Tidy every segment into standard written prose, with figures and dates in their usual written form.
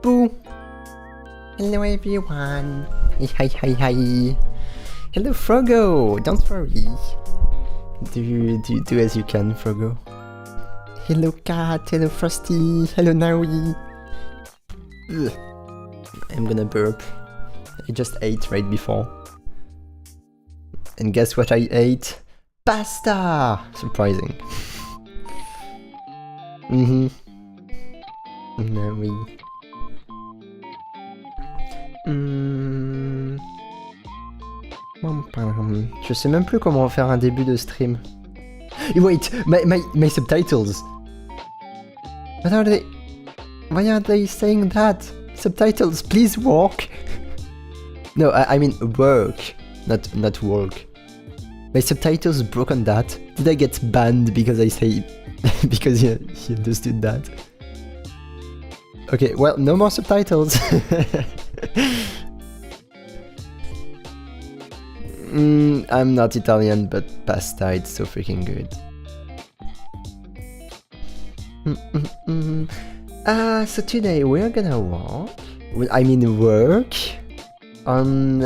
Boo! Hello everyone! Hi hi hi! Hello Frogo! Don't worry! Do as you can, Frogo. Hello Cat! Hello Frosty! Hello Naui! Ugh. I'm gonna burp. I just ate right before. And guess what I ate? Pasta! Surprising. Naui. Je sais même plus comment faire un début de stream. Wait, my subtitles. What are they? Why are they saying that? Subtitles, please walk. No, I mean work, not walk. My subtitles broke on that. Did I get banned because I say because he understood that? Okay, well, no more subtitles. I'm not Italian, but pasta, it's so freaking good. So today we're gonna work on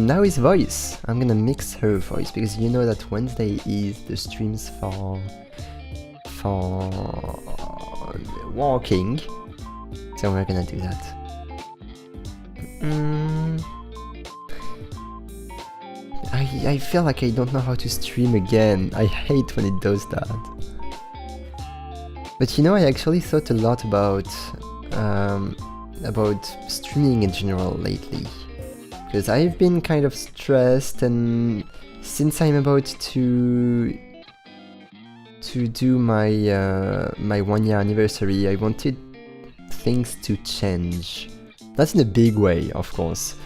Naoi's voice. I'm gonna mix her voice because you know that Wednesday is the streams for walking. So we're gonna do that. I feel like I don't know how to stream again. I hate when it does that. But you know, I actually thought a lot about streaming in general lately. Because I've been kind of stressed, and since I'm about to do my my 1-year anniversary, I wanted things to change. Not in a big way, of course,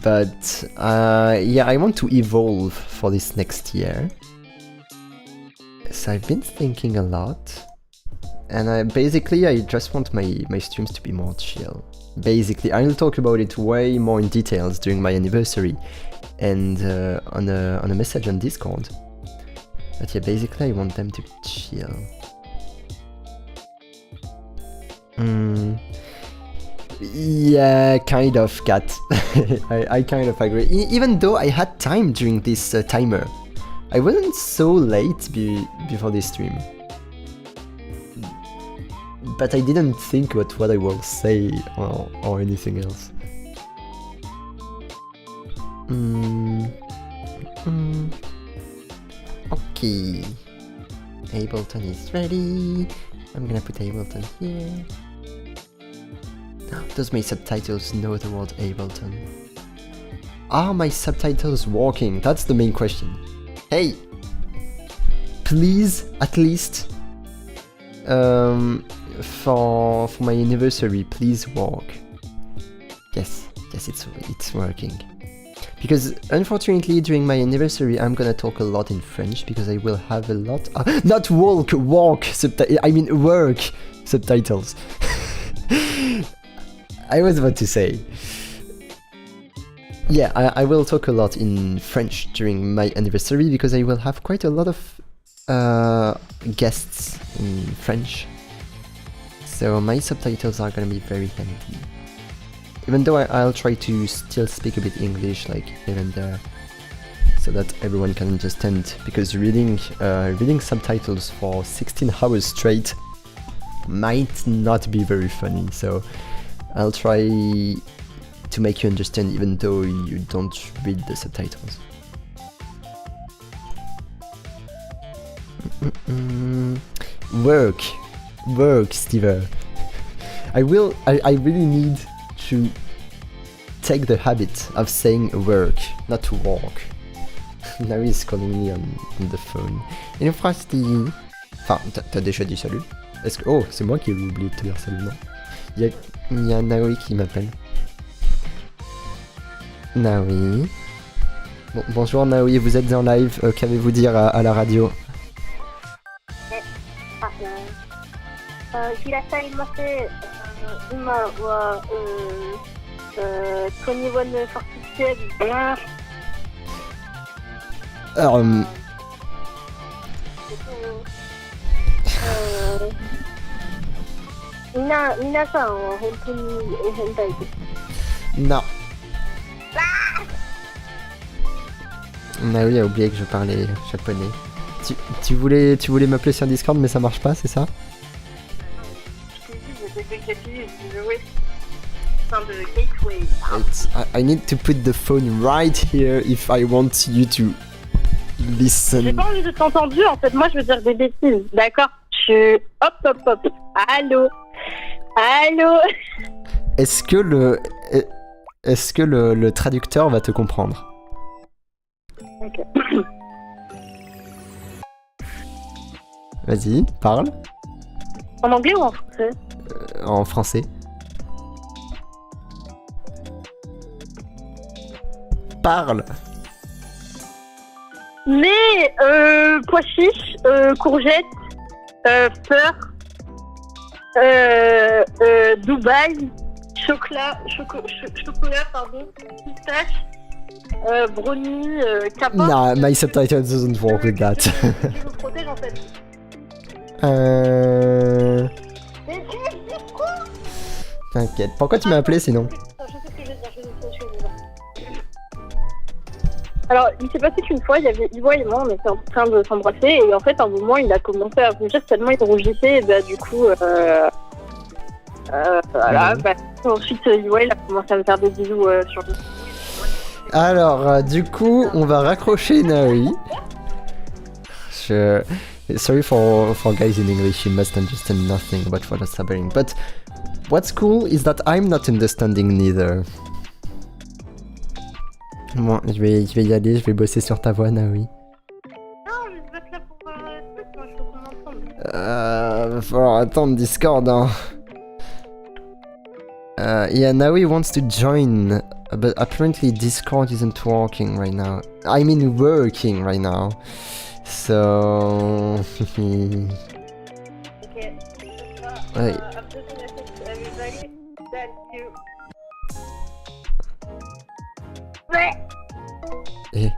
but yeah, I want to evolve for this next year. So I've been thinking a lot, and I just want my streams to be more chill. Basically, I'll talk about it way more in details during my anniversary and on a message on Discord. But yeah, basically I want them to chill. Yeah, kind of, Cat. I kind of agree. Even though I had time during this timer, I wasn't so late before this stream. But I didn't think about what I will say or anything else. Okay. Ableton is ready. I'm gonna put Ableton here. Does my subtitles know the word Ableton? Are my subtitles working? That's the main question. Hey! Please, at least, for my anniversary, please work. Yes, it's working. Because unfortunately, during my anniversary, I'm gonna talk a lot in French because I will have a lot. Not walk, I mean work subtitles. I was about to say. Yeah, I will talk a lot in French during my anniversary because I will have quite a lot of guests in French. So my subtitles are gonna be very handy. Even though I'll try to still speak a bit English, like here and there, so that everyone can understand. Because reading subtitles for 16 hours straight might not be very funny. So I'll try to make you understand, even though you don't read the subtitles. Work, Steve. I really need to take the habit of saying work, not to walk. Now he's calling me on the phone. Hello Frosty. Enfin, t'as déjà dit salut? Est-ce que... Oh, c'est moi qui ai oublié de te dire salut, non? Il y a Naoi qui m'appelle. Naoi. Bon, bonjour Naoi, vous êtes en live, qu'avez-vous dire à la radio? いらっしゃいませ。今は21 fortified bien. 皆さんは本当に変態です。Non. Naoui a oublié que je parlais japonais. Tu voulais m'appeler sur Discord, mais ça marche pas, c'est ça? Je t'ai dit, j'étais gateway, je disais oui. Enfin, de gateway. I need to put the phone right here if I want you to J'ai listen. pas envie de t'entendre en fait, moi je veux dire des bêtises, d'accord? Hop. Allô? Est-ce que le traducteur va te comprendre? Ok. Vas-y, parle. En anglais ou en français? En français. Parle. Mais, pois chiche, courgette, peur, Dubaï, chocolat, pardon, pistache, brownie, capote. Nah, my subtitle doesn't work with that. Je me protège en fait. Mais tu me dis quoi? T'inquiète. Pourquoi tu m'as appelé sinon? Je sais ce que je veux dire, Alors, il s'est passé qu'une fois, il y avait Iwa et moi, on était en train de s'embrasser, et en fait, à un moment, il a commencé à rougir tellement il rougissait, et bah, du coup, voilà, bah, ensuite, Iwa, il a commencé à me faire des bisous sur le... Alors, du coup, on va raccrocher Naoui. Sorry for guys in English, you must understand nothing about what is happening. But what's cool is that I'm not understanding neither. Bon, je vais y aller, je vais bosser sur ta voix, Naoui. Non, mais je vais être là pour le truc, moi, je veux qu'on entende. Va falloir attendre Discord, hein. Yeah, Naoui wants to join, but apparently Discord isn't working right now. I mean working right now. So... Ok. Ouais. Après ton message, everybody, thank you. Ouais. Eh.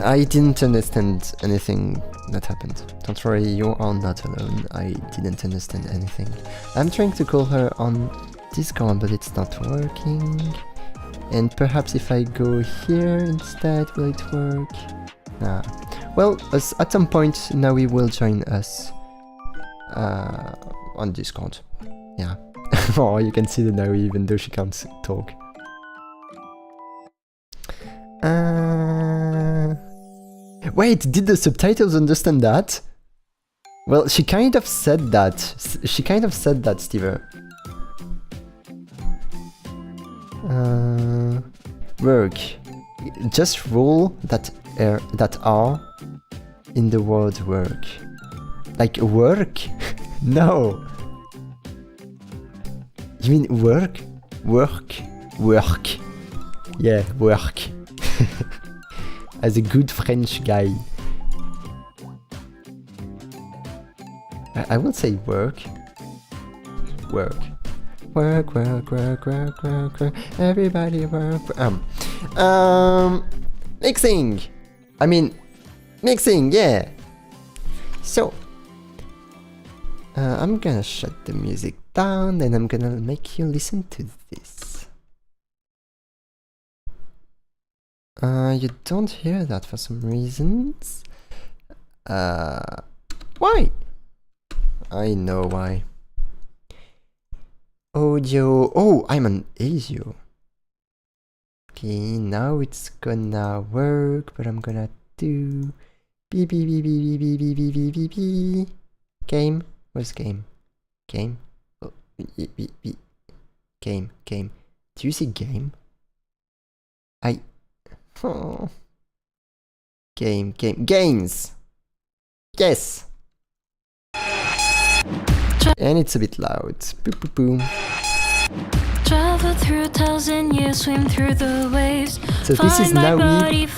I didn't understand anything that happened. Don't worry, you are not alone. I didn't understand anything. I'm trying to call her on Discord, but it's not working. And perhaps if I go here instead, will it work? Nah. Well, at some point, Naoui will join us on Discord. Yeah. Oh, you can see the Naoui even though she can't talk. Wait, did the subtitles understand that? Well, she kind of said that. Steve. Work. Just rule that are in the word work. Like work? No. You mean work? Work. Yeah, work. As a good French guy. I will say work. Work. Work. Everybody work. Mixing. I mean, mixing, yeah. So, I'm gonna shut the music down and I'm gonna make you listen to this. You don't hear that for some reasons. Why? I know why. Audio. Oh, I'm an ASIO. Okay, now it's gonna work, but I'm gonna do beep. Game. Where's game? Game. Oh, beep. Game. Do you see game? Oh. Games. Yes. And it's a bit loud. Boom. Travel through 1,000 years, swim through the waves. So this is now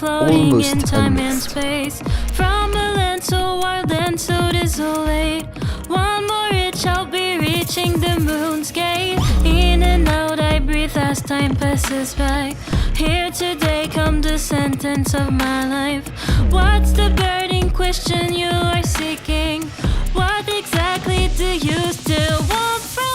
almost in time and unmixed. space. From a land so wild and so desolate. One more reach, I'll be reaching the moon's gate. In and out, I breathe as time passes by. Here today come the sentence of my life. What's the burning question you are seeking? What exactly do you still want from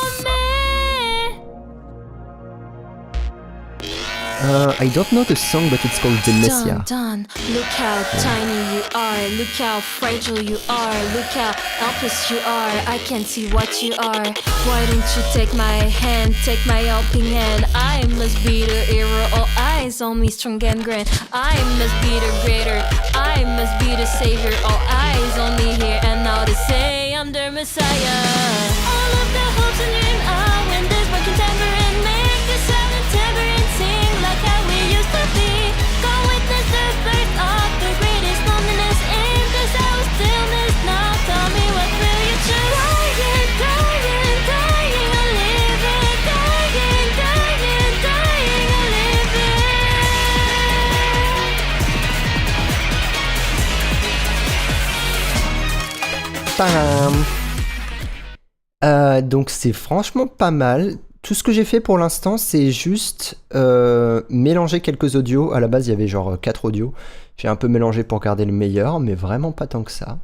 I don't know the song, but it's called Demesia. Done. Look how tiny you are. Look how fragile you are. Look how helpless you are. I can't see what you are. Why don't you take my hand, take my helping hand? I must be the hero. All eyes on me, strong and grand. I must be the greater. I must be the savior. All eyes on me here and now they say I'm their messiah. All of the hopes and dreams are when this broken tambourine make the silent tambourine sing like how we used to be. Go witness the birth of the greatest loneliness in this house stillness. Now tell me what will you choose? Dying, dying, dying, a living. Dying, dying, dying, a living. Tadam! Donc c'est franchement pas mal. Tout ce que j'ai fait pour l'instant, c'est juste mélanger quelques audios. À la base, il y avait genre 4 audios. J'ai un peu mélangé pour garder le meilleur, mais vraiment pas tant que ça.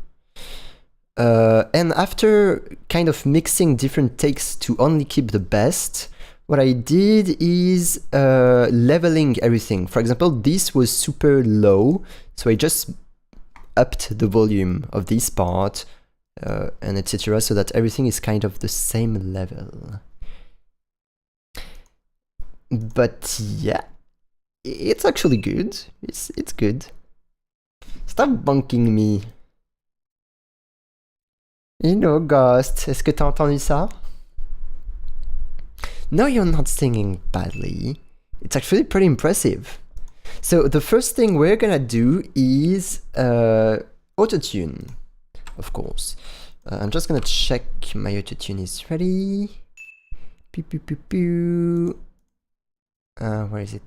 And after kind of mixing different takes to only keep the best, what I did is leveling everything. For example, this was super low, so I just upped the volume of this part, and etc. so that everything is kind of the same level. But yeah, it's actually good. It's good. Stop bunking me. You know, Ghost, est-ce que t'as entendu ça? No, you're not singing badly. It's actually pretty impressive. So the first thing we're gonna do is autotune, of course. I'm just gonna check my autotune is ready. Pew pew pew pew. Where is it?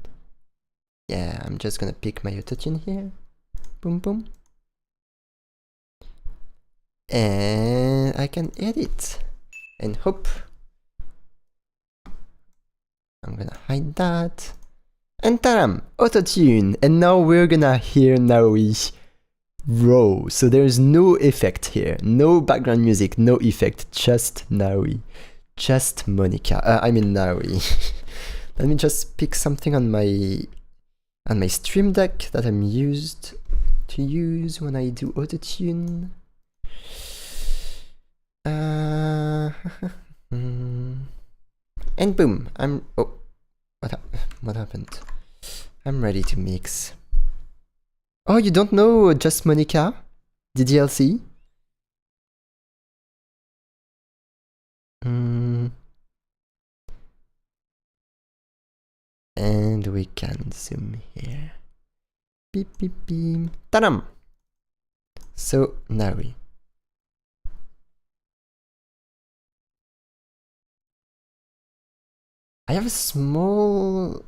Yeah, I'm just gonna pick my autotune here. Boom boom. And I can edit. And hope. I'm gonna hide that. And tam! Autotune! And now we're gonna hear Naoi raw. So there's no effect here. No background music, no effect. Just Naoi. Just Monica. I mean Naoi. Let me just pick something on my Stream Deck that I'm used to use when I do autotune. And boom, what happened? I'm ready to mix. Oh, you don't know Just Monica? The DLC? And we can zoom here. Beep beep beep. Tadam! So now I have a small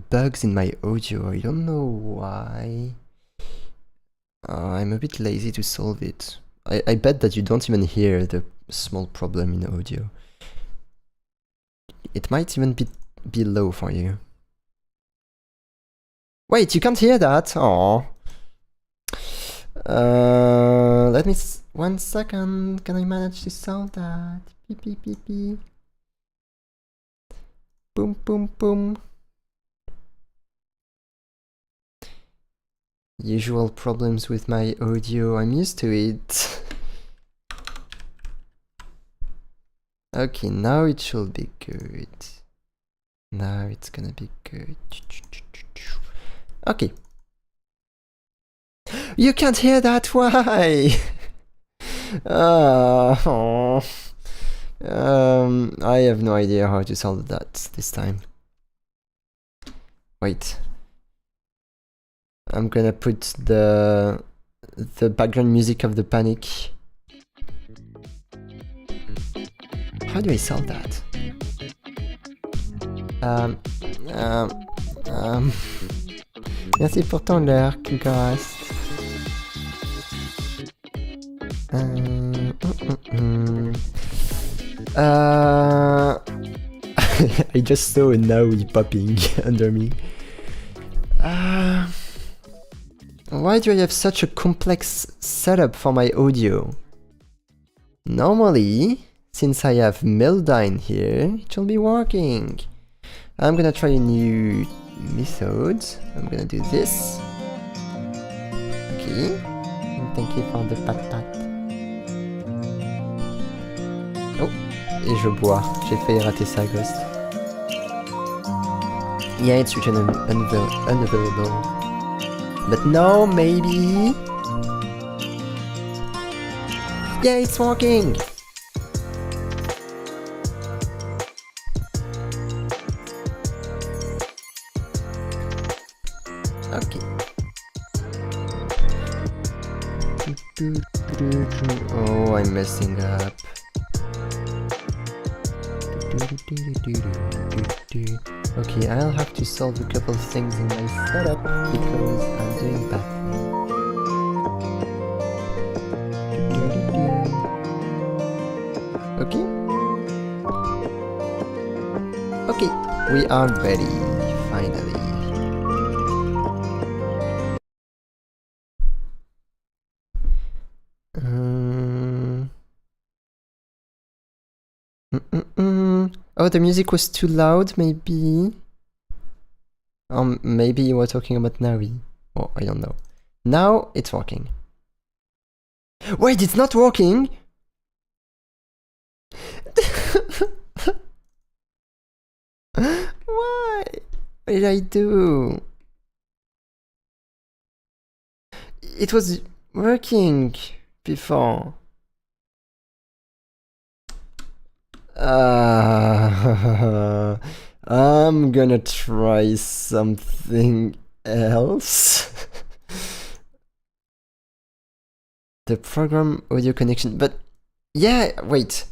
bugs in my audio. I don't know why. I'm a bit lazy to solve it. I bet that you don't even hear the small problem in audio. It might even be low for you. Wait, you can't hear that? Aww. Let me... 1 second. Can I manage to solve that? Beep beep beep beep. Boom, boom, boom. Usual problems with my audio, I'm used to it. Okay, now it should be good. Now it's gonna be good. Okay. You can't hear that, why? I have no idea how to solve that this time. Wait. I'm gonna put the background music of the panic. How do I solve that? Merci pour ton lurk, Ghost. I just saw a Naui popping under me. Why do I have such a complex setup for my audio? Normally, since I have Melodine here, it should be working. I'm gonna try a new method. I'm gonna do this. Okay. And thank you for the patate. Oh, et je bois. J'ai failli rater ça, Ghost. Yeah, it's written unavailable. But no, maybe. Yeah, it's working. Okay. Oh, I'm messing up. Okay, I'll have to solve a couple of things in my setup because I'm doing bad. Okay? Okay, we are ready, finally. Oh, the music was too loud, maybe? Maybe you were talking about Navi. Oh, I don't know. Now it's working. Wait, it's not working? Why? What did I do? It was working before. I'm gonna try something else. The program audio connection, but yeah, wait.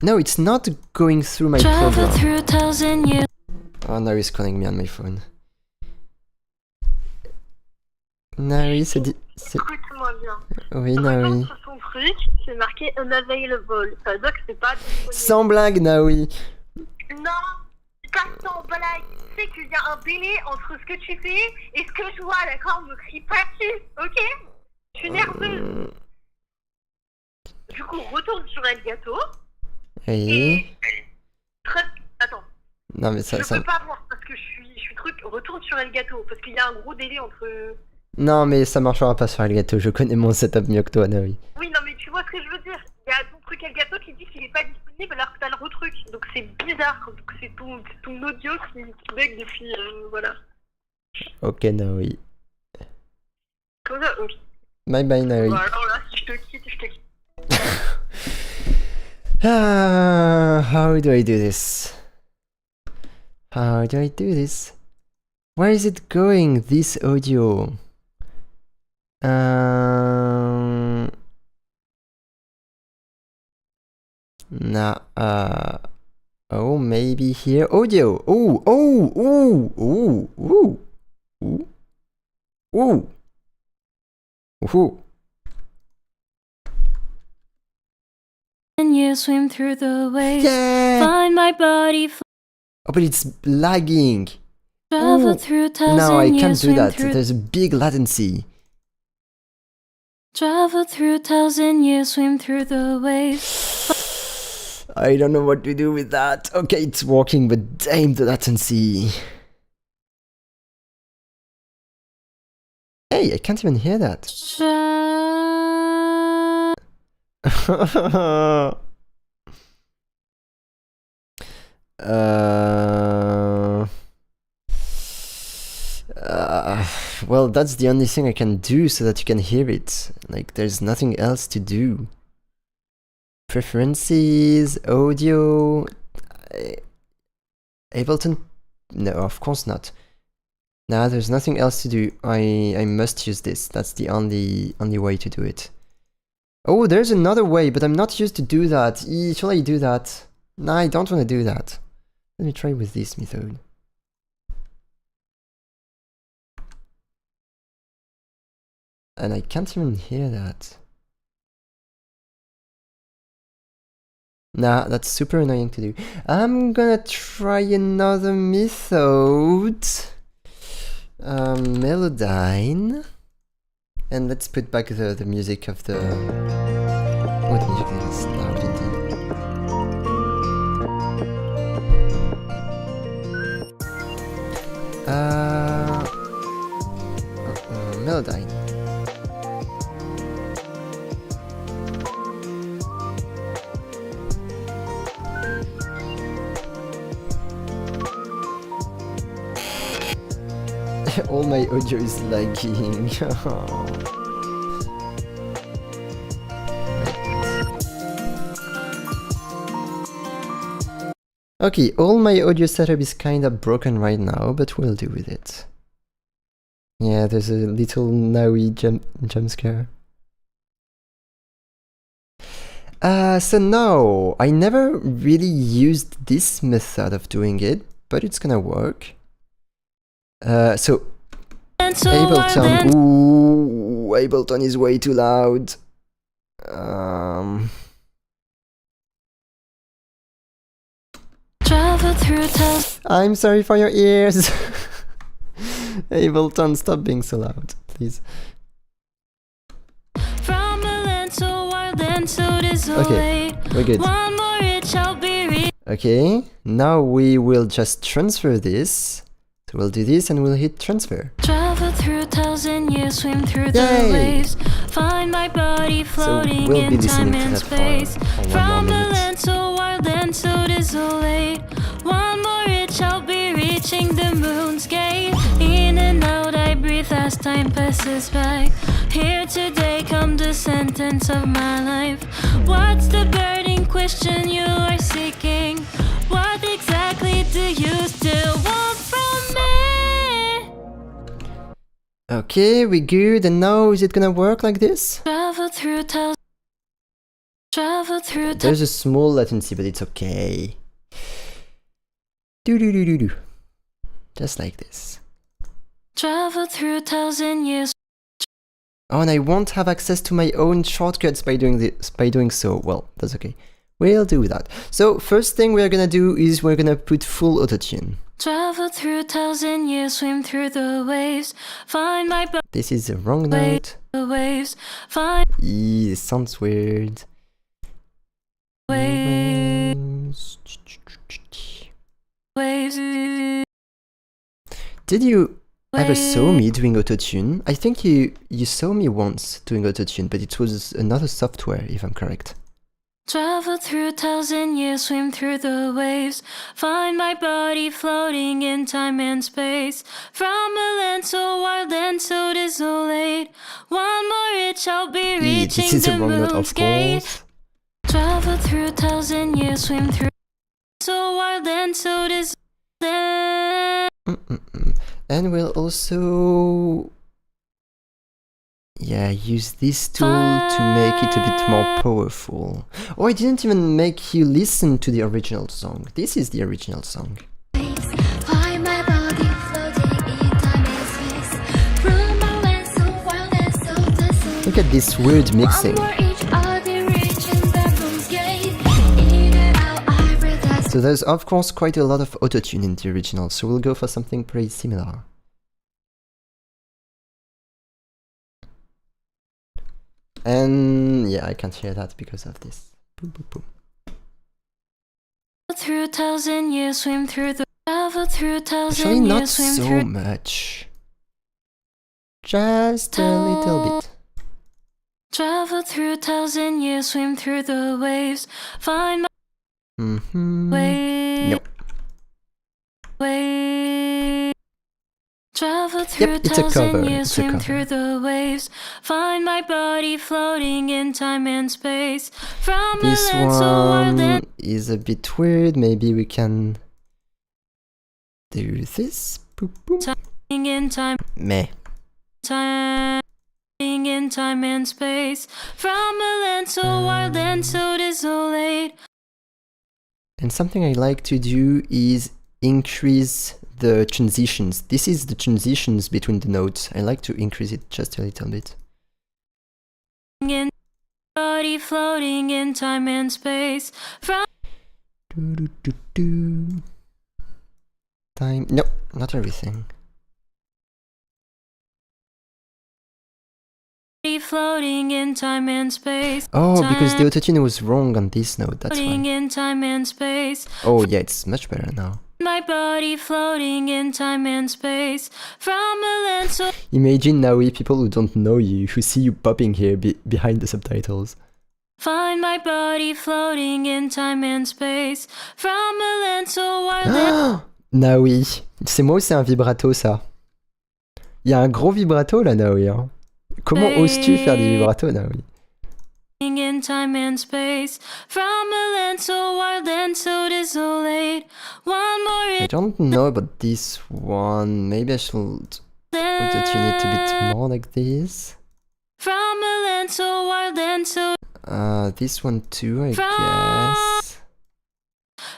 No, it's not going through my program. Through 1,000 years. Oh, now he's calling me on my phone. Nari, c'est dit... Écoute-moi bien. Oui, Nari. Sur son truc, c'est marqué unavailable. Ça veut dire que c'est pas disponible. Sans blague, Naoui. Non, c'est pas sans blague. Tu sais qu'il y a un délai entre ce que tu fais et ce que je vois, d'accord? Me crie pas dessus, ok? Je suis nerveuse. Du coup, retourne sur Elgato. Oui. Attends. Non, mais ça... Je peux pas voir parce que je suis truc. Retourne sur Elgato parce qu'il y a un gros délai entre... Non, mais ça marchera pas sur Elgato. Je connais mon setup mieux que toi, Naoui. Oui, non, mais tu vois ce que je veux dire. Il y a ton truc Elgato qui dit qu'il est pas disponible alors que t'as le retruc. Donc c'est bizarre. Donc c'est ton audio qui bug depuis... voilà. Ok, Naoui. Comme ça, ok. Bye bye, Naoui. Bon, alors là, si je te quitte, je te quitte. How do I do this? How do I do this? Where is it going, this audio? Nah, oh, maybe here. Audio! Ooh, oh, ooh, ooh, ooh, ooh, ooh, ooh. And you swim through the waves. Yeah! Find my body. Oh, but it's lagging. Travel Ooh. through 1,000 No, I years. can't do Swim that. through. There's a big latency. Travel through 1,000 years. Swim through the waves. I don't know what to do with that. Okay, it's working, but damn the latency. Hey, I can't even hear that. Well, that's the only thing I can do so that you can hear it. Like, there's nothing else to do. Preferences, audio, Ableton? No, of course not. Nah, there's nothing else to do. I must use this. That's the only way to do it. Oh, there's another way, but I'm not used to do that. Shall I do that? Nah, I don't want to do that. Let me try with this method. And I can't even hear that. Nah, that's super annoying to do. I'm gonna try another method. Melodyne. And let's put back the music of the... Oh, the music is loud indeed. Melodyne. All my audio is lagging. Okay, all my audio setup is kinda broken right now, but we'll deal with it. Yeah, there's a little Naui jump scare. So no, I never really used this method of doing it, but it's gonna work. So Ableton. Ooh, Ableton is way too loud. I'm sorry for your ears. Ableton, stop being so loud, please. Okay, we're good. Okay, now we will just transfer this. So we'll do this and we'll hit transfer. Travel through 1,000 years, swim through the waves, find my body floating we'll in time and space. From a land so wild and so desolate, one more reach, I'll be reaching the moon's gate. In and out I breathe as time passes by. Here today come the sentence of my life. What's the burning question you are seeking? What exactly do you still want from me? Okay, we good. And now is it gonna work like this? Travel through There's a small latency, but it's okay. Do. Just like this. Travel through 1,000 years. Oh, and I won't have access to my own shortcuts by doing this. By doing so, well, that's okay. We'll do that. So first thing we're gonna do is we're gonna put full autotune. Travel through 1,000 years, swim through the waves, find my body. This is the wrong note. The waves, find This sounds weird. waves. Did you ever saw me doing autotune? I think you saw me once doing autotune, but it was another software, if I'm correct. Travel through 1,000 years, swim through the waves, find my body floating in time and space. From a land so wild and so desolate, one more reach, I'll be reaching this is the the wrong note, moon's of gate. course. Travel through 1,000 years, swim through so wild and so desolate. And we'll also use this tool to make it a bit more powerful. Oh, I didn't even make you listen to the original song. This is the original song. Look at this weird mixing. So there's of course quite a lot of autotune in the original, so we'll go for something pretty similar. And yeah, I can't hear that because of this. Boom, boom, boom. Through 1,000 years, swim through the travel through 1,000 Actually, not years, swim so through much. Just a little bit. travel through 1,000 years, swim through the waves, find my way. Nope. Way. Travel through Yep, it's a cover. 1,000 years, It's a swim cover. through the waves, find my body floating in time and space. From This a land so wild one and is a bit weird. Maybe we can do this. Boop, boop. in time, Meh. in time and space. From a land so wild and so desolate. And something I like to do is increase the transitions. This is the transitions between the notes. I like to increase it just a little bit. In body floating in time and space. From Time. Nope, not everything. floating in time and space. Oh, because the autotune was wrong on this note, that's Floating why. in time and space. Oh yeah, it's much better now. My body floating in time and space from a land so Imagine now people who don't know you, who see you popping here behind the subtitles. find my body floating in time and space from a land so wild. Naoui, c'est moi ou c'est un vibrato ça? Il y a un gros vibrato là, Naoui. Hein. Comment oses-tu faire des vibratos, Naoui? In time and space from a land so wild and so desolate. One more I don't know about this one. Maybe I should auto-tune it a bit more like this. from a land so wild and so This one too, I guess.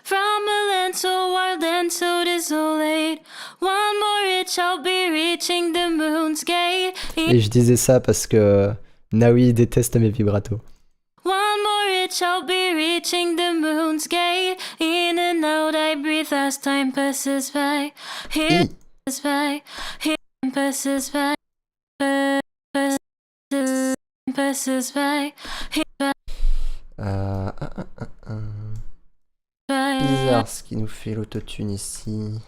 from a land so wild and so desolate. One more it shall be reaching the moon's gate. Et je disais ça parce que Naoui déteste mes vibratos. One more it shall be reaching the moon's gate. In and out I breathe as time passes by. Here passes by. Here passes by. Passes by. Here Bizarre ce qui nous fait l'autotune ici.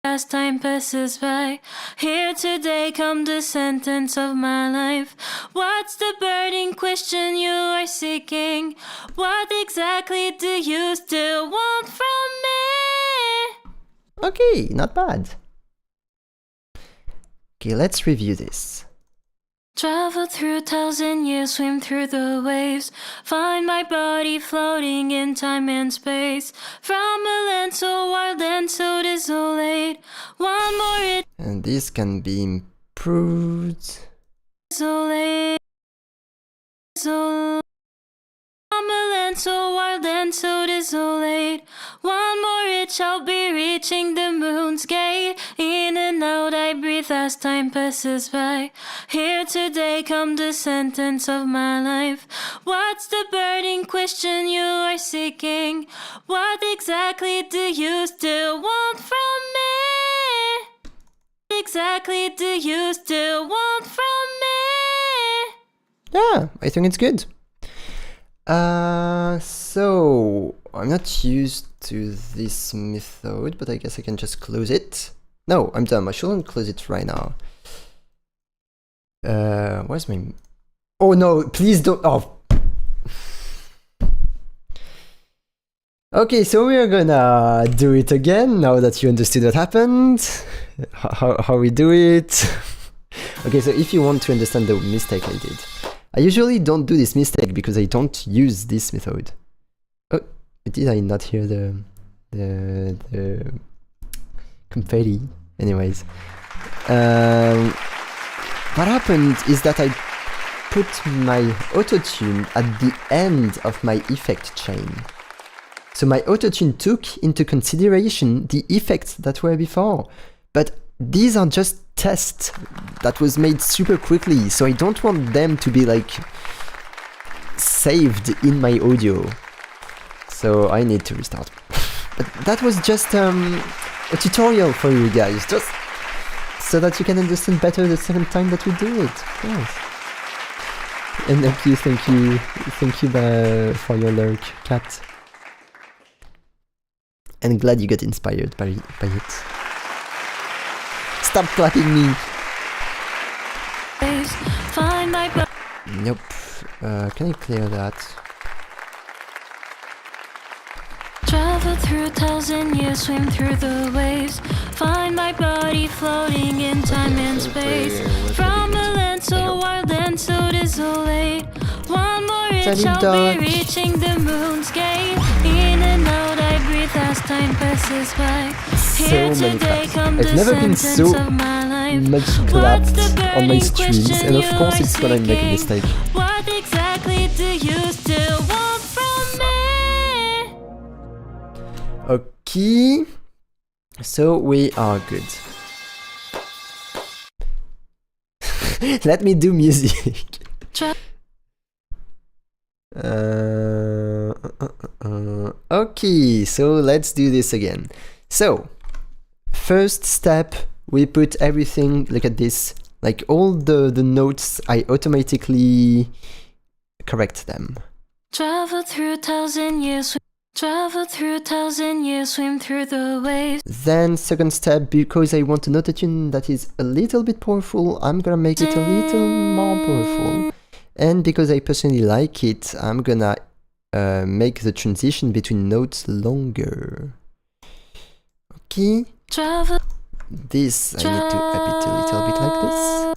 As time passes by, here today come the sentence of my life. What's the burning question you are seeking? What exactly do you still want from me? Okay, not bad. Okay, let's review this. Travel through 1,000 years, swim through the waves. Find my body floating in time and space. From a land so wild and so desolate. One more And this can be improved. desolate. From a land so wild and so desolate. One more it shall be reaching the moon's gate. In and out I breathe as time passes by. Here today come the sentence of my life. What's the burning question you are seeking? What exactly do you still want from me? What exactly do you still want from me? Yeah, I think it's good. So I'm not used to this method, but I guess I can just close it. No, I'm dumb. I shouldn't close it right now. Where's my... Oh no, please don't... Oh. Okay, so we're gonna do it again now that you understood what happened. How we do it. Okay, so if you want to understand the mistake I did. I usually don't do this mistake because I don't use this method. Oh, did I not hear the confetti? Anyways. What happened is that I put my autotune at the end of my effect chain. So my autotune took into consideration the effects that were before. But these are just tests that was made super quickly, so I don't want them to be like saved in my audio. So I need to restart. But that was just a tutorial for you guys, just so that you can understand better the second time that we do it. Yes. And thank you for your lurk, Cat. And glad you got inspired by it. Stop clapping me! Nope. Can I clear that? Travel through 1,000 years, swim through the waves. Find my body floating in time and space. From a land so wild and so desolate. One more it shall be reaching the moon's gate. In and out I breathe as time passes by. Here today come the sentence of my life. Much clapped on my streams, and of course it's when I make a mistake. What exactly do you still want from me? Okay, so we are good. Let me do music. Okay, so let's do this again. So, first step, we put everything, look at this, like all the notes, I automatically correct them. Travel through 1,000 years. Travel through 1,000 years, swim through the waves. Then second step, because I want an autotune that is a little bit powerful, I'm gonna make it a little more powerful. And because I personally like it, I'm gonna make the transition between notes longer. Okay. Travel. This, I need to up it a little bit like this.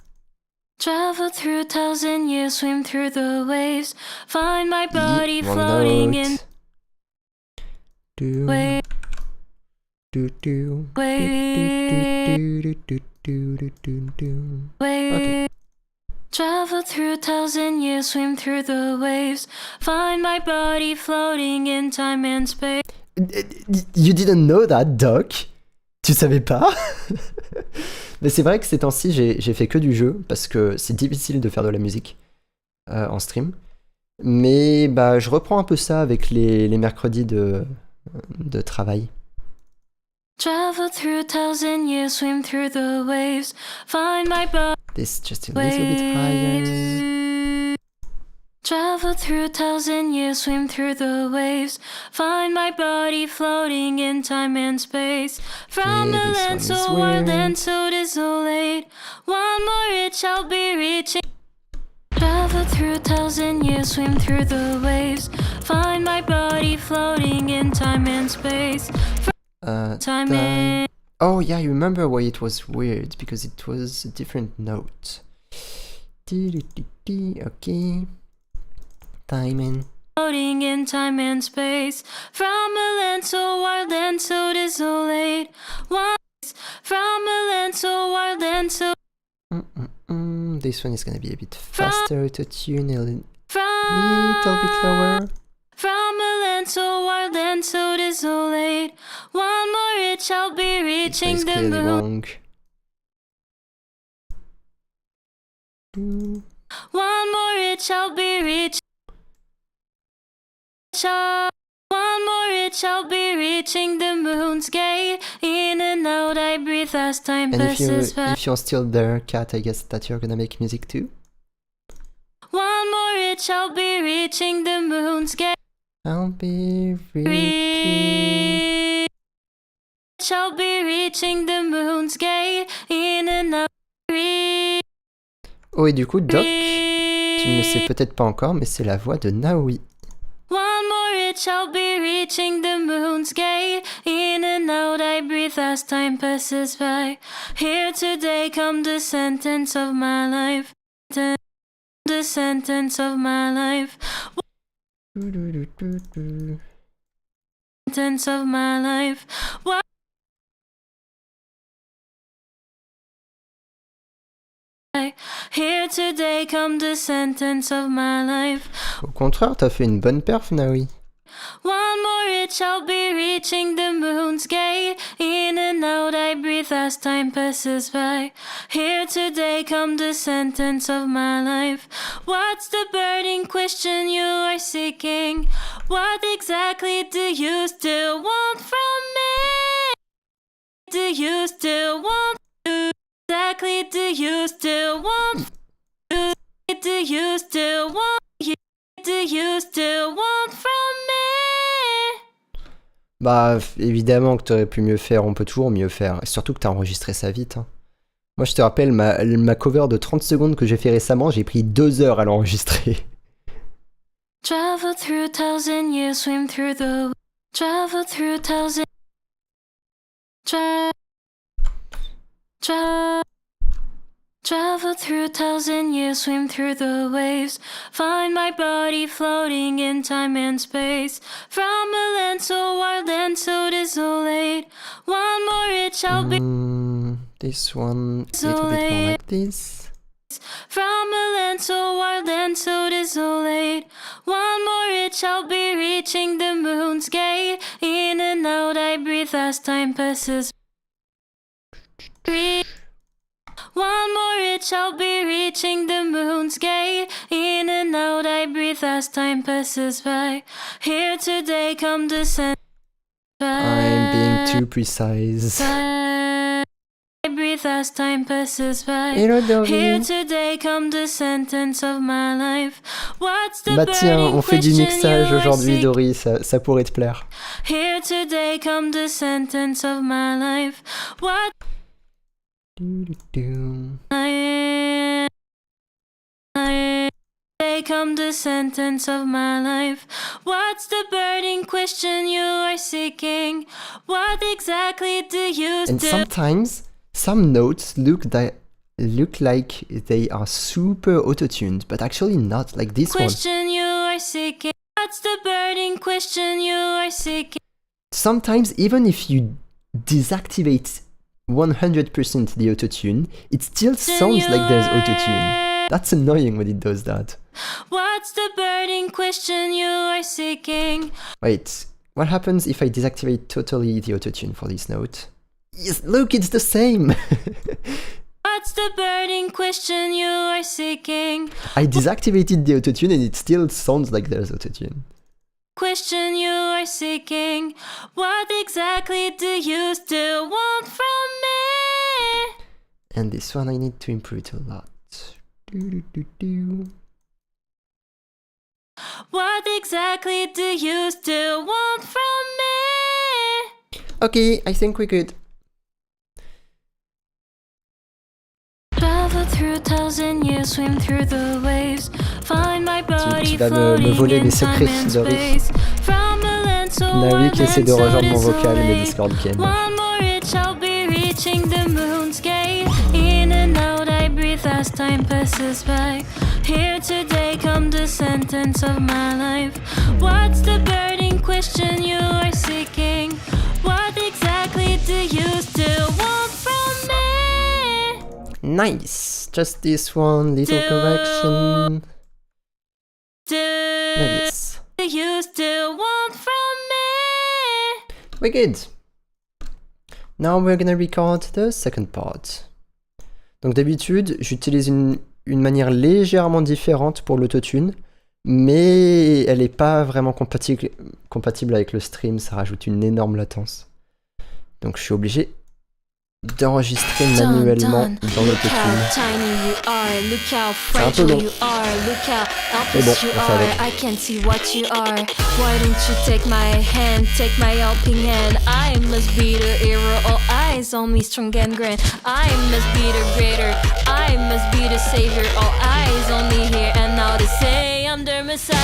Travel through 1,000 years, swim through the waves. Find my body Wrong floating in note. Do, waves. do, do, do, do, do, do, do, do, do. Okay. Travel through 1,000 years, swim through the waves. Find my body floating in time and space. You didn't know that, Doc? Tu savais pas? Mais c'est vrai que ces temps-ci, j'ai fait que du jeu, parce que c'est difficile de faire de la musique en stream. Mais bah, je reprends un peu ça avec les mercredis de travail. Travel through 1,000 years, swim through the waves. Find my body. This just a little bit higher. Travel through 1,000 years, swim through the waves. Find my body floating in time and space. From Okay, a this land one so is wild weird. and so desolate. One more it shall be reaching. Travel through 1,000 years, swim through the waves. Find my body floating in time and space. Time and Oh yeah, you remember why it was weird, because it was a different note. Okay. Timing. floating in time and space. From a land so wild and so desolate. From a land so wild and so. This one is gonna be a bit faster to tune, a little From bit lower. From a land so wild and so desolate. One more it shall be This one reaching is the clearly moon. wrong. One more it shall be reaching. One more it shall be reaching the moon's gate. In and out I breathe as time And passes by. if you're still there, Kat, I guess that you're gonna make music too? One more it shall be reaching the moon's gate. I'll be reaching. Shall be reaching the moon's gate. In and out. Oh, et du coup, Doc, tu ne le sais peut-être pas encore, mais c'est la voix de Naoui. One more it shall be reaching the moon's gate. In and out I breathe as time passes by. Here today come the sentence of my life. The sentence of my life. Sentence of my life. What? Here today come the sentence of my life. Au contraire, t'as fait une bonne perf, Naoui. One more it shall be reaching the moon's gate. In and out I breathe as time passes by. Here today come the sentence of my life. What's the burning question you are seeking? What exactly do you still want from me? Do you still want? Exactly do you still want? Do you still want? Do you still want from me? Bah, évidemment que t'aurais pu mieux faire, on peut toujours mieux faire. Et surtout que t'as enregistré ça vite. Hein. Moi, je te rappelle, ma cover de 30 secondes que j'ai fait récemment, j'ai pris 2 heures à l'enregistrer. Travel through 1,000 years, swim through the. Travel through 1,000. Travel through 1,000 years, swim through the waves. Find my body floating in time and space. From a land so wild and so desolate. One more it shall be. This one, a little bit more like this. From a land so wild and so desolate. One more it shall be reaching the moon's gate. In and out I breathe as time passes. One more it shall be reaching the moon's gate. In and out I breathe as time passes by. Here today come the sun. I'm being too precise. I breathe breathe as time passes by. Hello Dory. Here today come the sentence of my life. What's the Bah tiens, burning on fait du question mixage you are aujourd'hui seeking? Dory, ça pourrait te plaire. Here today come the sentence of my life. What Today come the sentence of my life. What's the burning question you are seeking? What exactly do you And do? sometimes some notes look like they are super auto-tuned, but actually not, like this one. Question you are seeking. What's the burning question you are seeking? Sometimes even if you deactivate 100% the auto-tune, it still sounds like there's auto-tune. That's annoying when it does that. What's the burning question you are seeking? Wait, what happens if I deactivate totally the auto-tune for this note? Yes, look, it's the same! What's the burning question you are seeking? I deactivated the auto-tune and it still sounds like there's auto-tune. Question you are seeking. What exactly do you still want from me? And this one I need to improve it a lot. What exactly do you still want from me? Okay, I think we're good. Travel through 1,000 years, swim through the waves. Find my body Tu vas me floating voler in mes time secrets, and Dory. space. From a land so Navi wild qui essaie and de so rejoindre mon vocal et mes desolate. Discord qui aiment. One more reach, I'll be reaching the moon's gate. In and out, I breathe as time passes by. Here today come the sentence of my life. What's the burning question you are seeking? What exactly do you still want from me? Nice! Just this one little correction. Do Like this. you still want from me? We're good. Now we're gonna record the second part. Donc d'habitude, j'utilise une manière légèrement différente pour l'autotune, mais elle n'est pas vraiment compatible avec le stream, ça rajoute une énorme latence. Donc je suis obligé d'enregistrer manuellement dans l'autotune. C'est un peu long. Mais bon, on fait avec. I can see what you are. Why don't you take my hand, take my helping hand? I must be the hero, all eyes on me, strong and grand. I must be the greater, I must be the savior, all eyes on me here and now to say I'm the Messiah.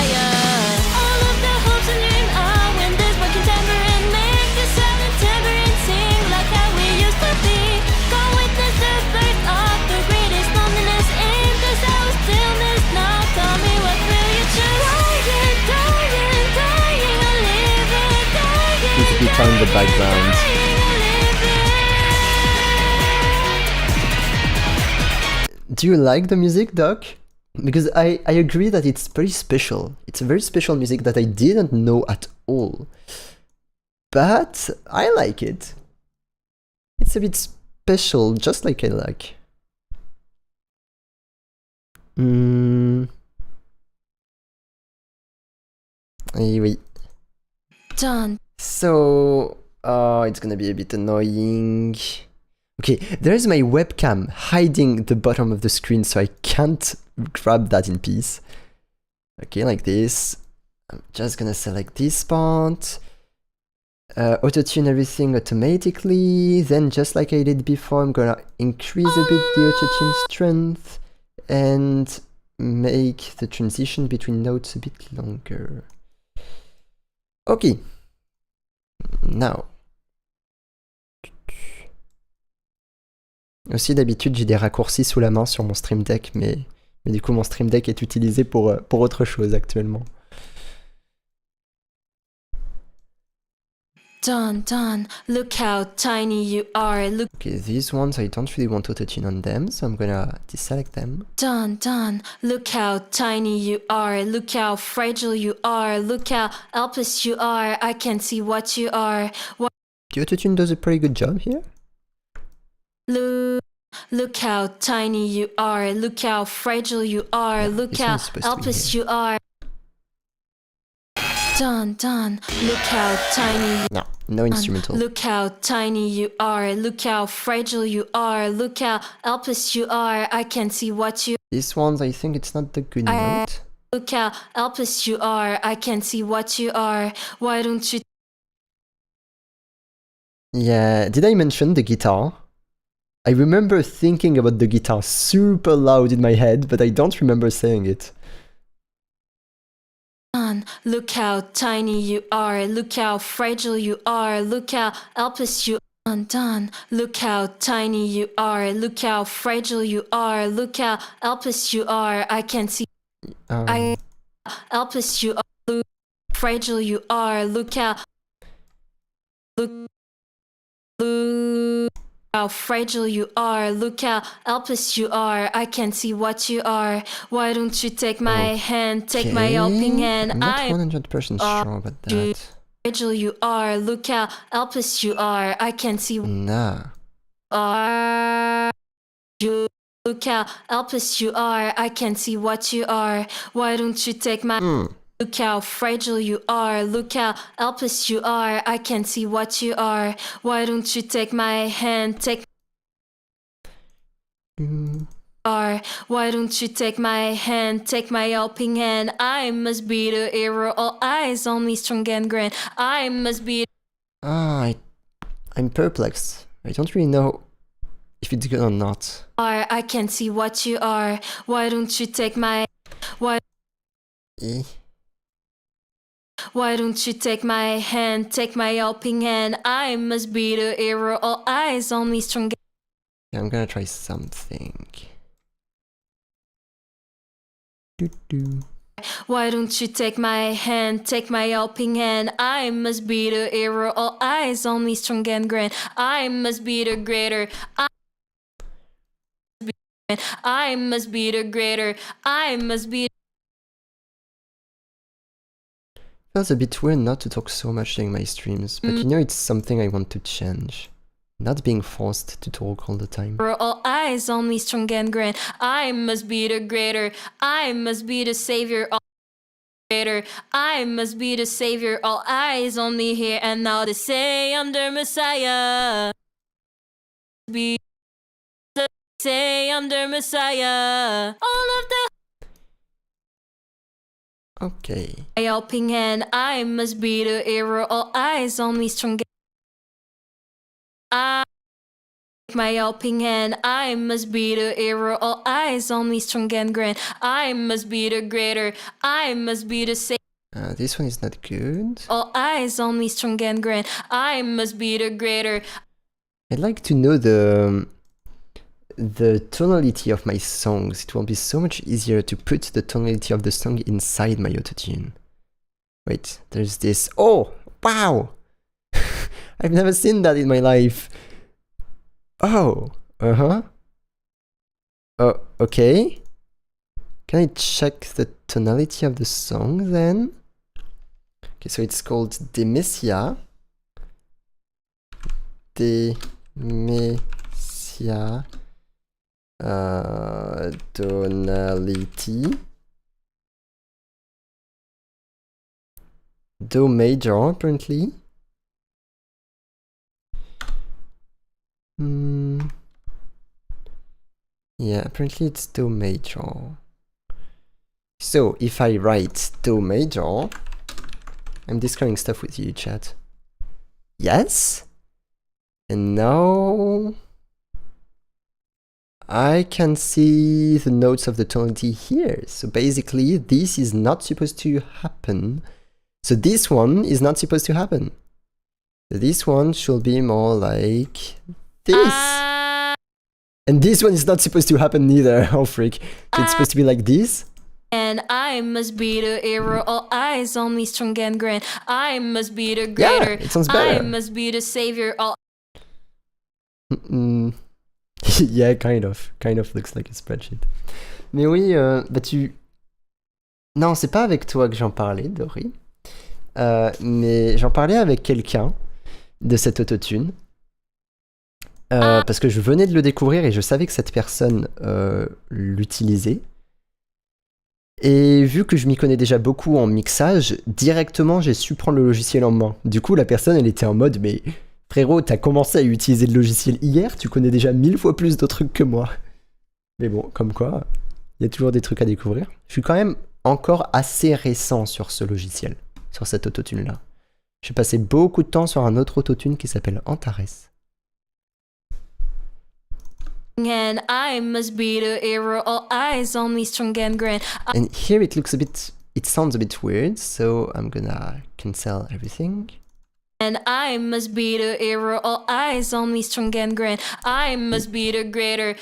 All of the hopes and dreams are when this broken tambourine make the silent tambourine sing like how we used to be. Go witness the birth of the greatest loneliness in this hour stillness. Now tell me what will you choose? Dying, dying, dying, a living, dying. This guitar in the background. Do you like the music, Doc? Because I agree that it's very special. It's a very special music that I didn't know at all. But I like it. It's a bit special, just like I like. Eh oui. Done. So, it's gonna be a bit annoying. Okay, there's my webcam hiding the bottom of the screen, so I can't grab that in peace. Okay, like this. I'm just gonna select this part. Auto-tune everything automatically. Then, just like I did before, I'm gonna increase a bit the auto-tune strength and make the transition between notes a bit longer. Okay. Now. Aussi d'habitude j'ai des raccourcis sous la main sur mon Stream Deck, mais du coup mon Stream Deck est utilisé pour autre chose actuellement. Done. Look how tiny you are. Look. Okay, these ones I don't really want auto-tune on them, so I'm gonna deselect them. Done. Look how tiny you are. Look how fragile you are. Look how helpless you are. I can see what you are. The auto-tune does a pretty good job here. Look how tiny you are. Look how fragile you are. Yeah, look this how one's supposed to be helpless here. you are. Done. Look how tiny. No, No instrumental. Look how tiny you are, look how fragile you are, look how helpless you are, I can see what you This one, I think it's not the good note. Look how helpless you are, I can see what you are, why don't you Yeah, did I mention the guitar? I remember thinking about the guitar super loud in my head, but I don't remember saying it. Look how tiny you are, look how fragile you are, look how helpless you undone. Look how tiny you are, look how fragile you are, look how helpless you are, I can see helpless you are, look how fragile you are, look how how fragile you are, look how helpless you are, I can see what you are, why don't you take my hand, take my helping hand, I'm not 100% sure about that. Fragile you are, look how helpless you are, I can see Nah. you. Look how helpless you are, I can see what you are, why don't you take my Look how fragile you are, look how helpless you are, I can see what you are, why don't you take my hand, take why don't you take my hand, take my helping hand, I must be the hero, all eyes on me, strong and grand, I must be I'm perplexed. I don't really know if it's good or not. I can see what you are, why don't you take my why don't you take my hand, take my helping hand, I must be the hero, all eyes on me, strong. Yeah, I'm gonna try something. Why don't you take my hand, take my helping hand, I must be the hero, all eyes on me, strong and grand, I must be the greater, I must be the greater, I must be. Feels a bit weird not to talk so much during my streams, but you know it's something I want to change. Not being forced to talk all the time. All eyes on me, strong and grand, I must be the greater, I must be the savior, all greater, I must be the savior, all eyes on me here and now, they say I'm the Messiah. Be say I'm the Messiah. All of the Okay. my helping hand, I must be the hero, all eyes on me, strong. I my helping hand, I must be the hero, all eyes on me, strong and grand, I must be the greater, I must be the savior. This one is not good. All eyes on me, strong and grand, I must be the greater. I'd like to know the tonality of my songs. It will be so much easier to put the tonality of the song inside my autotune. Wait, there's this. Oh, wow! I've never seen that in my life. Oh, oh, okay. Can I check the tonality of the song then? Okay, so it's called Demesia. Demesia. Tonality. Do major, apparently. Yeah, apparently it's Do major. So, if I write Do major, I'm discovering stuff with you, chat. Yes? And now I can see the notes of the tonality here. So basically, this is not supposed to happen. So this one is not supposed to happen. This one should be more like this. And this one is not supposed to happen neither. Oh freak. So it's supposed to be like this. And I must be the hero, all eyes on me, strong and grand, I must be the greater, Yeah, it sounds better. I must be the savior, all. Yeah, kind of looks like a spreadsheet. Mais oui, bah tu... Non, c'est pas avec toi que j'en parlais, Dory. Mais j'en parlais avec quelqu'un de cette autotune. Parce que je venais de le découvrir et je savais que cette personne l'utilisait. Et vu que je m'y connais déjà beaucoup en mixage, directement j'ai su prendre le logiciel en main. Du coup, la personne elle était en mode mais frérot, t'as commencé à utiliser le logiciel hier, tu connais déjà 1000 fois plus de trucs que moi. Mais bon, comme quoi, il y a toujours des trucs à découvrir. Je suis quand même encore assez récent sur ce logiciel, sur cet autotune là. J'ai passé beaucoup de temps sur un autre autotune qui s'appelle Antares. And I must be the hero, all eyes on me, strong and grand. And here it sounds a bit weird, so I'm gonna cancel everything. And I must be the hero, all eyes on me, strong and grand. I must be the greater.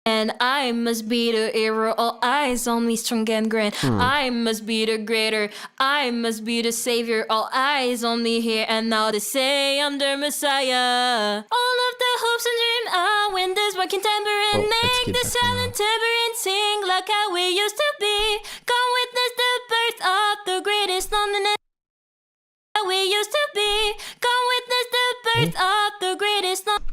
And I must be the hero, all eyes on me, strong and grand. I must be the greater. I must be the savior, all eyes on me here and now. They say I'm the Messiah. All of the hopes and dreams are when this working tambourine make the silent tambourine sing like how we used to be. Come witness the birth of the greatest loneliness. How we used to be. Come witness the birth of the greatest loneliness.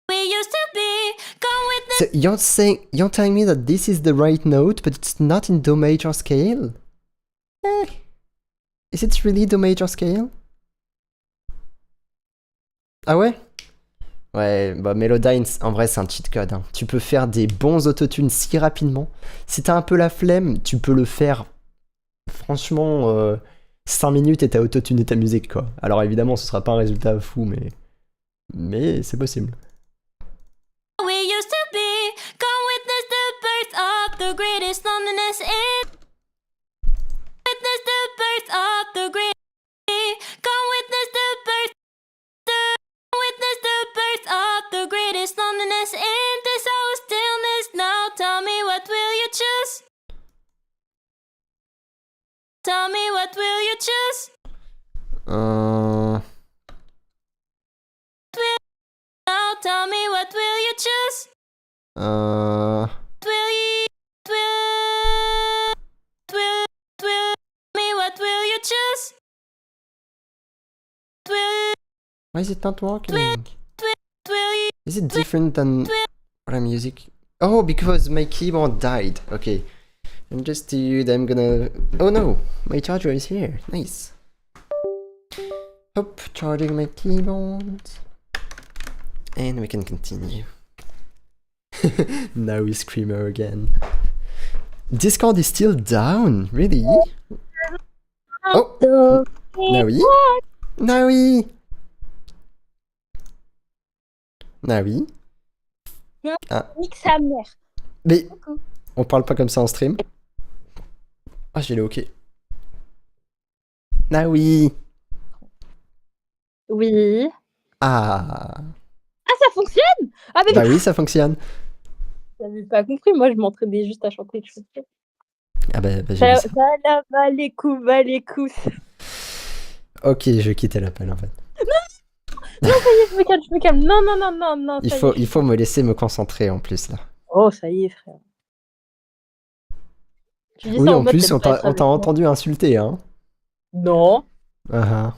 We used to be. Come witness. So you're telling me that this is the right note, but it's not in Do major scale? Is it really Do major scale? Ah ouais? Ouais, bah Melodyne, en vrai c'est un cheat code. Hein. Tu peux faire des bons autotunes si rapidement. Si t'as un peu la flemme, tu peux le faire franchement 5 minutes et t'as autotuné ta musique quoi. Alors évidemment ce sera pas un résultat fou mais c'est possible. We used to be. Come witness the birth of the greatest loneliness in. Witness the birth of the great. Come witness the birth. Witness the birth of the greatest loneliness in this hour stillness. Now tell me what will you choose? Tell me what will you choose? Now tell me what will you choose? Me what will you choose? Why is it not working? Is it different than what I'm using? Oh, because my keyboard died. Okay. And just I'm gonna... Oh no! My charger is here. Nice. Hop, charging my keyboard. And we can continue. Now we screamer again. Discord is still down? Really? Oh! Naoui? Naoui! Naoui? Ah. Nique sa mère. Mais on parle pas comme ça en stream. Ah, j'ai le OK. Naoui! Oui. Ah! Ah, ça fonctionne? Ah, mais Bah oui, ça fonctionne. j'avais pas compris. Moi, je m'entraînais juste à chanter. Ah bah j'ai vu ça. Va les coups. Ok, je quittais l'appel en fait. Non, ça y est, je me calme. Non. Il faut me laisser me concentrer en plus là. Oh, ça y est, frère. Tu dis Oui, ça en mode plus, t'aimes on pas être t'a avec moi. entendu insulter, hein. Non. Ah ah.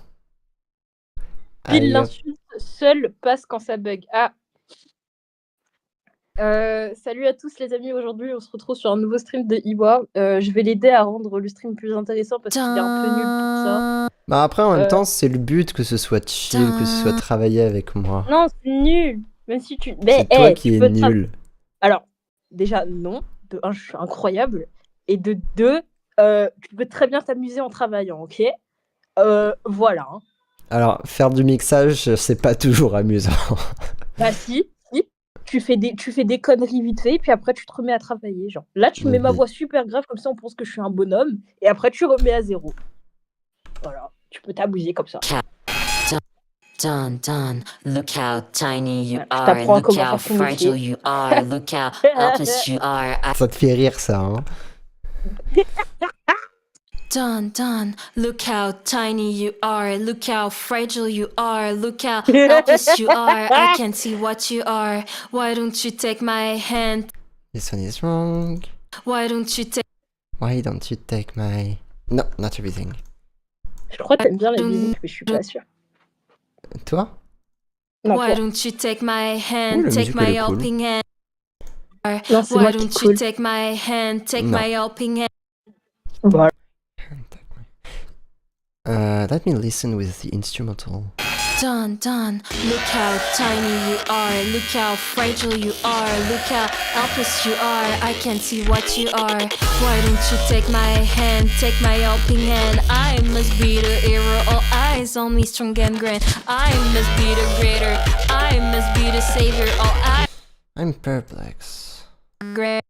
Pile Allez, hop. l'insulte seul passe quand ça bug. Ah. Salut à tous les amis, aujourd'hui on se retrouve sur un nouveau stream de Iwa. Je vais l'aider à rendre le stream plus intéressant parce qu'il est un peu nul pour ça. Bah après, en même temps, c'est le but que ce soit chill, que ce soit travailler avec moi. Non, c'est nul. Même si tu... C'est toi qui es nul. Alors, déjà, non. De un, je suis incroyable. Et de deux, tu peux très bien t'amuser en travaillant, ok? Voilà. Hein. Alors, faire du mixage, c'est pas toujours amusant. Bah si. Tu fais des conneries vite fait, et puis après tu te remets à travailler. Genre. Là, tu mets ma voix super grave, comme ça on pense que je suis un bonhomme, et après tu remets à zéro. Voilà, tu peux t'amuser comme ça. Done. Look how tiny you Je are. t'apprends Look comment how faire ton métier. fragile you are. Look how helpless you are. Ça te fait rire, ça, hein? Done. Look how tiny you are. Look how fragile you are. Look how helpless you are. I can't see what you are. Why don't you take my hand? This one is wrong. Why don't you take my... No, not everything. Je crois que t'aimes bien la musique, mais je suis pas sûre. Toi? Non, Why toi. don't you take my hand? Ouh, la Take musique, elle my est cool. helping hand. Non, c'est Why moi qui don't te you colle. take my hand, take No. my helping hand? Voilà. Let me listen with the instrumental. Done. Look how tiny you are. Look how fragile you are. Look how helpless you are. I can't see what you are. Why don't you take my hand, take my helping hand? I must be the hero. All eyes on me, strong and grand. I must be the greater. I must be the savior. All eyes I'm perplex. grand.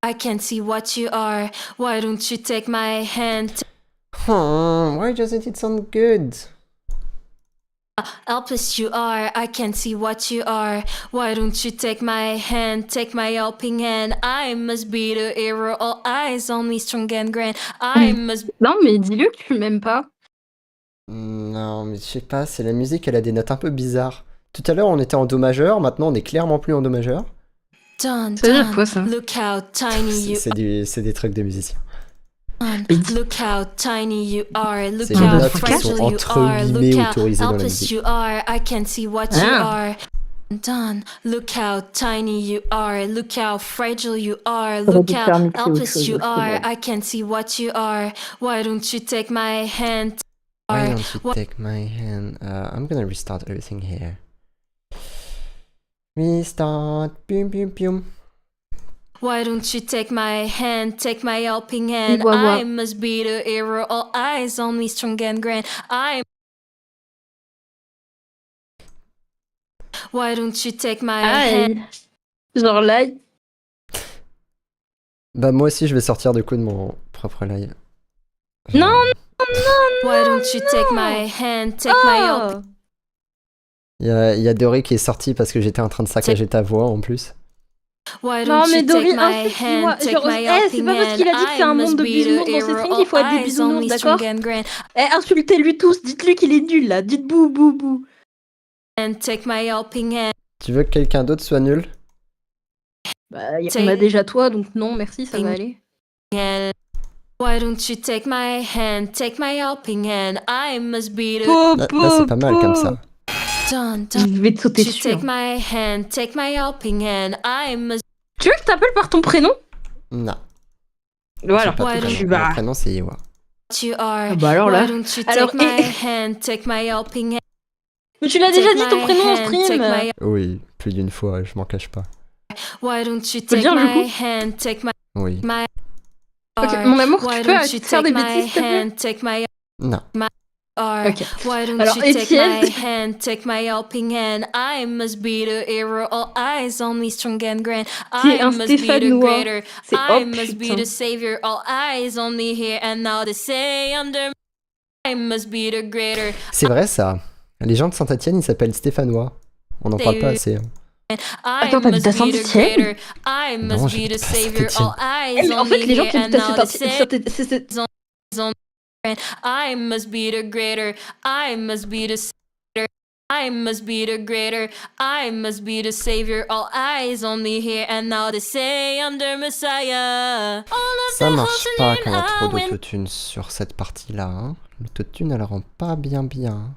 I can't see what you are. Why don't you take my hand? Why doesn't it sound good? Helpless you are, I can't see what you are. Why don't you take my hand, take my helping hand? I must be the hero, all eyes on me, strong and grand. I must Non, mais dis-le que tu m'aimes pas. Non, mais je sais pas, c'est la musique, elle a des notes un peu bizarres. Tout à l'heure, on était en do majeur, maintenant on est clairement plus en do majeur. done. Ça veut dire quoi, ça? Look how tiny you C'est des trucs de musiciens. are. Look how tiny you are. Look C'est les how notes qui fragile sont you entre are. guillemets Look how autorisées dans la helpless musique. you are. I can't see what you Ah. are. Done. Look how tiny you are. Look how fragile you are. J'aurais Look dû te how faire mixer autre helpless chose, you au are. final. I can't see what you are. Why don't you take my hand? Why don't you take my hand? I'm gonna restart everything here. Restart. Pium pium pium. Why don't you take my hand, take my helping hand? Iiwa. I must be the hero, all eyes on me, strong and grand. Why don't you take my hand? Aïe. Genre là, Bah moi aussi je vais sortir du coup de mon propre live. Non, Why don't you take my hand, take my helping? oh. Il y a Doré qui est sorti parce que j'étais en train de saccager ta voix en plus. Why Non don't mais you Dory, take my insulte-moi. hand, take Genre, my c'est helping pas parce qu'il a dit que c'est hand? un I monde must de be the bisounours dans ses hero, streams qu'il faut all être des eyes on bisounours, me, d'accord? strong and grand. Insultez-lui tous, dites-lui qu'il est nul là, dites bou bou bou. And take my helping hand. Tu veux que quelqu'un d'autre soit nul? Bah, on a déjà toi, donc non, merci, ça va aller. hand. Why don't you take my hand, take my helping hand? I must be the Là c'est pas mal comme ça. done. Je vais te sauter You dessus. take Hein. my hand, take my helping hand. I must Tu veux que je t'appelle par ton prénom? Non. Voilà. J'ai pas Why de don't prénom. you- bah. Mon prénom c'est Iwa. you are. Ah bah alors là. Why don't you Alors, take my hand, take my helping hand? Mais tu l'as déjà Take dit ton my prénom en hand, stream. take my- Oui, plus d'une fois, je m'en cache pas. Why don't you Faut le take dire, du my coup hand, take my Oui. Ok, mon amour, Why tu peux don't arrêter you de faire take des my bêtises, s'il te plaît? hand, take my Non. Ok. Why don't Alors, you take Étienne. my hand, take my helping hand? I must be the hero, all eyes on me, strong and grand. C'est I un must be the Stéphanois. greater. C'est I oh must be putain. the savior, all eyes on me here and now. They say I'm the I must be the greater. C'est vrai ça. Les gens de Saint-Etienne ils s'appellent Stéphanois. On n'en parle pas assez. Hein. I Attends, t'habites à must be the Saint-Étienne? greater. I Non, must be j'habite the pas à savior, Saint-Étienne. all Eh, eyes mais on en fait, me les gens here qui and habitent à now. They Saint-Étienne, say c'est- I must be the greater. I must be the savior. I must be the greater. I must be the savior. All eyes on me here and now. They say I'm the Messiah. Ça marche pas quand il y a trop d'autotune sur cette partie-là. Hein. L'autotune elle rend pas bien bien.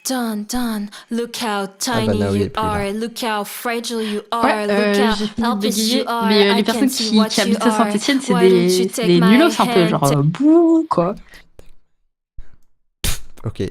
Done. Look how bah tiny non, il est you plus là. are. Look how fragile you are. Ouais, Look how j'ai fini de helpless you bégayer. are. Mais I les can't personnes see qui what you habitent à are. Saint-Etienne, c'est Why don't you des take my nulos un peu, hand, genre bouh, quoi. Ok.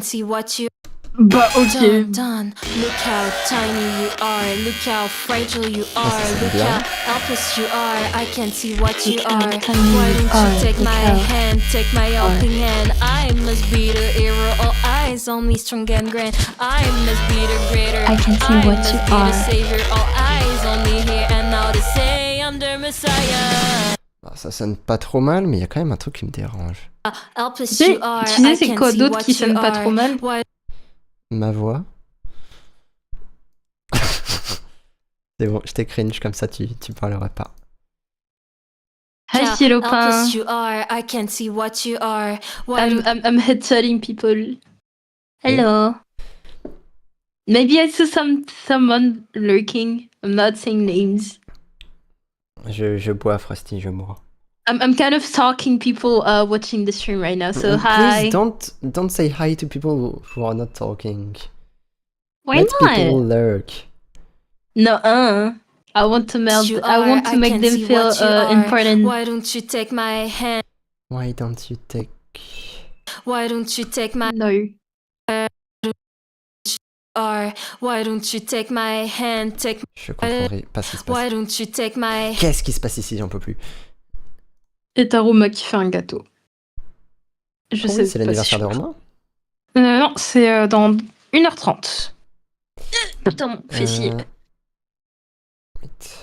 see what you Bah, ok. done. Look how tiny you are. Look how fragile you ça are. sonne Look bien. how helpless you are. I can't see what you Look how are. tiny Why you don't are. you take Look my how- hand, take my helping hand? I must be the hero. All eyes on me, strong and grand. I must be the greater. I can see what must you be the are. savior. All eyes on me here and now. They say I'm the Messiah. Bah, ça sonne pas trop mal, mais il y a quand même un truc qui me dérange. Helpless Tu sais, you are. tu sais I c'est can't quoi see d'autre what qui you sonne pas are. trop mal? Why Ma voix. C'est bon, je t'ai cringe comme ça, tu parleras pas. Hi, how Silopin. helpless you are. I can't see what you are. Why I'm headshotting people. Hello. Maybe I saw someone lurking. I'm not saying names. Je bois, Frosty, je bois. I'm kind of stalking people watching the stream right now. So Please hi. don't say hi to people who are not talking. Why Let not? people lurk. No, I want to melt. I want to make them feel important. Why don't you take my hand? Why don't you take... Why don't you take my No. Why don't you take my hand? Je comprendrai pas ce qui se passe. Why don't you take my Qu'est-ce qui se passe ici? J'en peux plus. Et ta Roma qui fait un gâteau. Je Oh sais oui, c'est pas l'anniversaire si de je- Romain? Non, c'est dans 1h30. Putain, mon fessier. Wait.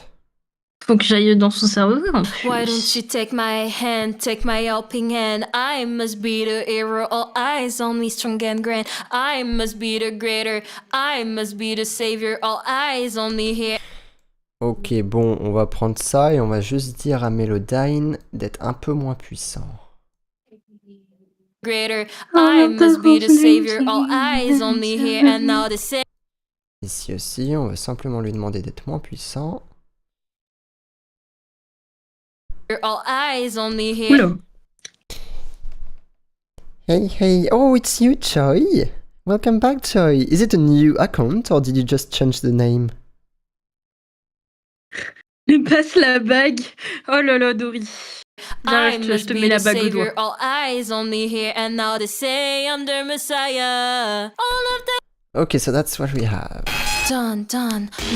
Faut que j'aille dans son cerveau. en plus. Why don't you take my hand, take my helping hand? I must be the hero, all eyes on me, strong and grand. I must be the greater, I must be the savior, all eyes on me here. Ok, bon, on va prendre ça et on va juste dire à Melodyne d'être un peu moins puissant. Greater, I must be the savior, all eyes on me here, and now the savior, Ici aussi, on va simplement lui demander d'être moins puissant. all eyes on me here. Oula. Hey, oh, it's you, Choi. Welcome back, Choi. Is it a new account or did you just change the name? Il passe la bague. Oh là là, Dory. I J'arrive, je must te be mets the la bague au savior, doigt. all eyes on me here, and now they say I'm the Messiah. All of the Okay, so that's what we have. done.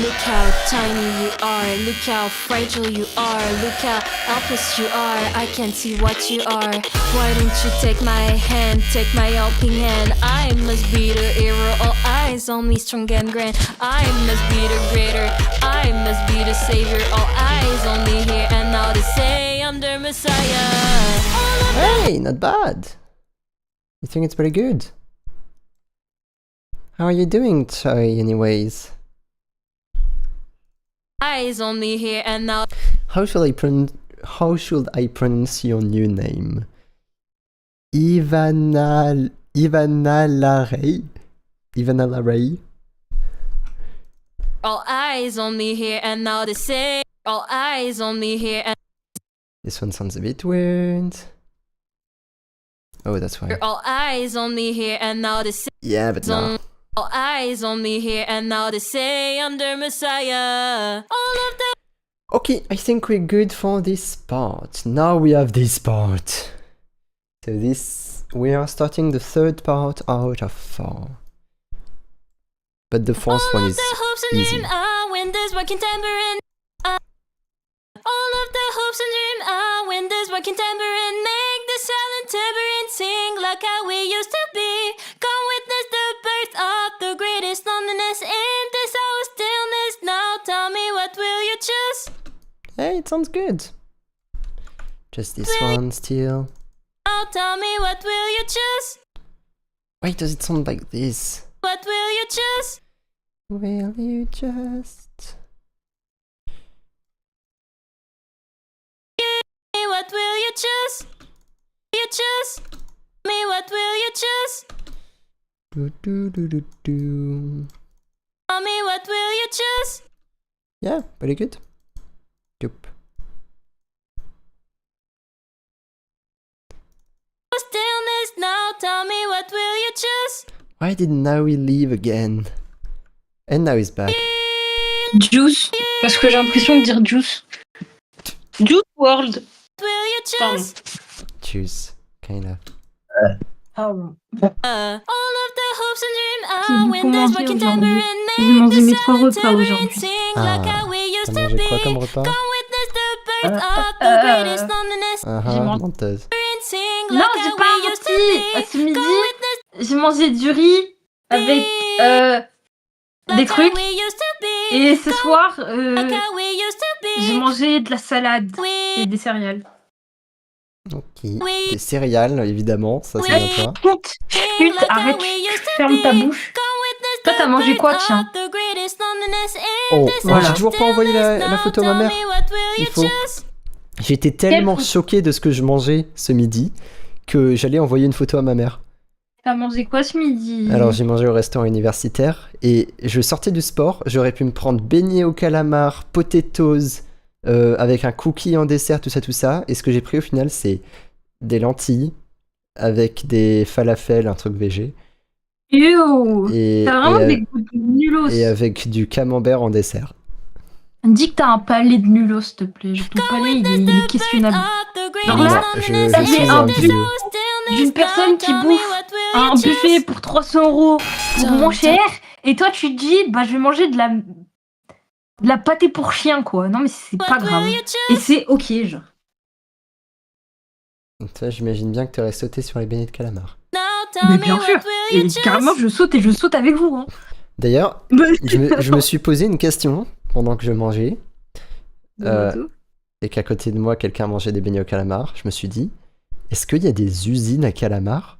Look how tiny you are. Look how fragile you are. Look how helpless you are. I can't see what you are. Why don't you take my hand, take my helping hand? I must be the hero. All eyes on me, strong and grand. I must be the greater. I must be the savior. All eyes on me here, and now they say I'm the Messiah. All of Hey, not bad. You think it's pretty good? How are you doing, Choi, anyways? eyes on me here, and now How should I pronounce your new name? Ivana Larey? Ivana Larey? all eyes on me here, and now they say all eyes on me here, and This one sounds a bit weird. Oh, that's why. all eyes on me here, and now they say Yeah, but no. all eyes on me here, and now they say I'm the Messiah. All of the Okay, I think we're good for this part. Now we have this part. So we are starting the third part out of 4. But the fourth all one of is the hopes and easy. dreams I win this working tambourine. All of the hopes and dreams I win this working tambourine. Make the silent tambourine sing like how we used to be. Come witness the birth of the greatest loneliness in this hour stillness. Now tell me, what will you choose? Hey, it sounds good. Just this one still. Now tell me, what will you choose? Why does it sound like this? What will you choose? Will you just... Me, what will you choose? You choose? Me, what will you choose? Do do do do do. Tell me, what will you choose? Yeah, pretty good. Yup. Stillness now, tell me, what will you choose? Why did Naui leave again? And now he's back. Juice. Parce que j'ai l'impression de dire juice. Juice World. What will you Pardon. choose? Choose, kinda. Pardon. All of the hopes and dreams J'ai I beaucoup win this mangé working aujourd'hui. tambourine. J'ai Make mangé the mes 3 silent repas tambourine aujourd'hui. sing Ah, like how we used t'as to mangé be. quoi comme repas? Come witness the birth of the greatest loneliness. J'ai mangé- Menteuse. Sing Non, like j'ai how pas we used to menti. be. À ce midi, Come witness j'ai mangé du riz avec des like how trucs. we used to be. Et ce soir, Like how we used to be. j'ai mangé de la salade et We des céréales. Ok. Oui. Des céréales, évidemment, ça c'est Oui. bien toi. Chut, sing like how arrête, we used to ferme ta be. bouche. Come witness Toi, the t'as mangé quoi, birth tiens? of the greatest loneliness in Oh, this moi, j'ai hour toujours pas envoyé la stillness. photo à Now ma mère. tell me, what will Il you faut. choose? J'étais tellement photo? choqué de ce que je mangeais ce midi que j'allais envoyer une photo à ma mère. T'as mangé quoi ce midi? Alors j'ai mangé au restaurant universitaire et je sortais du sport, j'aurais pu me prendre beignet au calamar, potatoes, avec un cookie en dessert, tout ça. Et ce que j'ai pris au final, c'est des lentilles avec des falafels, un truc végé. Ew. Et, T'as vraiment et, des goûts de nulos. et avec du camembert en dessert. Dis que t'as un palais de nulos, s'il te plaît. Genre, ton palais, il est questionnable. Genre là, Je ça suis fait un un vieux. d'une personne qui bouffe un buffet pour 300 € pour moins cher, et toi tu te dis, bah je vais manger de la pâté pour chien, quoi. Non mais c'est pas grave. Et c'est ok, genre. Toi, j'imagine bien que tu aurais sauté sur les beignets de calamar. Mais bien sûr. Et carrément, je saute avec vous. Hein. D'ailleurs, Bah, je me suis posé une question pendant que je mangeais. dis-moi tout. Et qu'à côté de moi, quelqu'un mangeait des beignets au calamar. Je me suis dit, est-ce qu'il y a des usines à calamar?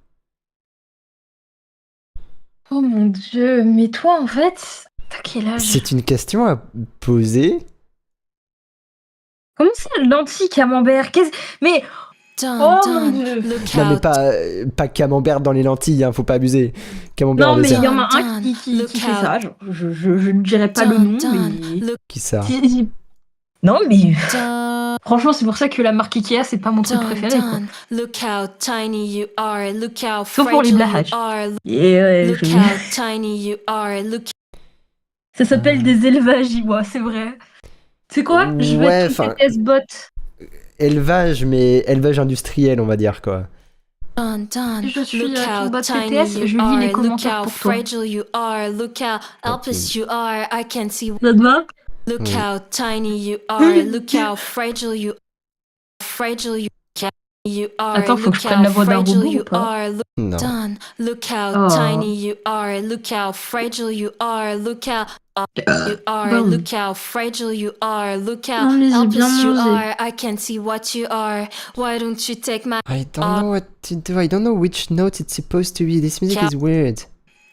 Oh mon dieu, mais toi en fait, t'as quel âge? C'est une question à poser. Comment c'est lentilles camembert? Mais oh mon dieu. Non, mais pas camembert dans les lentilles, hein, faut pas abuser. Camembert Non en mais il dessert. y en a un qui fait ça. Genre, je ne dirais pas le nom, mais Qui ça? non mais franchement, c'est pour ça que la marque Ikea, c'est pas mon truc préféré, quoi. Look how tiny you are. Look how Sauf pour les fragile you blahages. are. Et ouais, Look how tiny you are. Look. ça s'appelle des élevages iwa, c'est vrai. C'est quoi? Je vais Ouais, être enfin, test-bot. élevage, mais élevage industriel, on va dire, quoi. Si je suis Look how bot tiny TTS, you je lis are. les Look commentaires how pour toi. fragile you are. Look how helpless you are. I can see. Ça te va? Look Oui. how tiny you are. Look how fragile you are. Attends, faut que Look je prenne la how voix d'un fragile robot ou you pas? are. Non. Look how Oh. tiny you are. Look how fragile you are. Look how you are. Bon. Look how fragile you are. Look how Non, mais j'ai bien helpless you mangé. are. I can see what you are. Why don't you take my I don't know what to do. I don't know which note it's supposed to be. This music is weird.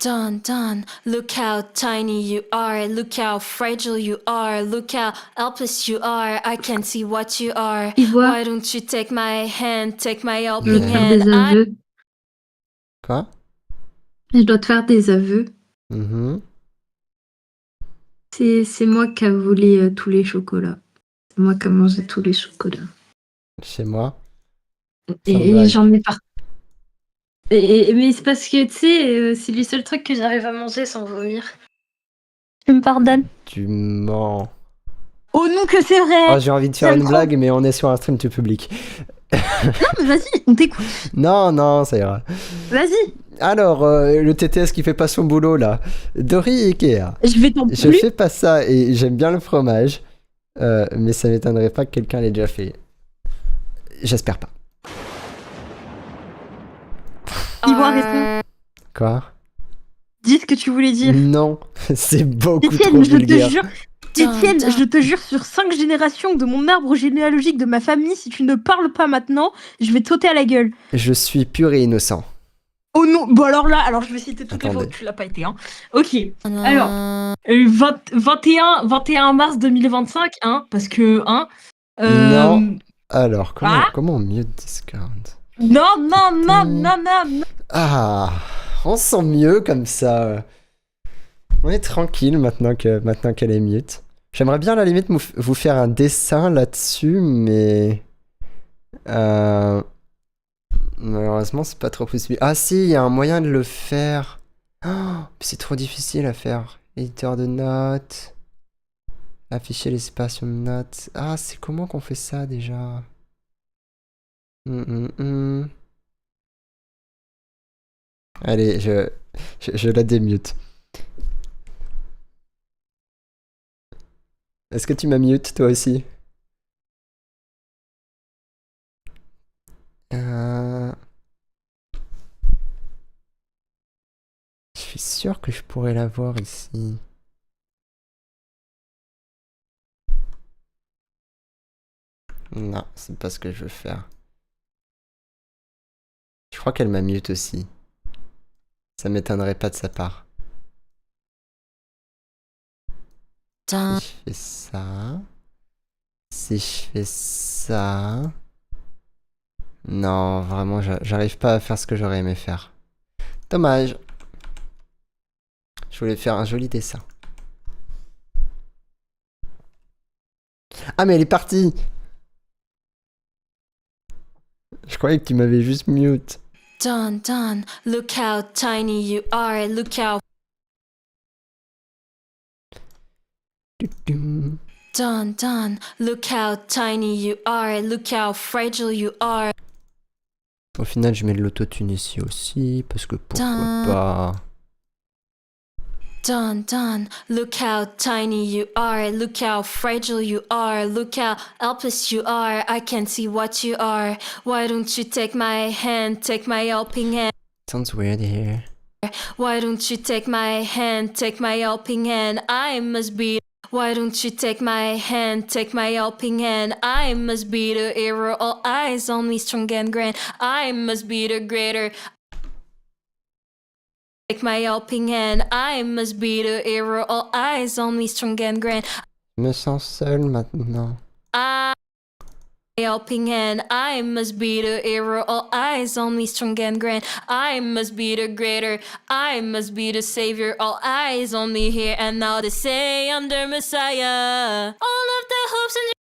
done? Look how tiny you are. Look how fragile you are. Look how helpless you are. I can see what you are. Iwa, Why don't you take my hand? Take my je helping dois te faire hand. des aveux. Quoi? Je dois te faire des aveux. Mhm. C'est moi qui a volé tous les chocolats. C'est moi qui a mangé tous les chocolats. Chez moi. Et j'en ai pas. Mais c'est parce que, tu sais, c'est les seuls trucs que j'arrive à manger sans vomir. Tu me pardonnes? Tu mens. Oh non, que c'est vrai! Oh, j'ai envie de faire J'aime une trop. blague, mais on est sur un stream tout public. Non, mais vas-y, on t'écoute. Non, ça ira. Vas-y. Alors, le TTS qui fait pas son boulot, là. Dory Ikea. Je vais t'en Je plus. fais pas ça et j'aime bien le fromage. Mais ça m'étonnerait pas que quelqu'un l'ait déjà fait. J'espère pas. Ivoire, réponds. Quoi? Dis ce que tu voulais dire. Non, c'est beaucoup trop Étienne, je te vulgaire. jure. Étienne, je te jure sur 5 générations de mon arbre généalogique de ma famille, si tu ne parles pas maintenant, je vais te sauter à la gueule. Je suis pur et innocent. Oh non, bon alors je vais citer toutes les Attendez. fois où tu l'as pas été. Hein. Ok, alors, 21 mars 2025, hein, parce que, hein... Non. Alors, Ah comment mieux Discord? Non. Ah, on sent mieux comme ça. On est tranquille maintenant qu'elle est mute. J'aimerais bien à la limite vous faire un dessin là-dessus, mais malheureusement c'est pas trop possible. Ah si, il y a un moyen de le faire. Oh, c'est trop difficile à faire. Éditeur de notes. Afficher l'espace sur une note. Ah, c'est comment qu'on fait ça déjà? Allez, je la démute. Est-ce que tu m'as mute toi aussi? Je suis sûr que je pourrais la voir ici. Non, c'est pas ce que je veux faire. Je crois qu'elle m'a mute aussi. Ça m'étonnerait pas de sa part. Si je fais ça... Si je fais ça... Non, vraiment, j'arrive pas à faire ce que j'aurais aimé faire. Dommage. Je voulais faire un joli dessin. Ah, mais elle est partie. Je croyais que tu m'avais juste mute. Dun dun, look how tiny you are, look how. Dum. Dun dun, look how tiny you are, look how fragile you are. Au final, je mets de l'autotune ici aussi, parce que pourquoi Dun. pas. Dun dun, look how tiny you are, look how fragile you are, look how helpless you are, I can see what you are. Why don't you take my hand, take my helping hand? Sounds weird here. Why don't you take my hand, take my helping hand? I must be. Why don't you take my hand, take my helping hand? I must be the hero, all eyes on me, strong and grand. I must be the greater. Take my helping hand, I must be the hero, all eyes on me, strong and grand. Je me sens seule maintenant. I helping hand, I must be the hero, all eyes on me, strong and grand. I must be the greater, I must be the savior, all eyes on me here and now. They say I'm the Messiah. All of the hopes and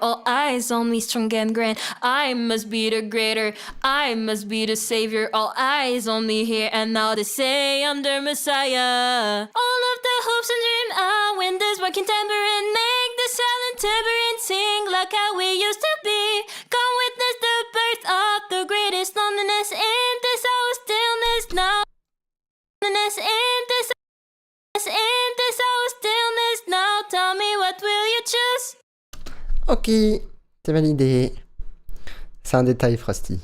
all eyes on me, strong and grand. I must be the greater, I must be the savior, all eyes on me here and now. They say I'm the Messiah. All of the hopes and dreams, I win this working tambourine, make the silent tambourine sing like how we used to be. Come witness the birth of the greatest loneliness in this hour stillness now. Loneliness in this hour stillness now. Tell me, what will you choose? Ok, c'est validé. C'est un détail, Frosty.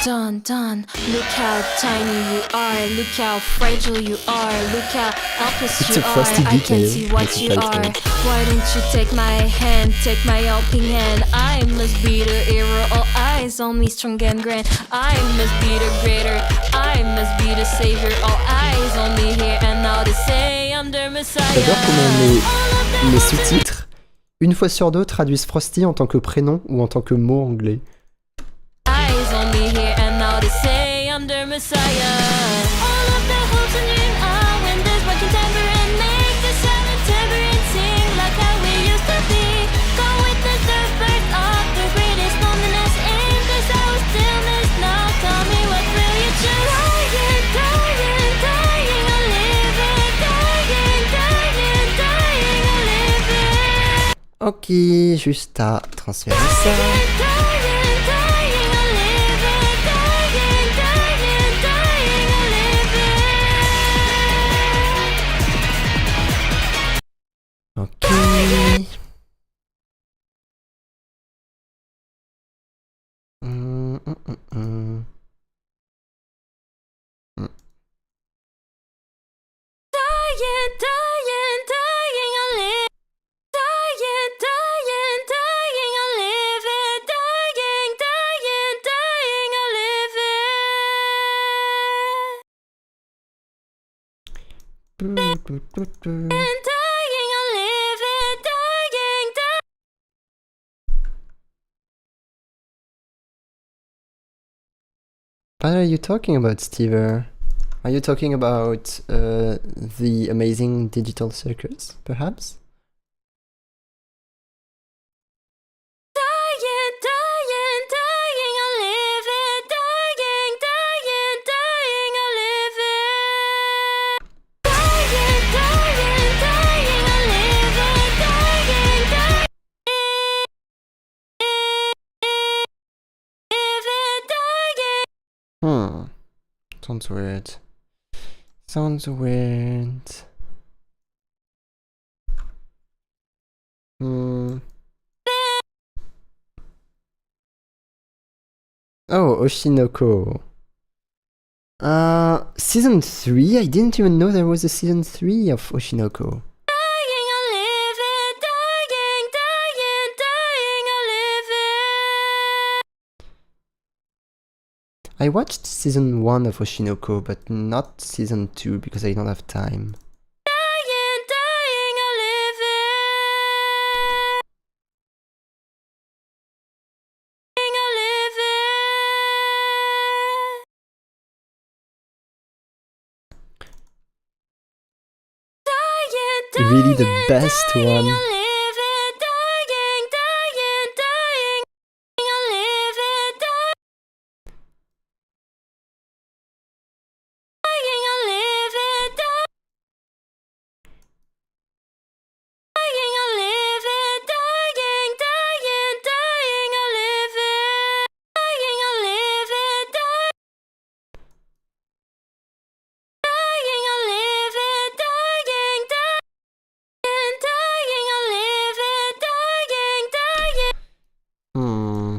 Dun dun, look how tiny you are, look how fragile you are, look how helpless It's you a are, Frosty I can detail, see what this you title. are. Why don't you take my hand, take my helping hand? I must be the hero, all eyes on me, strong and grand. I must be the greater, I must be the savior, all eyes on me here and now. They say I'm the Messiah. J'adore comment les sous-titres, une fois sur deux, traduisent Frosty en tant que prénom ou en tant que mot anglais. Eyes on me here and now. They say I'm the Messiah. All of the hopes and dreams, I win this working tambourine, make the silent tambourine sing like how we used to be. Come witness the birth of the greatest loneliness in this hour stillness now. Tell me, what will you choose? Dying, dying, dying, or living. Dying, dying, dying, or living. Ok, juste à transférer ça. Ok. Hum, hum, hum, hum. Hum. Dying, dying, dying, I live. Dying, dying, dying, I live it. Dying, dying, dying, I live it. And dying, I live it. Dying, dying. What are you talking about, Steve? Are you talking about the amazing digital circus, perhaps? Dying, dying, dying, I live it. Dying, dying, dying, I live it. Dying, dying, dying, I live it. Dying, dying, live it. Dying. Sounds weird. Sounds weird. Oh, Oshinoko. Season 3? I didn't even know there was a season 3 of Oshinoko. Dying, I live it. Dying, dying, dying, I live it. I watched season 1 of Oshinoko, but not season 2 because I don't have time. Dying, dying, I live it. Dying, I live it. Dying, really the best one. Hmm.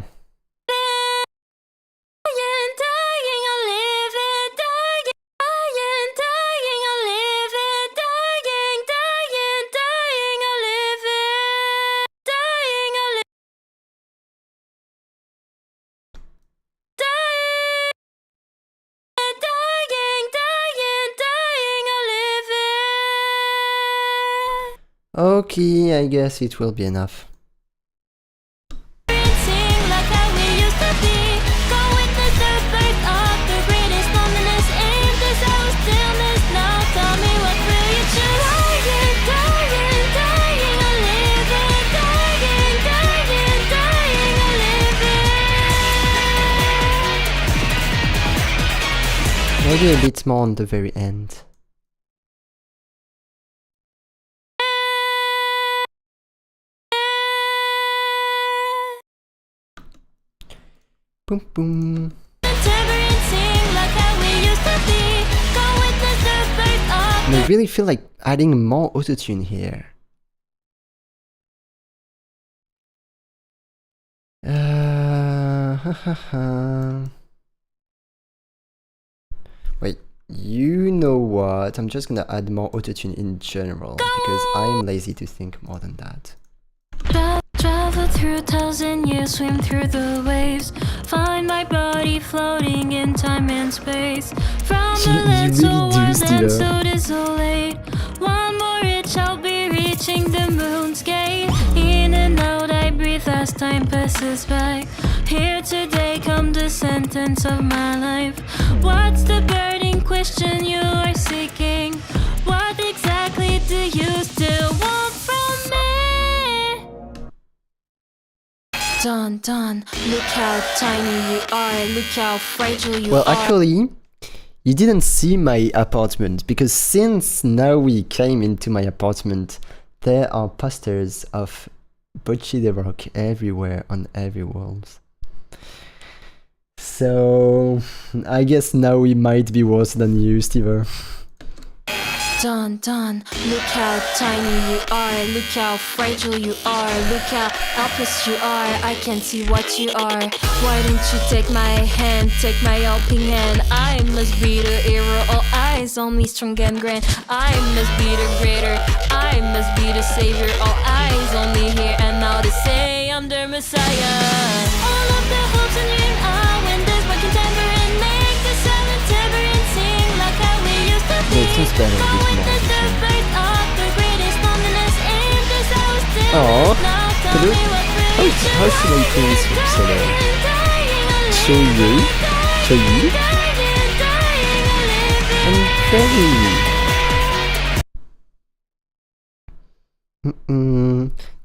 Okay, I guess it will be enough. Maybe a bit more on the very end. Boom boom. And I really feel like adding more autotune here. Wait, you know what? I'm just gonna add more autotune in general because I'm lazy to think more than that. Travel through 1,000 years, swim through the waves, find my body floating in time and space. From You a land really so do, wild and Stila. so desolate. One more reach, I'll be reaching the moon's gate. In and out, I breathe as time passes by. Here today come the sentence of my life. What's the burning question you are seeking? What exactly do you still want from me? Dun dun, look how tiny you are, look how fragile you Well, are. actually, you didn't see my apartment because since now we came into my apartment, there are posters of Bocce de Rock everywhere on every wall. So I guess now we might be worse than you, Steve. Dun dun, look how tiny you are, look how fragile you are, look how helpless you are, I can see what you are. Why don't you take my hand, take my helping hand? I must be the hero, all eyes on me, strong and grand. I must be the greater, I must be the savior, all eyes on me here and now to say I'm the messiah. All of the hopes and dreams are when there's one tambourine, make the silent tambourine sing like how we used to be. It seems better with more autotune. Aww, how should I play this solo? Show you, and Freddy.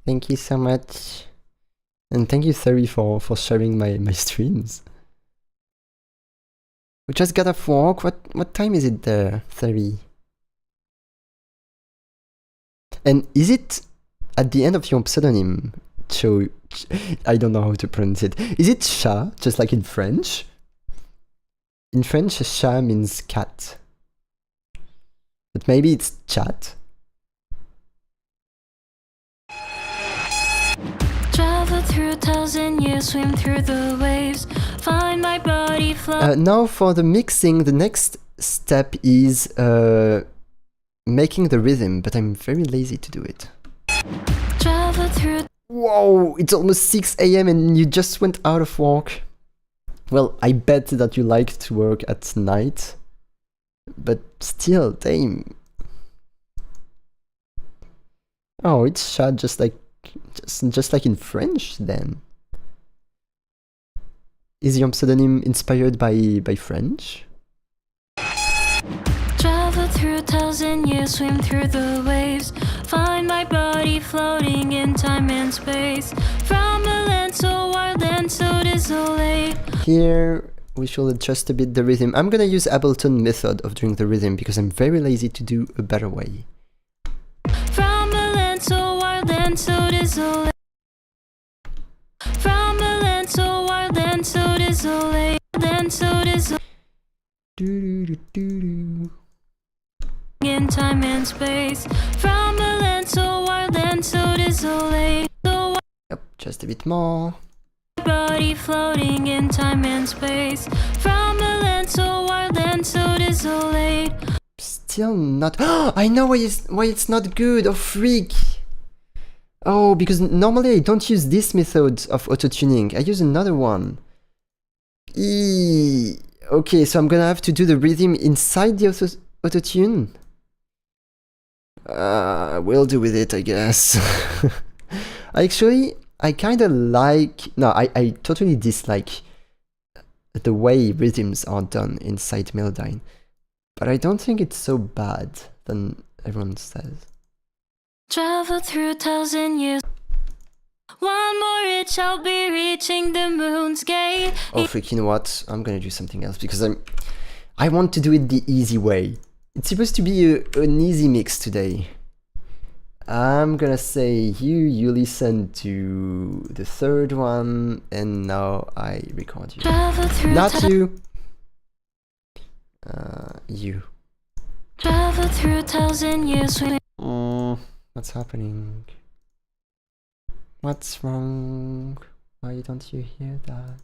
Thank you so much, and thank you, Thuri, for sharing my streams. We just got off work. What time is it there, Thuri? And is it at the end of your pseudonym, I don't know how to pronounce it. Is it Chat, just like in French? In French, Chat means cat. But maybe it's Chat. Travel through 1,000 years, swim through the waves, find my body float. Now for the mixing, the next step is making the rhythm, but I'm very lazy to do it. Travel through. Whoa, it's almost 6 AM and you just went out of work. Well, I bet that you like to work at night, but still, damn. Oh, it's shot just like in French then. Is your pseudonym inspired by French? Travel through 1,000 years, swim through the waves, Find my body floating in time and space. From a land so wild and so desolate. Here we should adjust a bit the rhythm. I'm gonna use Ableton method of doing the rhythm because I'm very lazy to do a better way. From a land so wild and so desolate. From a land so wild and so desolate. And so desolate. In time and space. From a land so wild and so desolate. So Yep, just a bit more. body floating in time and space. From a land so wild and so desolate. Still not. I know why it's not good. Oh freak! Oh, because normally I don't use this method of auto-tuning. I use another one. Okay, so I'm gonna have to do the rhythm inside the auto-tune. We'll do with it, I guess. I kinda like... No, I totally dislike the way rhythms are done inside Melodyne. But I don't think it's so bad than everyone says. Travel through 1,000 years. One more it shall be reaching the moon's gate. Oh freak, you know what? I'm gonna do something else because I want to do it the easy way. It's supposed to be an easy mix today. I'm gonna say you listen to the third one and now I record you. Not you! You. Travel through 1,000 years. What's happening? What's wrong? Why don't you hear that?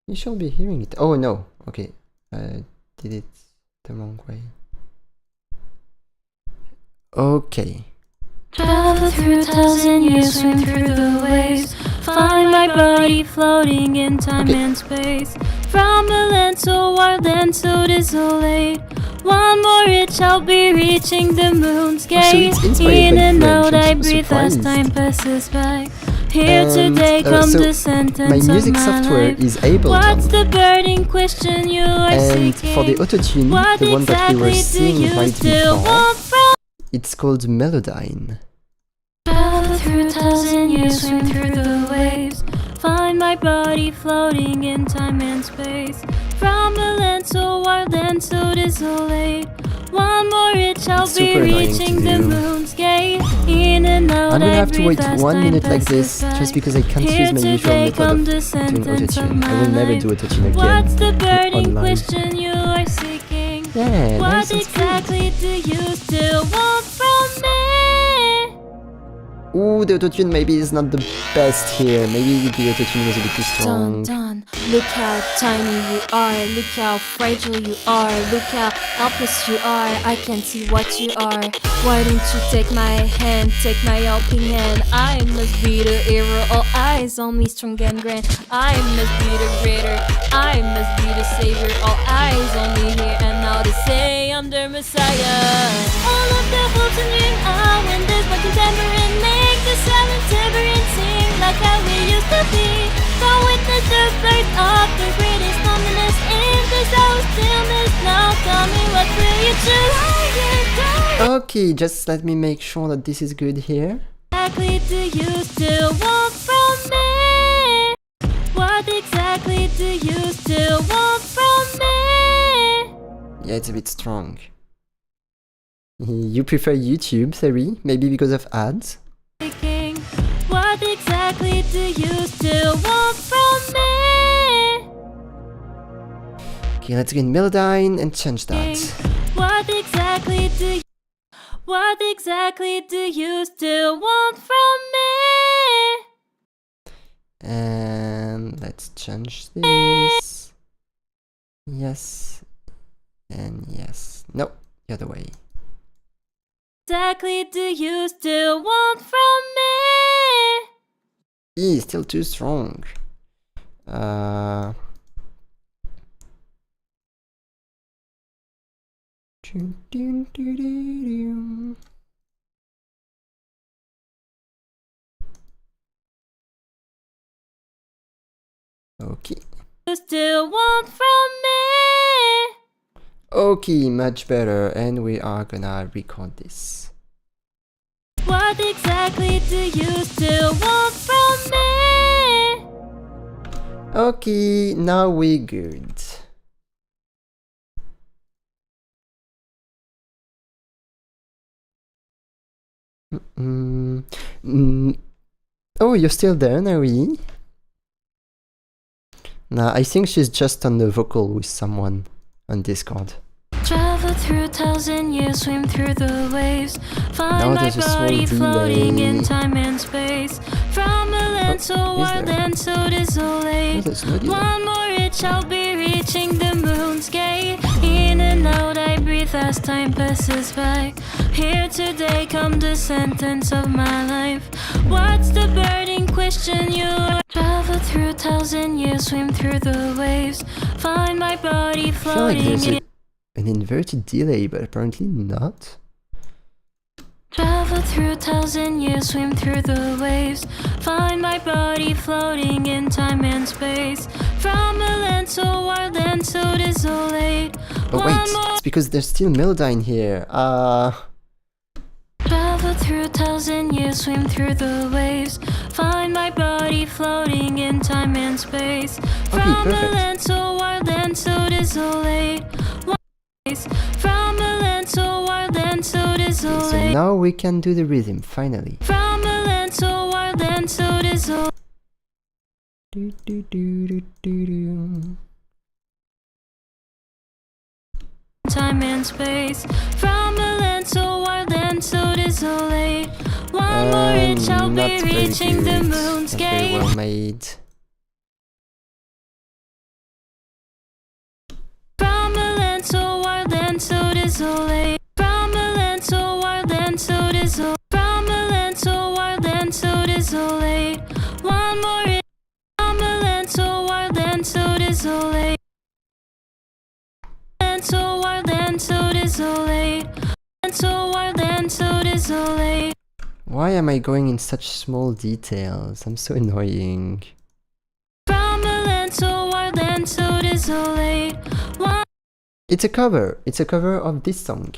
You should be hearing it. Oh no, okay. I did it the wrong way. Okay. Travel through 1,000 years, swim through the waves. Find my body floating in time and space. From a land so wild and so desolate. One more it shall be reaching the moon's gate. In and out I breathe as time passes by. Here today comes the sentence my music of my software life. is Ableton. What's the burning question you are And seeking? for the auto-tune, What the one that we were exactly do seeing you right still before, want from? it's called Melodyne. Travel through 1,000 years, swim through the waves. Find my body floating in time and space. From a land so wild and so desolate. One more it shall It's be super annoying reaching to the do. moon's gate. In and out I'm gonna I have to wait breathe as 1 time minute like passes this by. just because I can't Here use my usual today method come of the doing sentence of auto-tune. I my will never life. do auto-tune again. What's the burning online. question you are seeking? Yeah, What that sounds exactly do you still want from me? Ooh, the autotune maybe is not the best here. Maybe the autotune was a bit too strong. Dun. Look how tiny you are. Look how fragile you are. Look how helpless you are. I can see what you are. Why don't you take my hand, take my helping hand? I must be the hero. All eyes on me, strong and grand. I must be the greater. I must be the savior. All eyes on me here and now. They say I'm the Messiah. All of the hopes and dreams are when there's my tambourine. Make the silent tambourine sing like how we used to be. Come witness the birth of the greatest loneliness in this hour stillness. Now tell me what will you choose? Okay, just let me make sure that this is good here. Exactly do you still want from me? What exactly do you still want from me? Yeah, it's a bit strong. You prefer YouTube, Theory? Maybe because of ads? What exactly do you still want from me? Okay, let's go in Melodyne and change that. What exactly do you still want from me? And let's change this. Yes. And yes. No, the other way. Exactly do you still want from me? Still too strong. Okay. You still want from me? Okay, much better, and we are gonna record this. What exactly do you still want from me? Okay, now we good. Oh, you're still there, Naoi? Nah, I think she's just on the vocal with someone on Discord. Travel through 1,000 years, swim through the waves. Find Now my there's a small body floating in delay. time and space. From a land so wild there? and so Oh, desolate. there's no delay. One more reach, I'll be reaching the moon's gate. In and out, I breathe as time passes by. Here today come the sentence of my life. What's the burning question you travel through 1,000 years, swim through the waves. Find my body I feel like floating there's in. an inverted delay, but apparently not. Travel through 1,000 years, swim through the waves. Find my body floating in time and space. From a land so wild and so desolate. Oh wait, it's because there's still Milda in here. Travel through 1,000 years, swim through the waves. Find my body floating in time and space. From a perfect. land so wild and so desolate. From a land so wild and so So desolate. now we can do the rhythm, finally. From a land so wild and so desolate. Do, do, do, do, do, do. Time and space. From a land so wild and so desolate. One more reach, I'll Not be very reaching the good, moon's not very gate. well made. From a land so wild and so desolate. From a land so wild and so desolate. From a land so wild and so desolate. One more reach. From a land so wild and so desolate. And so wild and so desolate. And so wild and so desolate. Why am I going in such small details? I'm so annoying. From a land so wild and so desolate. One It's a cover. It's a cover of this song.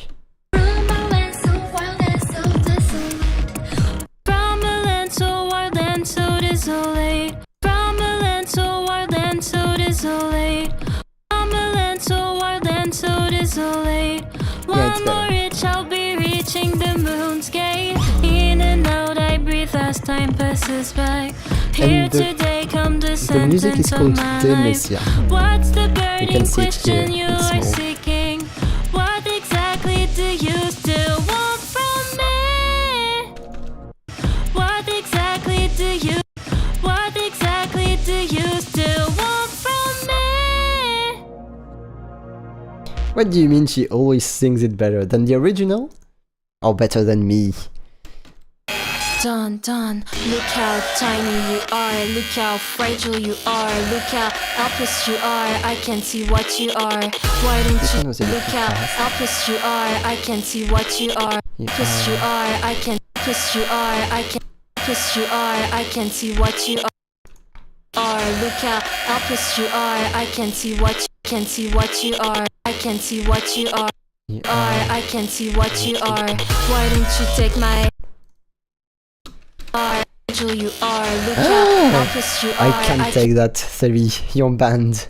from a land so wild and so desolate. From a land so wild and so desolate. From a land so wild and so desolate. From a land so wild and so desolate. Yeah, it's One more better. reach, I'll be reaching the moon's gate. In and out, I breathe as time passes by. Here And the- today come the The music is sentence of called my De life. Messia. What's the You burning can see it question here. you It's are small. seeking? What exactly do you still want from me? What exactly do you still want from me? What do you mean she always sings it better than the original? Or better than me? Dun dun, look how tiny you are, look how fragile you are, look how helpless you are, I can see what you are. Why don't This you one was a bit look too how fast. helpless you are, I can see what you are. You Helpless you are, I can helpless you are, I can helpless you are, I can see what you are. Look how helpless you are, I can see what you are, I can see what you are. You I can see what you are. Why don't you take my angel you are? Look how helpless you are. I can't take that, Sevi. You're banned.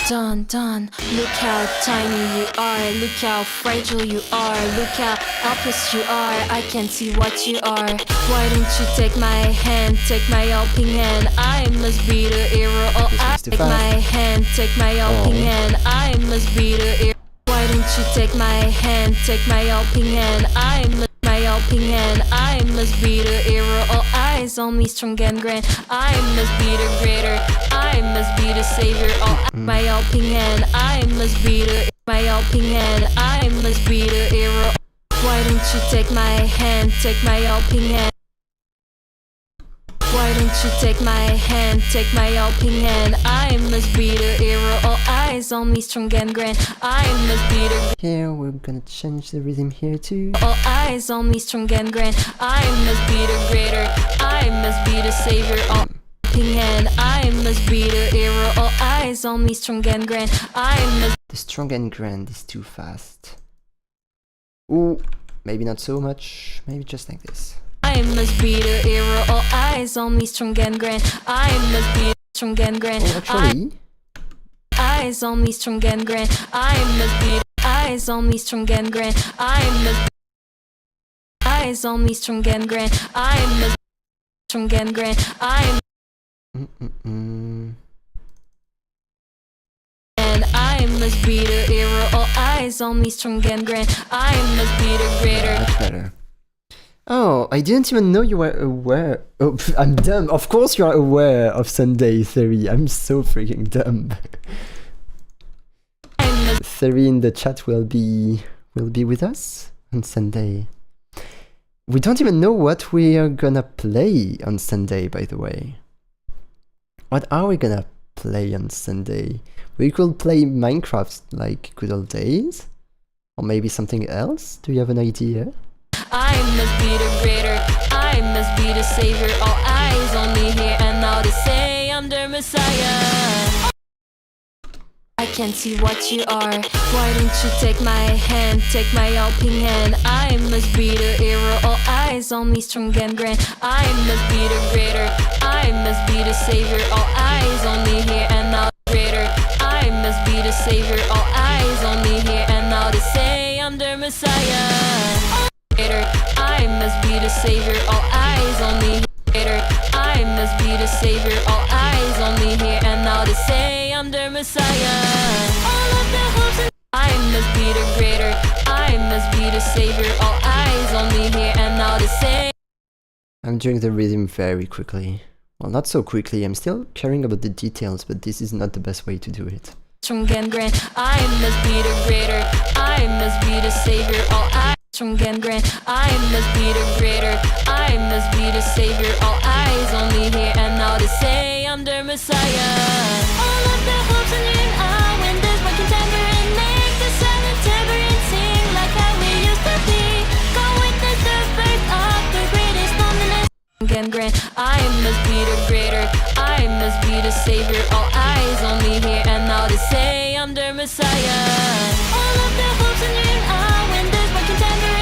Dun dun, look how tiny you are, look how fragile you are, look how helpless you are, I can see what you are. Why don't you take my hand, take my helping hand, I must be the hero. Oh, This I was too take fast. my hand, take my helping Oh. hand, I must be the hero. Why don't you take my hand, take my helping hand, I must my helping hand, I must be the hero. All eyes on me, strong and grand. I must be the greater. I must be the savior. All my helping hand, I must be the my helping hand. I must be the hero. Why don't you take my hand, take my helping hand? Why don't you take my hand, take my helping hand? I must be the hero. All eyes on me, strong and grand. I must be the Here, we're gonna change the rhythm here too. all eyes on me, strong and grand. I must be the greater. I must be the savior. All helping hand. I must be the hero, all eyes on me, strong and grand. I must. The strong and grand is too fast. Ooh, maybe not so much. Maybe just like this. I must be the hero, all eyes on me, strong and grand. I must be strong and grand. Oh, actually, Eyes on me, strong and grand. I must be eyes on me, strong and grand. I must eyes on me, strong and grand. I must strong and grand. I and I must be the hero. All eyes on me, strong and grand. I must be the greater. much better. Oh, I didn't even know you were aware. Oh, I'm dumb. Of course you are aware of Sunday Theory. I'm so freaking dumb. Theory in the chat will be with us on Sunday. We don't even know what we are gonna play on Sunday, by the way. What are we gonna play on Sunday? We could play Minecraft like good old days, or maybe something else. Do you have an idea? I must be the greater. I must be the savior. All eyes on me here and now. They say I'm the Messiah. I can see what you are. Why don't you take my hand, take my helping hand? I must be the hero. All eyes on me, strong and grand. I must be the greater. I must be the savior. All eyes on me here and now. Greater. I must be the savior. All eyes on me here and now. They say I'm the Messiah. I must be the savior, all eyes on me here. I must be the savior, all eyes on me here. And now they say I'm the Messiah. All of the hopes and I must be the greater. I must be the savior, all eyes on me here. And now they say I'm doing the rhythm very quickly. Well, not so quickly. I'm still caring about the details, but this is not the best way to do it. strong and grand. I must be the greater. I must be the savior, all eyes. Strong and grand. I must be the greater. I must be the savior. All eyes on me here and now. They say I'm the Messiah. All of the hopes and dreams. I win this one contender and make the silent tambourine sing like how we used to be. Go witness the birth of the greatest on the nest. Strong and grand. I must be the greater. I must be the savior. All eyes on me here and now. They say I'm the Messiah. All of the hopes and dreams. I win this one contender.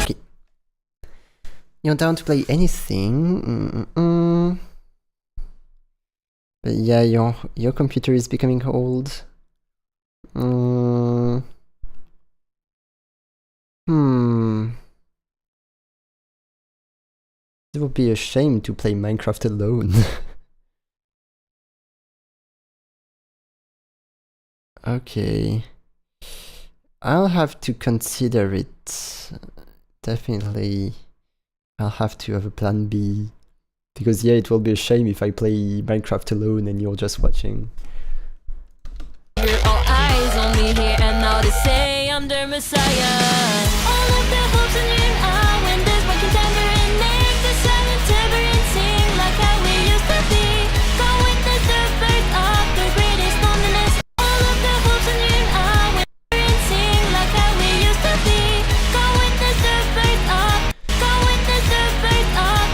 Okay. You're down to play anything. But yeah, your computer is becoming old. It would be a shame to play Minecraft alone. Okay. I'll have to consider it. Definitely. I'll have to have a plan B. Because yeah, it will be a shame if I play Minecraft alone and you're just watching. All eyes on me here and now. They say I'm the Messiah. All of the hopes and dreams. I win this one contender and make the silent tambourine sing like how we used to be. Go witness the birth of the greatest on the nest. All of the hopes and dreams. I win and sing like how we used to be. Go witness the birth of. Go witness the birth of.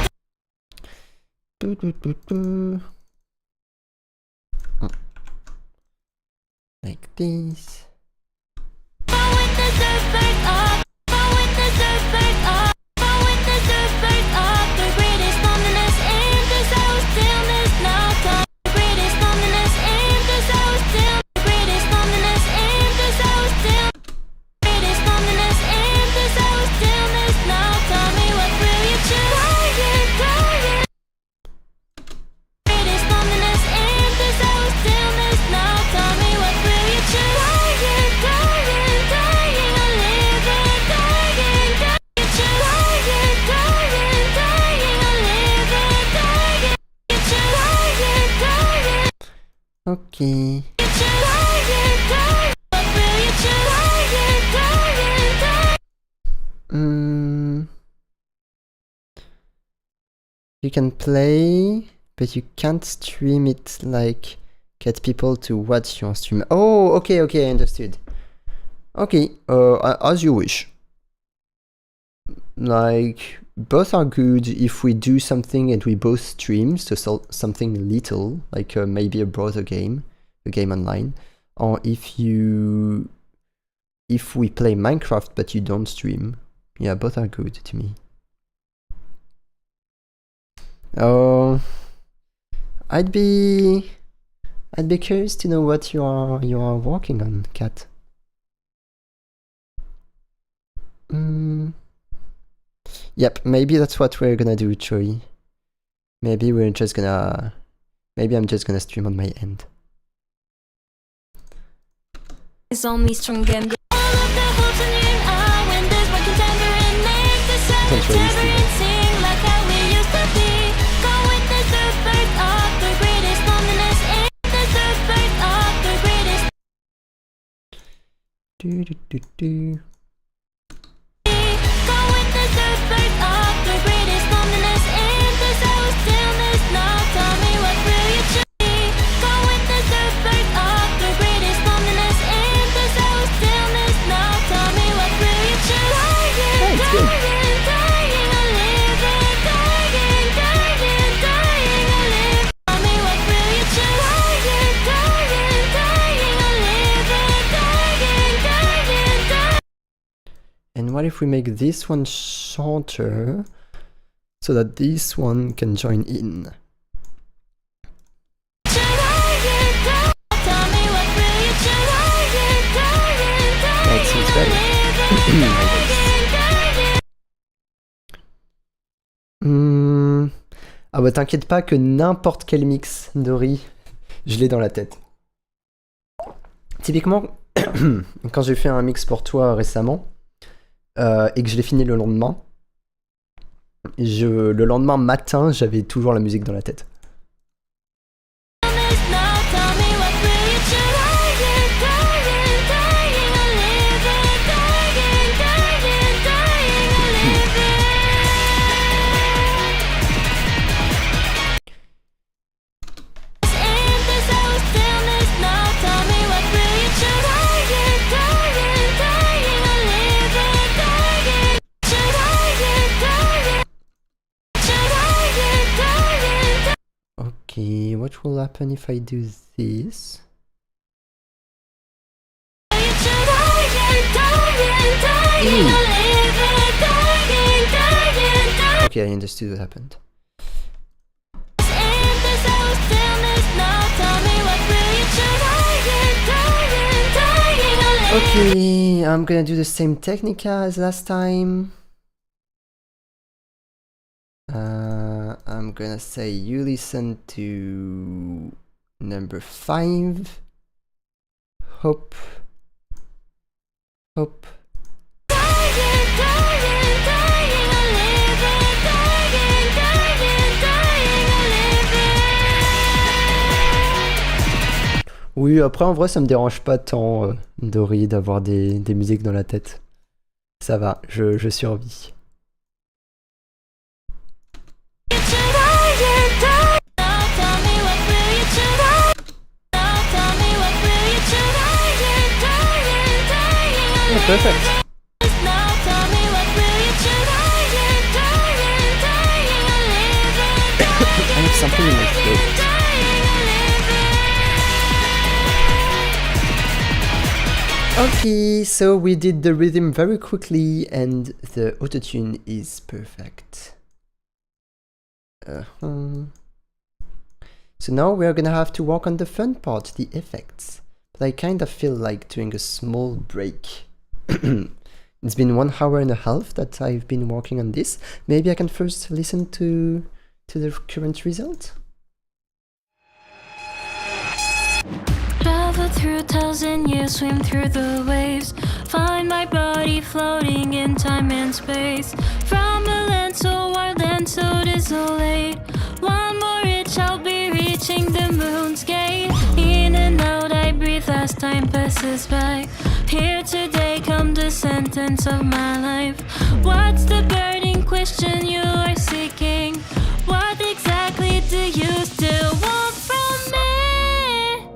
Like this. Go witness the birth of. Go witness the birth of. Go witness the birth of the greatest on the nest. In this house stillness now time. The greatest on the nest. In this house still. The greatest on the nest. In this house still. Greatest on the nest. In this house stillness now. Tell me what will you choose? Quiet, quiet. Greatest on the nest. In this house stillness now. Tell me what will you choose? Quiet, quiet, dying or living, dying, dying. Choose. Quiet, quiet, dying or living, dying. You choose. Quiet, quiet. Okay. You choose. Quiet, quiet. What will you choose? Quiet, quiet, dying. You can play, but you can't stream it, like get people to watch your stream. Oh, okay, I understood. Okay, as you wish. like both are good if we do something and we both stream, so something little, like maybe a browser game, a game online, or if we play Minecraft but you don't stream. Yeah, both are good to me. Oh, I'd be curious to know what you are working on, Kat. Yep, maybe that's what we're gonna do, Choi. Maybe I'm just gonna stream on my end. It's only strong and Don't worry, Steve. And what if we make this one shorter so that this one can join in? That seems better. Ah bah t'inquiète pas que n'importe quel mix Dori, je l'ai dans la tête. Typiquement, quand j'ai fait un mix pour toi récemment, et que je l'ai fini le lendemain, le lendemain matin, j'avais toujours la musique dans la tête. Okay, what will happen if I do this? Okay, I understood what happened. Okay, I'm gonna do the same technique as last time. I'm gonna say you listen to number 5. Hope. Oui, après en vrai ça me dérange pas tant, Dory, d'avoir des musiques dans la tête. Ça va, je survis. Oh, perfect. I have something in my throat. Okay, so we did the rhythm very quickly and the autotune is perfect. So now we're gonna have to work on the fun part, the effects. But I kind of feel like doing a small break. It's been 1 hour and a half that I've been working on this. Maybe I can first listen to the current result? Travel through 1,000 years, swim through the waves, find my body floating in time and space. From a land so wild and so desolate, one more reach I'll be reaching the moon's gate. In and out I breathe as time passes by. Here today come the sentence of my life. What's the burning question you are seeking? What exactly do you still want from me?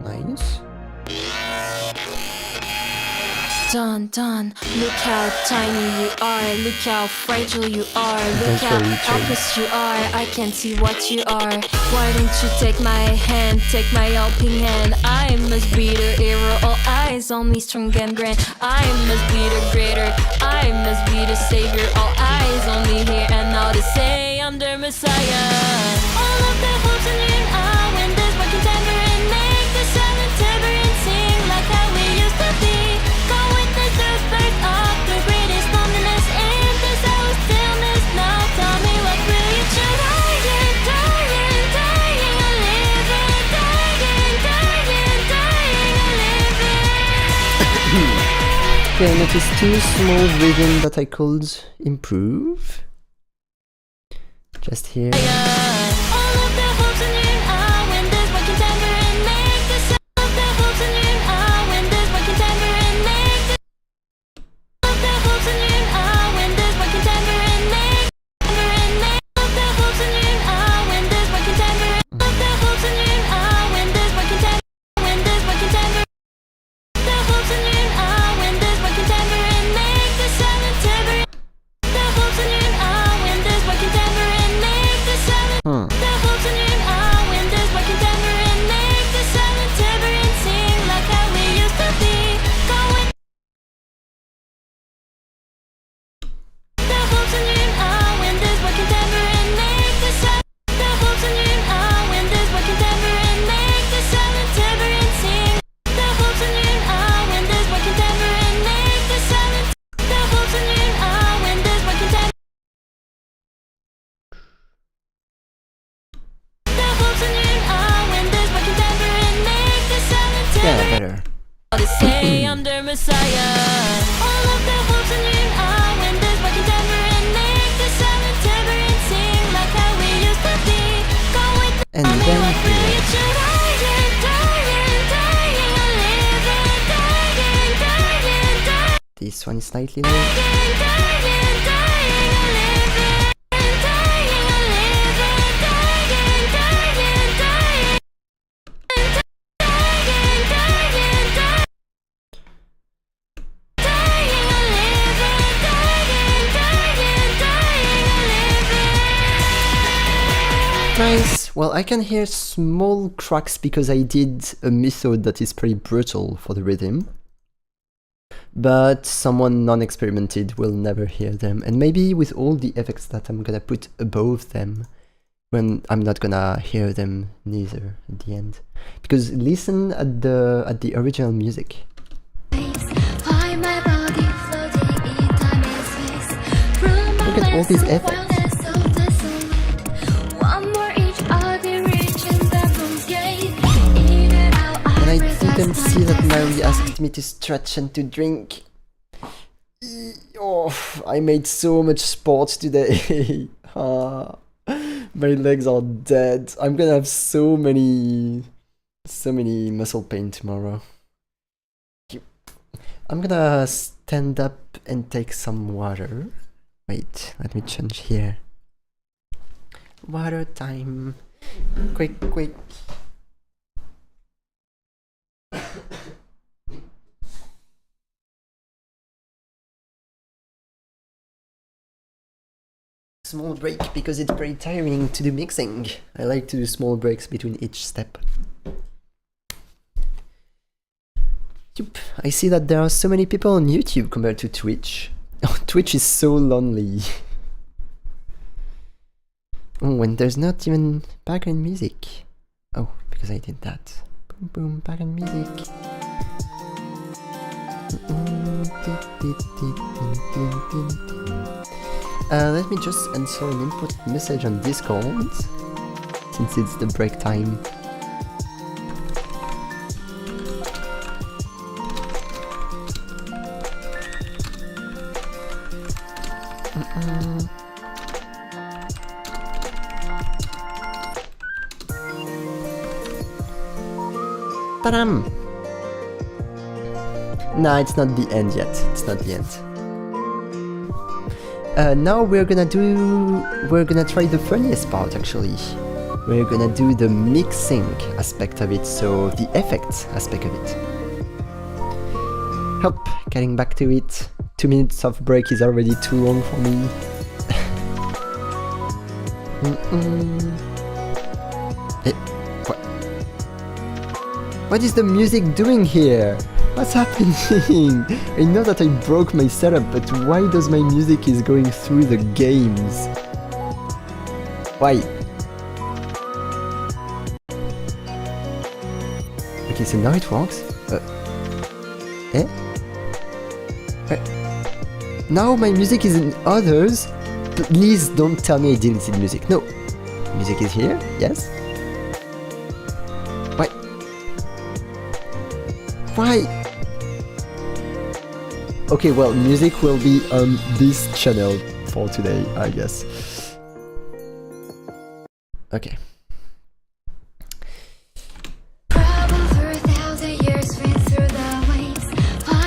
Nice. done, done. Look how tiny you are, look how fragile you are, look how helpless you are. I can't see what you are. Why don't you take my hand, take my helping hand? I must be the hero, all eyes on me, strong and grand. I must be the greater, I must be the savior, all eyes on me here and now to say I'm the Messiah. All of the hopes in you, I win this fucking tambourine, make the silent tambourine sing like how we used to be. Go witness the birth of the greatest loneliness in this hour stillness. Now tell me what will you choose? Dying, dying, dying, a living, dying, dying, dying, a living. Okay, I noticed 2 small rhythms that I could improve. Just here. All of the hopes in you, I win this fucking tambourine, make the sound of the hopes in you, I win this fucking tambourine, make the of the hopes in you, I win this fucking tambourine, make tambourine, make of the hopes in you, I win this fucking tambourine, of the hopes in you, I win this fucking tambourine, win this fucking tambourine, the hopes in you, I win this fucking tambourine, make the silent tambourine, the hopes in you, I win this fucking tambourine, make the silent. The hopes in you, I win this fucking tambourine, make the silent tambourine sing like how we used to be. Go with the hopes in you, I win this fucking tambourine, make the silent. The hopes in you, I win this fucking tambourine, make the silent tambourine sing. The hopes in you, I win this fucking tambourine, make the silent. The hopes in you, I win this fucking tambourine. The hopes in you, I win this fucking tambourine, make the silent Yeah, tambourine. better. To say I'm the Messiah. All of the hopes in you, I win this fucking tambourine, make the silent tambourine sing like how we used to be. Go with the And then what will here. you choose? Dying, dying, dying, a living, dying, dying, dying, This one is slightly low. dying, dying, dying, a living, dying, a living, dying, dying, dying, dying, dying, dying. Dying a living, dying, dying, dying a living. Nice. Well, I can hear small cracks because I did a method that is pretty brutal for the rhythm. But someone non-experimented will never hear them. And maybe with all the effects that I'm gonna put above them, when I'm not gonna hear them neither at the end. Because listen at the original music. Find my body floating in time and space. Through my Look at all these lens, effects. wild and so desolate. One more inch, I'll be reaching the moon's gate. In and out, And I breathe didn't as see that time Mary passes asked me to stretch and to drink. Oh, I made so much sports today. Ah, my legs are dead. I'm gonna have so many muscle pain tomorrow. I'm gonna stand up and take some water. Wait, let me change here. Water time. Quick, quick. Small break because it's very tiring to do mixing. I like to do small breaks between each step. Yup, I see that there are so many people on YouTube compared to Twitch. Oh, Twitch is so lonely. Oh, and there's not even background music. Oh, because I did that. Boom, boom, background music. Let me just answer an input message on Discord, since it's the break time. Ta-dam! Nah, it's not the end yet. It's not the end. Now we're gonna try the funniest part actually. We're gonna do the mixing aspect of it, so the effects aspect of it. Hop, getting back to it. 2 minutes of break is already too long for me. Eh, what? What is the music doing here? What's happening? I know that I broke my setup, but why does my music is going through the games? Why? Okay, so now it works. Now my music is in others. Please don't tell me I didn't see the music. No. Music is here, yes? Why? Why? Okay, well, music will be on this channel for today, I guess. Okay.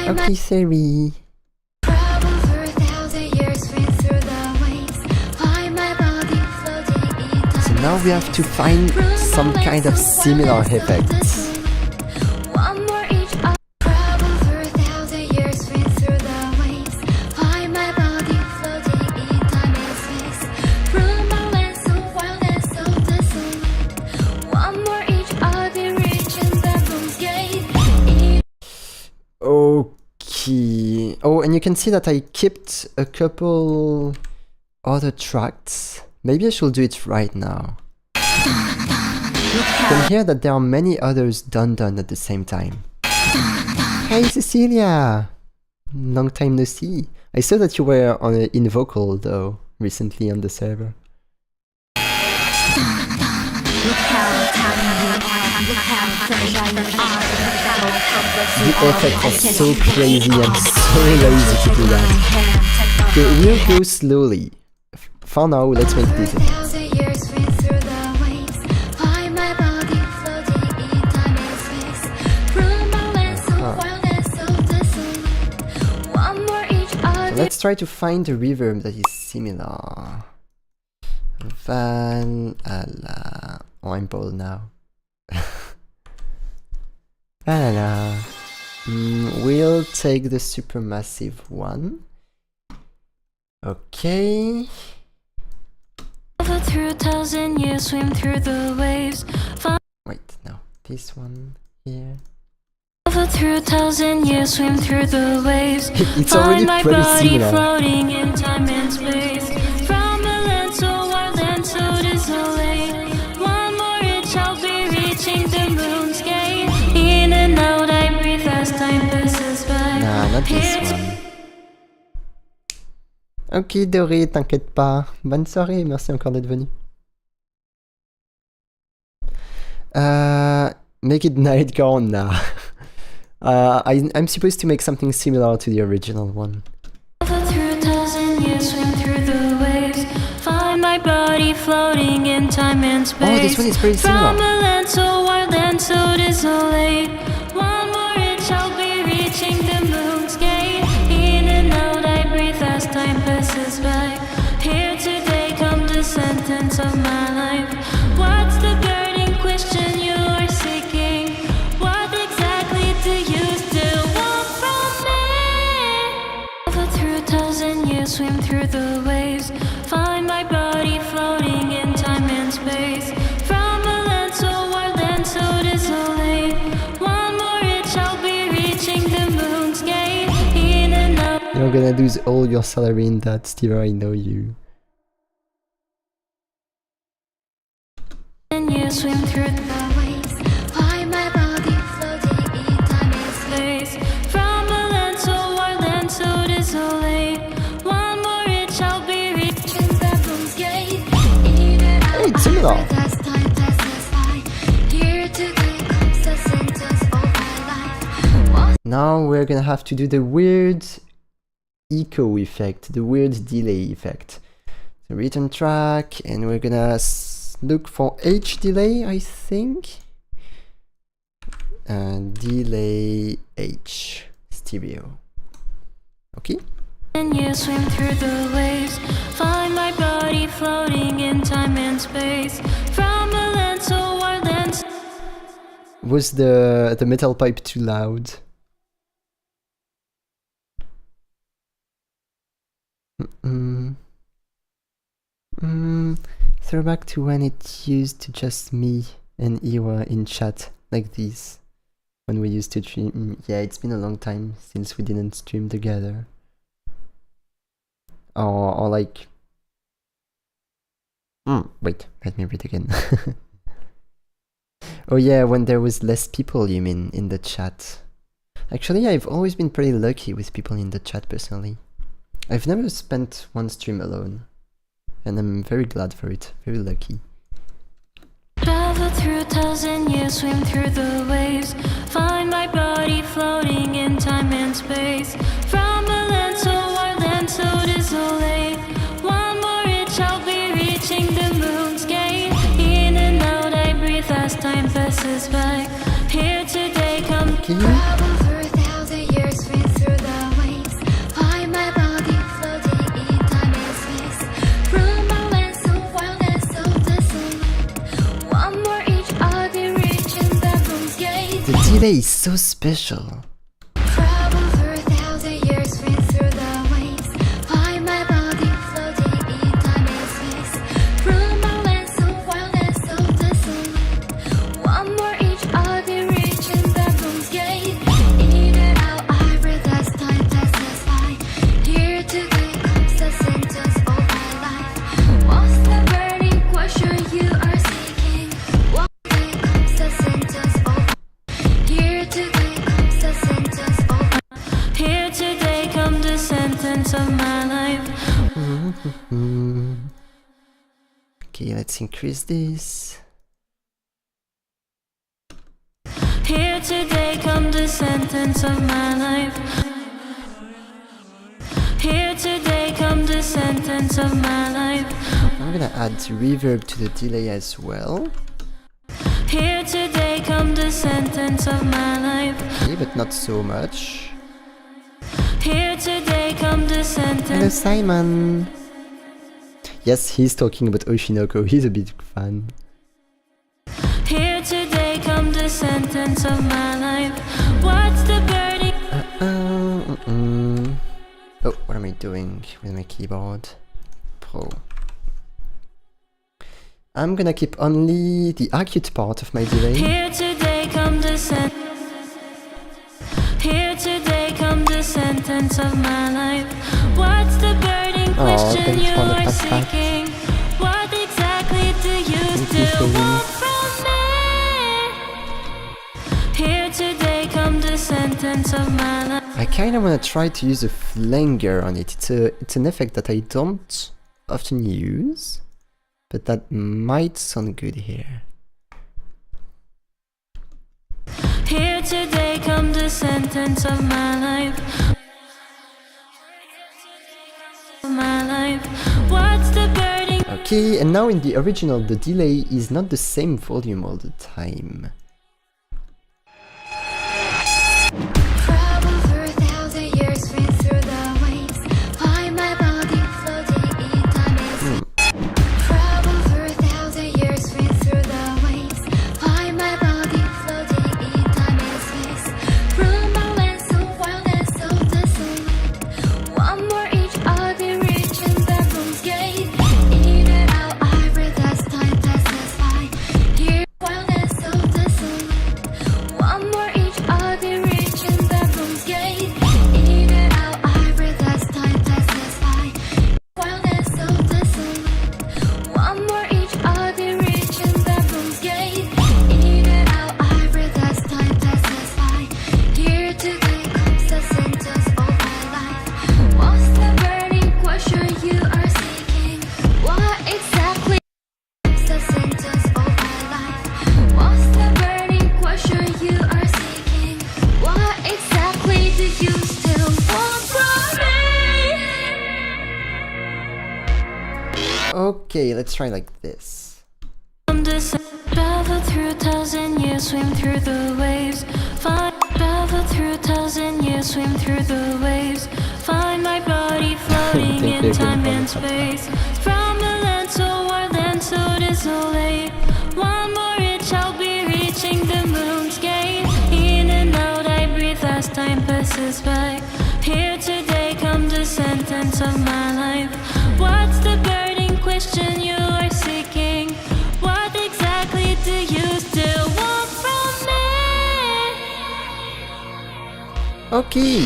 Okay, Siri. So now we have to find some kind of similar effects. Okay. Oh, and you can see that I kept a couple other tracks. Maybe I should do it right now. You can hear that there are many others done at the same time. Hey Cecilia! Long time no see. I saw that you were on in vocal though, recently on the server. The effects are so crazy, I'm so lazy to do that. Okay, we'll go slowly. For now, let's make this effect. So let's try to find a reverb that is similar. Valhalla. Oh, I'm bold now. Valhalla. We'll take the supermassive one. Okay. Through 1,000 years, swim through the waves. Wait, no. This one here. Through 1,000 years, swim through the waves. It's already Find my pretty body similar. floating in time and space. From a land so wild and so desolate. One more reach, I'll be reaching the moon's gate. In and out, I breathe as time passes by. Nah, not this one. Ok, Doré, t'inquiète pas. Bonne soirée, merci encore d'être venu. Make it Nightcore? Nah. I'm supposed to make something similar to the original one. Through 1,000 years, swim through the waves. Find my body floating in time and space. Oh, this one is pretty similar. From a land so wild and so desolate. One more reach, I'll be reaching the moon's gate. In and out, I breathe as time passes by. Here today comes the sentence of my life. What's the burning question you are seeking? What exactly do you still want from me? Through 1,000 years, swim through the waves. Find my body floating in time and space. From a land so wild and so desolate. One more reach, I'll be reaching the moon's gate. In and out. You're gonna lose all your salary in that, Steve, I know you. And you swim through the waves. Find my body floating in time and space. From a land so wild and so desolate. One more reach, I'll be reaching the moon's gate. In and out, Hey, it's similar. as time passes by. Here today comes the sentence of my life. Now we're gonna have to do the weird echo effect, the weird delay effect. The return track, and we're gonna look for H delay, I think. Delay H stereo. Okay. And you swim through the waves. Find my body floating in time and space. From a land so wild and so. Was the metal pipe too loud? Throwback to when it used to just me and Iwa in chat like this. When we used to stream. Yeah, it's been a long time since we didn't stream together. Or like... wait, let me read again. Oh yeah, when there was less people, you mean, in the chat. Actually, I've always been pretty lucky with people in the chat personally. I've never spent one stream alone. And I'm very glad for it, very lucky. Travel through 1,000 years, swim through the waves. Find my body floating in time and space. From a land so wild and so desolate. One more reach, I'll be reaching the moon's gate. In and out, I breathe as time passes by. Here today, come travel through 1,000 years, swim through the waves. Find my body floating in time and space. From a land so wild and so desolate. One more each, I'll be reaching the moon's gate. The delay is so special. Travel through 1,000 years, swim through the waves. Find my body floating in time and space. From a land so wild and so desolate. One more each, I'll be reaching the moon's gate. In and out, I breathe as time passes by. Here today comes the sentence of my life. What's the burning question you are seeking? What day comes the sentence of here today comes the sentence of here today, come the sentence of my life. Okay, let's increase this. Here today, come the sentence of my life. Here today, come the sentence of my life. I'm gonna add reverb to the delay as well. Here today, come the sentence of my life. Okay, but not so much. Here today, come the Hello, sentence. Simon. Yes, he's talking about Oshinoko. He's a big fan. Here today, come the sentence of my life. What's the burning? Oh, what am I doing with my keyboard? Pro. I'm gonna keep only the acute part of my delay. Here today, come the sentence. Here today, come the sentence of my life. What's the burning question thanks you for the are pat pat. seeking? What exactly do you Thank you, still Shane. want from me? Here today, come the sentence of my life. I kinda wanna try to use a flanger on it. It's an effect that I don't often use, but that might sound good here. Here today, come the sentence of my life. My life. What's the burning? Okay, and now in the original, the delay is not the same volume all the time. travel through 1,000 years, swim through the waves. Find my body floating in time and space. Travel through 1,000 years, swim through the waves. Find my body floating in time and space. From a land so wild and so desolate. One more each, I'll be reaching the moon's gate. In and out, I breathe as time passes by. Here, wild and so desolate. One more each, I'll be reaching the moon's gate. In and out, I breathe as time passes by. Wild and so desolate. One more each, I'll be reaching the moon's gate. In and out, I breathe as time passes by. Here today comes the sentence of my life. What's the burning question you are seeking? What exactly is the sentence of my life? What's the burning question you are seeking? What exactly do you still want from me? Okay, let's try like this. Travel through 1,000 years, swim through the waves. Travel through 1,000 years, swim through the waves. Find my body floating Thank in you time again and for the space. From a land so wild and so desolate. One more reach, I'll be reaching the moon's gate. In and out, I breathe as time passes by. Here today, come the sentence of my life. What's the burning question you are seeking? What exactly do you still want from me? Okay.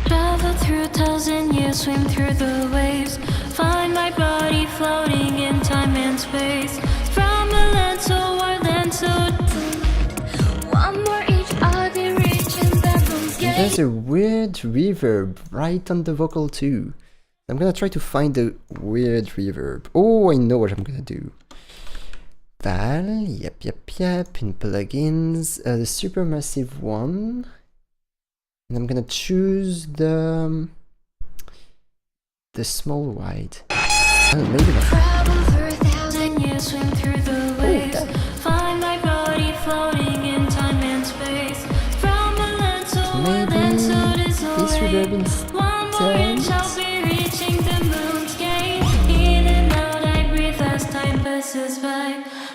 Travel through 1,000 years, swim through the waves. Find my body floating in time and space. From a land so wild and so one more each, I'll be reaching the moon's gate. There's a weird reverb right on the vocal too. I'm gonna try to find the weird reverb. Oh, I know what I'm gonna do. Val, yep, in plugins, the supermassive one. And I'm gonna choose the small wide. Oh, maybe not. Travel through 1,000 years, swim through the waves. Find my body floating in time and space. From a land so wild and so This reverb desolate. One more inch, I'll instead. be reaching the moon's gate. In and out, I breathe as time passes by.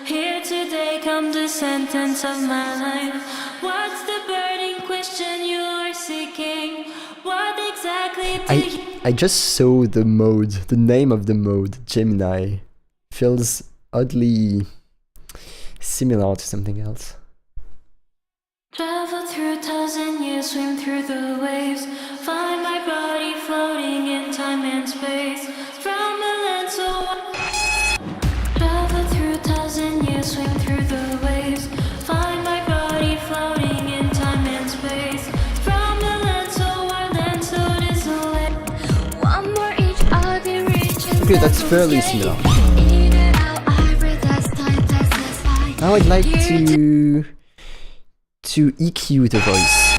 Here today come the sentence of my life. What's the burning question you are seeking? What exactly do you... I just saw the mode, the name of the mode, Gemini. Feels oddly similar to something else. Travel through 1,000 years, swim through the waves. Find my body floating in time and space. From a land so travel through 1,000 years, swim through the waves. Find my body floating in time and space. From a land so wild and so desolate. One more each, I'll be reaching. Okay, that's fairly similar. In and out, I breathe as time passes by. Now I'd like to EQ the voice.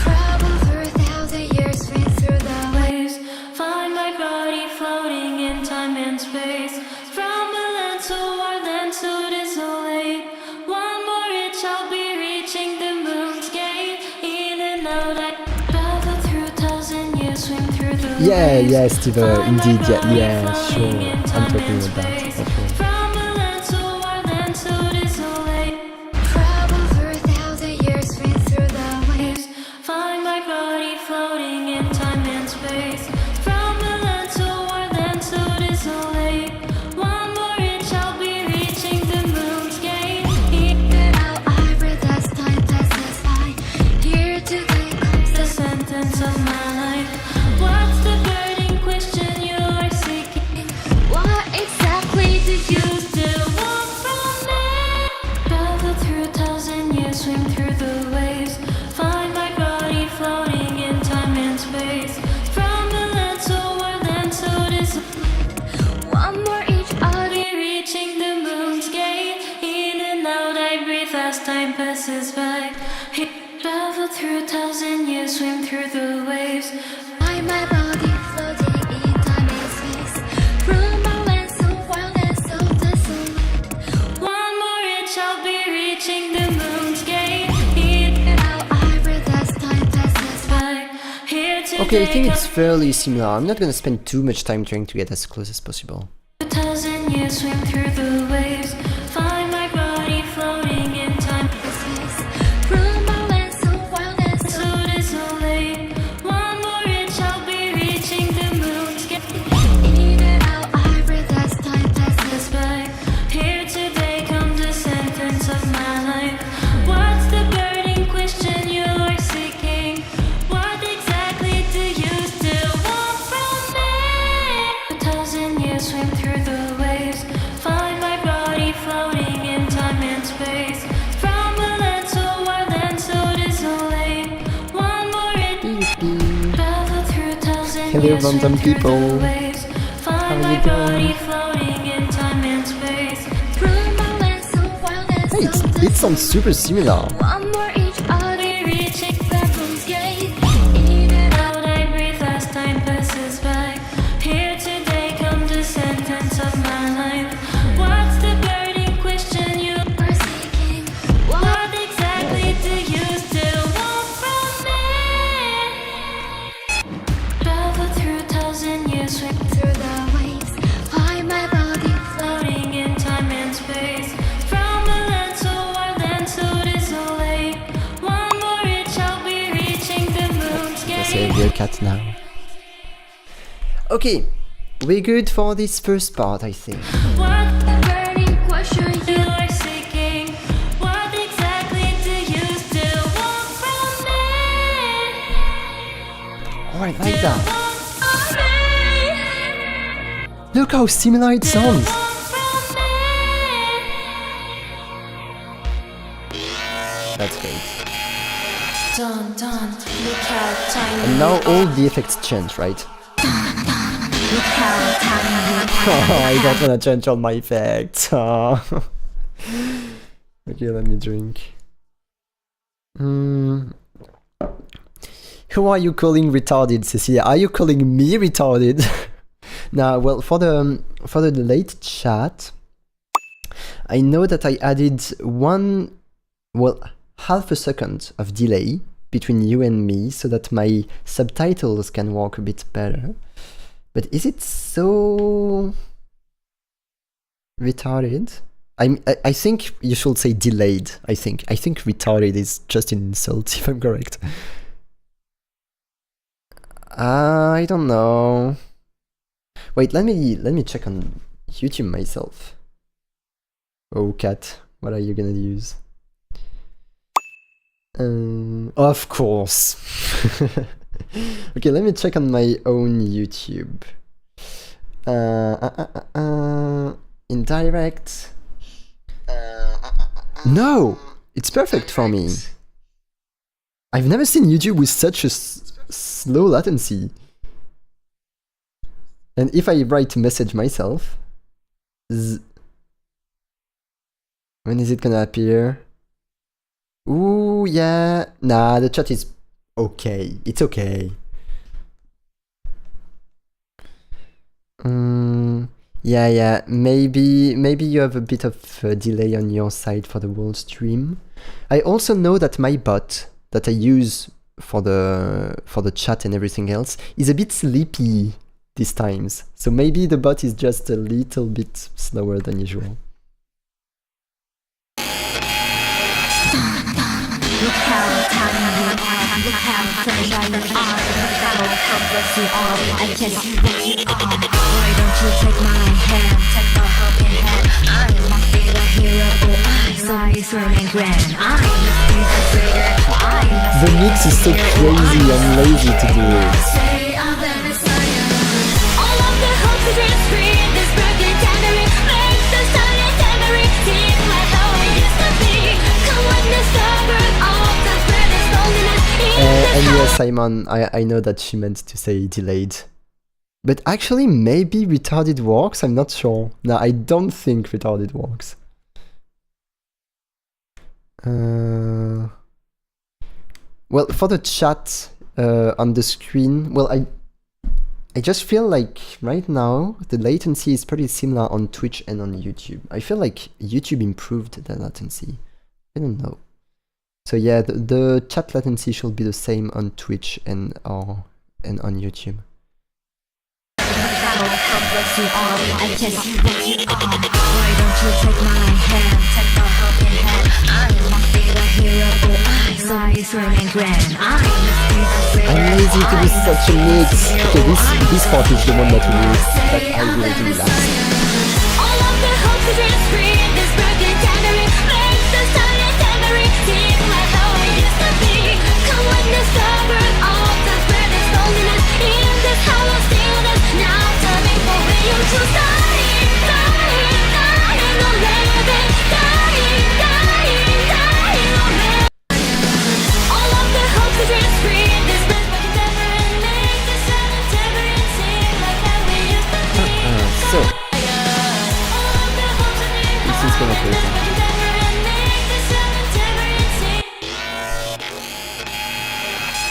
Travel through 1,000 years, swim through the waves. Find my body floating in time and space. From a land so wild and so desolate. One more inch, I'll be reaching the moon's gate. In and out, I travel through 1,000 years, swim through the waves. Yeah, Steve, Find my indeed, body yeah, sure. floating in I'm time talking and about that. space. That's right. From a land so wild and so desolate. Travel through 1,000 years, swim through the waves. Find my body floating in time and space. From a land so wild and so desolate. One more inch, I'll be reaching the moon's gate. In and out, I breathe as time passes by. Here today comes the sentence of my life. What's the burning question you are seeking? What exactly do you still want from me? Travel through 1,000 years, swim through the waves. Find my body floating in time and space. From a land so wild and so desolate. One more each, I'll be reaching the moon's gate. In and out, I breathe as time passes by. Travel through 1,000 years, swim through the waves. Find my body floating in time and space. From a land so wild and so desolate. One more inch, I'll be reaching the moon's gate. In and out, I breathe as time passes by. Here today Okay, I think it's fairly similar. I'm not gonna spend too much time trying to get as close as possible. 1,000 years, swim through the waves. Find my body floating in time and space. From a land so wild and so desolate. One more inch, I'll be reaching the moon's gate. In and out, I breathe as time passes by. Here today comes the sentence of my life. What's the burning question you are seeking? What exactly do you still want from me? 1,000 years, swim through the waves. Find my body floating in time and space. From a land so wild and so desolate. One more inch, travel through 1,000 Hello, years, swim random through people. the waves. Find How my you doing? body floating in time and space. From a land so wild and Hey, so it sounds super similar. one more each, I'll be reaching the moon's gate. In and out, I breathe as time passes by. Here today comes the sentence of my life. What's the burning question you are seeking? What exactly do you still want from me? Travel through 1,000 years, swim through the waves. Find my body floating in time and space. From a land so wild and so desolate. cat now. Okay, we're good for this first part, I think. What burning question you are seeking? What exactly do you still want from me? Oh, I like that. Want Look how similar it sounds. from me? That's great. Dun, dun, look how tiny And now you all are. the effects change, right? Look how tiny you Oh, are. I don't wanna change all my effects. Oh. Okay, let me drink. Who are you calling retarded, Cecilia? Are you calling me retarded? Now, well, for the late chat, I know that I added half a second of delay between you and me so that my subtitles can work a bit better. But is it so retarded? I think you should say delayed. I think retarded is just an insult, if I'm correct. I don't know. Wait, let me check on YouTube myself. Oh, cat, what are you gonna use? Of course. Okay, let me check on my own YouTube. Indirect. No, it's perfect for me. I've never seen YouTube with such a slow latency. And if I write a message myself, when is it gonna appear? Ooh, yeah. Nah, the chat is okay. It's okay. Yeah. Maybe you have a bit of a delay on your side for the whole stream. I also know that my bot that I use for the chat and everything else is a bit sleepy these times. So maybe the bot is just a little bit slower than usual. Look how tiny you are. Look how fragile you are. Look how helpless you are. I can see what you are. Why don't you take my hand? Take my helping hand. I must be the hero. I is running grand. I must be the traitor. The mix is so crazy and lazy to do it. Say I'm the messiah. All of the hopes is in screen. This broken tannery makes the silent tambourine seem like how it used to be. Come on, discover all the greatest loneliness in And this yes, Simon, I know that she meant to say delayed. But actually, maybe retarded works? I'm not sure. No, I don't think retarded works. Well, for the chat on the screen, well, I just feel like right now the latency is pretty similar on Twitch and on YouTube. I feel like YouTube improved the latency. I don't know. So yeah, the chat latency should be the same on Twitch and on YouTube. how helpless you are. I can see what you are. Why don't you take my hand? Take my helping hand. I must be the hero. I is running grand. I must be the traitor. I'm lazy to do such a mix. Okay, this part is the one that I will do last. All of the hopes is in screen. This broken tannery makes the silent tambourine seem like how it used to be. Come on, discover all the greatest loneliness in this hollow stillness. Now tell me for you to dying, or living, dying, or living. All of the hopes is in screen. This broken tambourine makes the silent tambourine seem like how we used to be. So, this is gonna take time.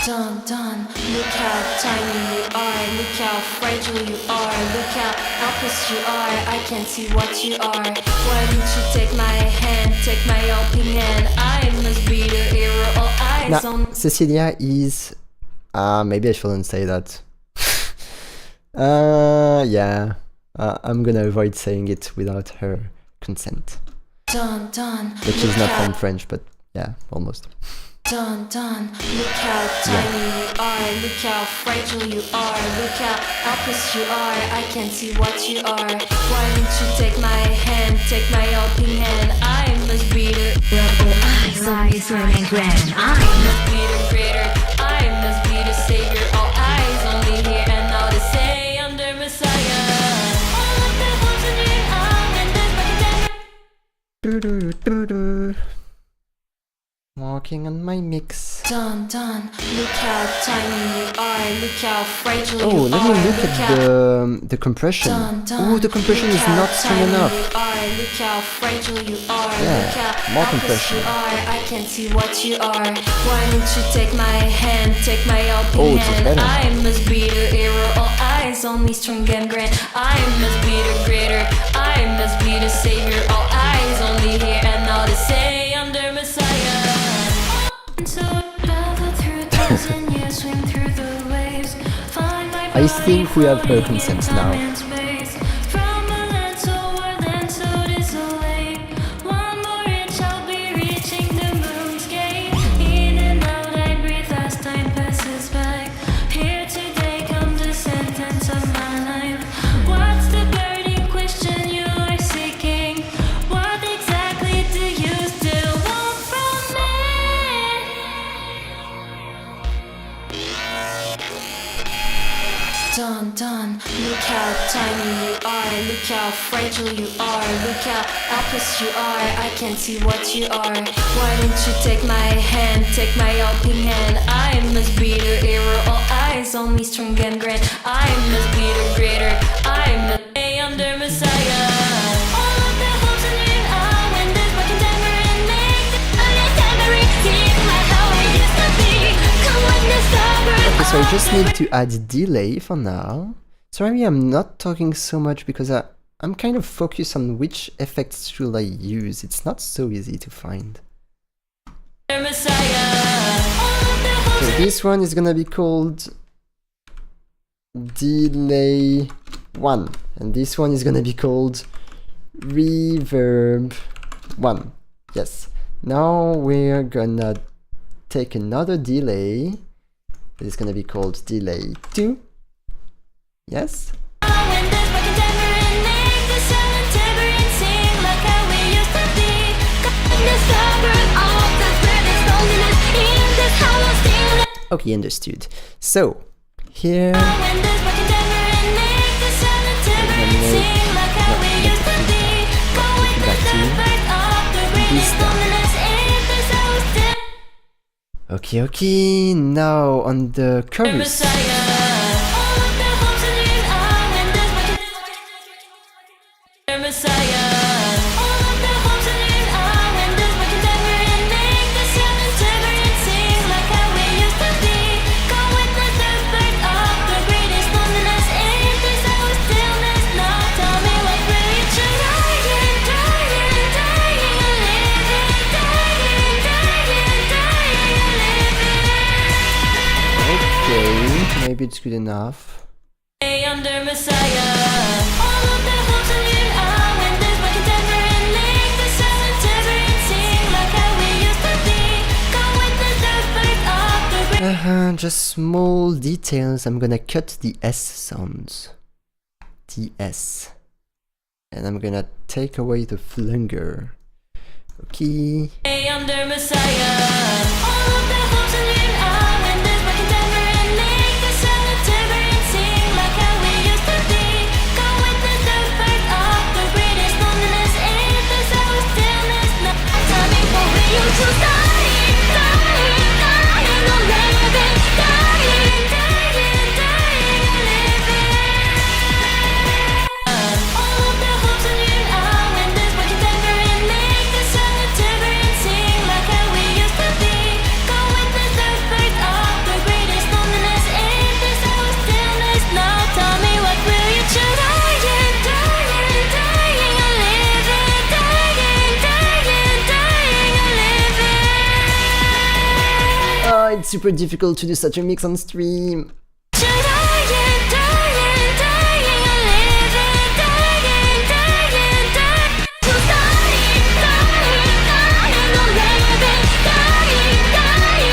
Dun dun, look how tiny you are, look how fragile you are, look how helpless you are, I can see what you are. Why don't you take my hand, take my helping hand, I must be the hero, all eyes Now, on. Cecilia is... maybe I shouldn't say that. Yeah. I'm gonna avoid saying it without her consent. Dun dun, Which is not from French, but yeah, almost. Dun dun, look how tiny you are, look how fragile you are, look how helpless you are, I can't see what you are. Why don't you take my hand, take my helping hand, I must be the rebel, I must be the greater, I must be the savior, all eyes only here and now to say I'm the Messiah. All of the hopes in your arm and there's my Do-do-do-do-do. Walking on my mix. Dun dun, look how tiny you are, look how fragile Oh, you let are. me look at the compression. Oh, the compression is not strong enough. Look how fragile you are. Yeah, Look how more helpless compression. you are. I can't see what you are. Why don't you take my hand, take my helping Oh, it's hand? better. I must be the hero, all eyes on me, strong and grand. I must be the greater, I must be the savior, all eyes only here and now to say I'm the Messiah. So travel through thousand years, swim through the waves, find my I think we have her body consent in now. time and space. From a land so wild and so desolate, one more reach I'll be reaching the moon's gate. In and out I breathe as time passes by. Here today comes the sentence of my life. What's the burning question you are seeking? What exactly do you still want from me? Dun dun, look how tiny you are, look how fragile you are, look how helpless you are, I can't see what you are. Why don't you take my hand, take my helping hand? I must be the hero, all eyes on me, strong and grand. I must be the greater, I must be under Messiah. All of the hopes in your eye when there's my contemporary make the tambourine seem like how I used to be. Come witness the birth. Okay, so I just need to add delay for now. Sorry, I'm not talking so much because I'm kind of focused on which effects should I use. It's not so easy to find. So this one is gonna be called delay 1, and this one is gonna be called reverb 1. Yes. Now we're gonna take another delay. It's gonna be called delay 2. Yes. Okay, understood. So here okay, now on the chorus. Okay, maybe it's good enough. Under Messiah, all of the hopes in your eye when there's my contemporary make the silent tambourine sing like how we used to be. Come witness the birth of the great. Just small details. I'm gonna cut the S sounds. The S. And I'm gonna take away the flunger. Okay. Under Messiah, all of the hopes in your eye when there's my contemporary make the silent tambourine sing like how we used to be. Come witness the birth of the greatest loneliness. If there's always stillness, no time for you to dying, dying, dying, or living, dying, dying, dying, or living. All of the hopes in your eye when there's my contemporary make the silent tambourine sing like how we used to be. Come witness the birth of the greatest loneliness. If there's always stillness, now tell me what will you choose? Dying, dying, dying, or living, dying, dying, dying, or living. Oh, it's super difficult to do such a mix on stream. Dying, dying, dying, or living, dying, dying, dying. Dying, dying, dying, or living, dying, dying,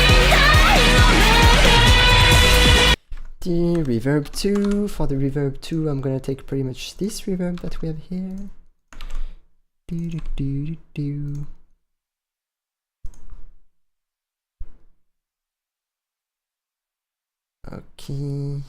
reverb 2. For the reverb 2, I'm gonna take pretty much this reverb that we have here. Do, do, do, do, do. Okay.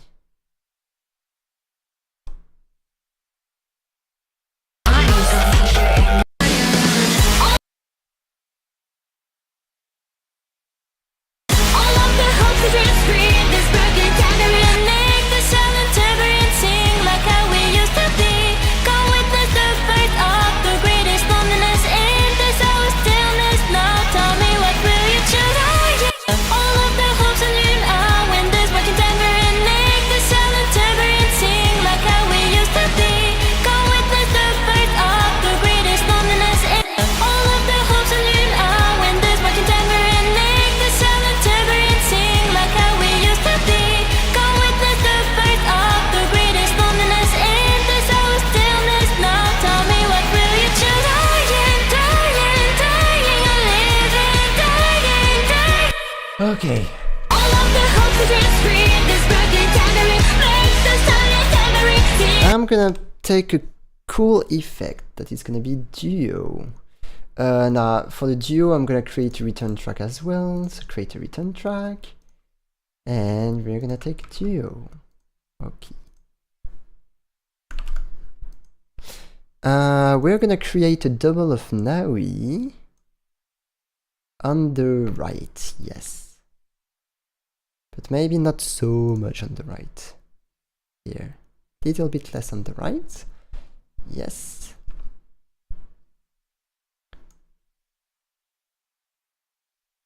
Okay. I'm gonna take a cool effect that is gonna be duo. Now for the duo, I'm gonna create a return track as well. So create a return track, and we're gonna take duo. Okay. We're gonna create a double of Naui on the right, yes. But maybe not so much on the right. Here. Little bit less on the right. Yes.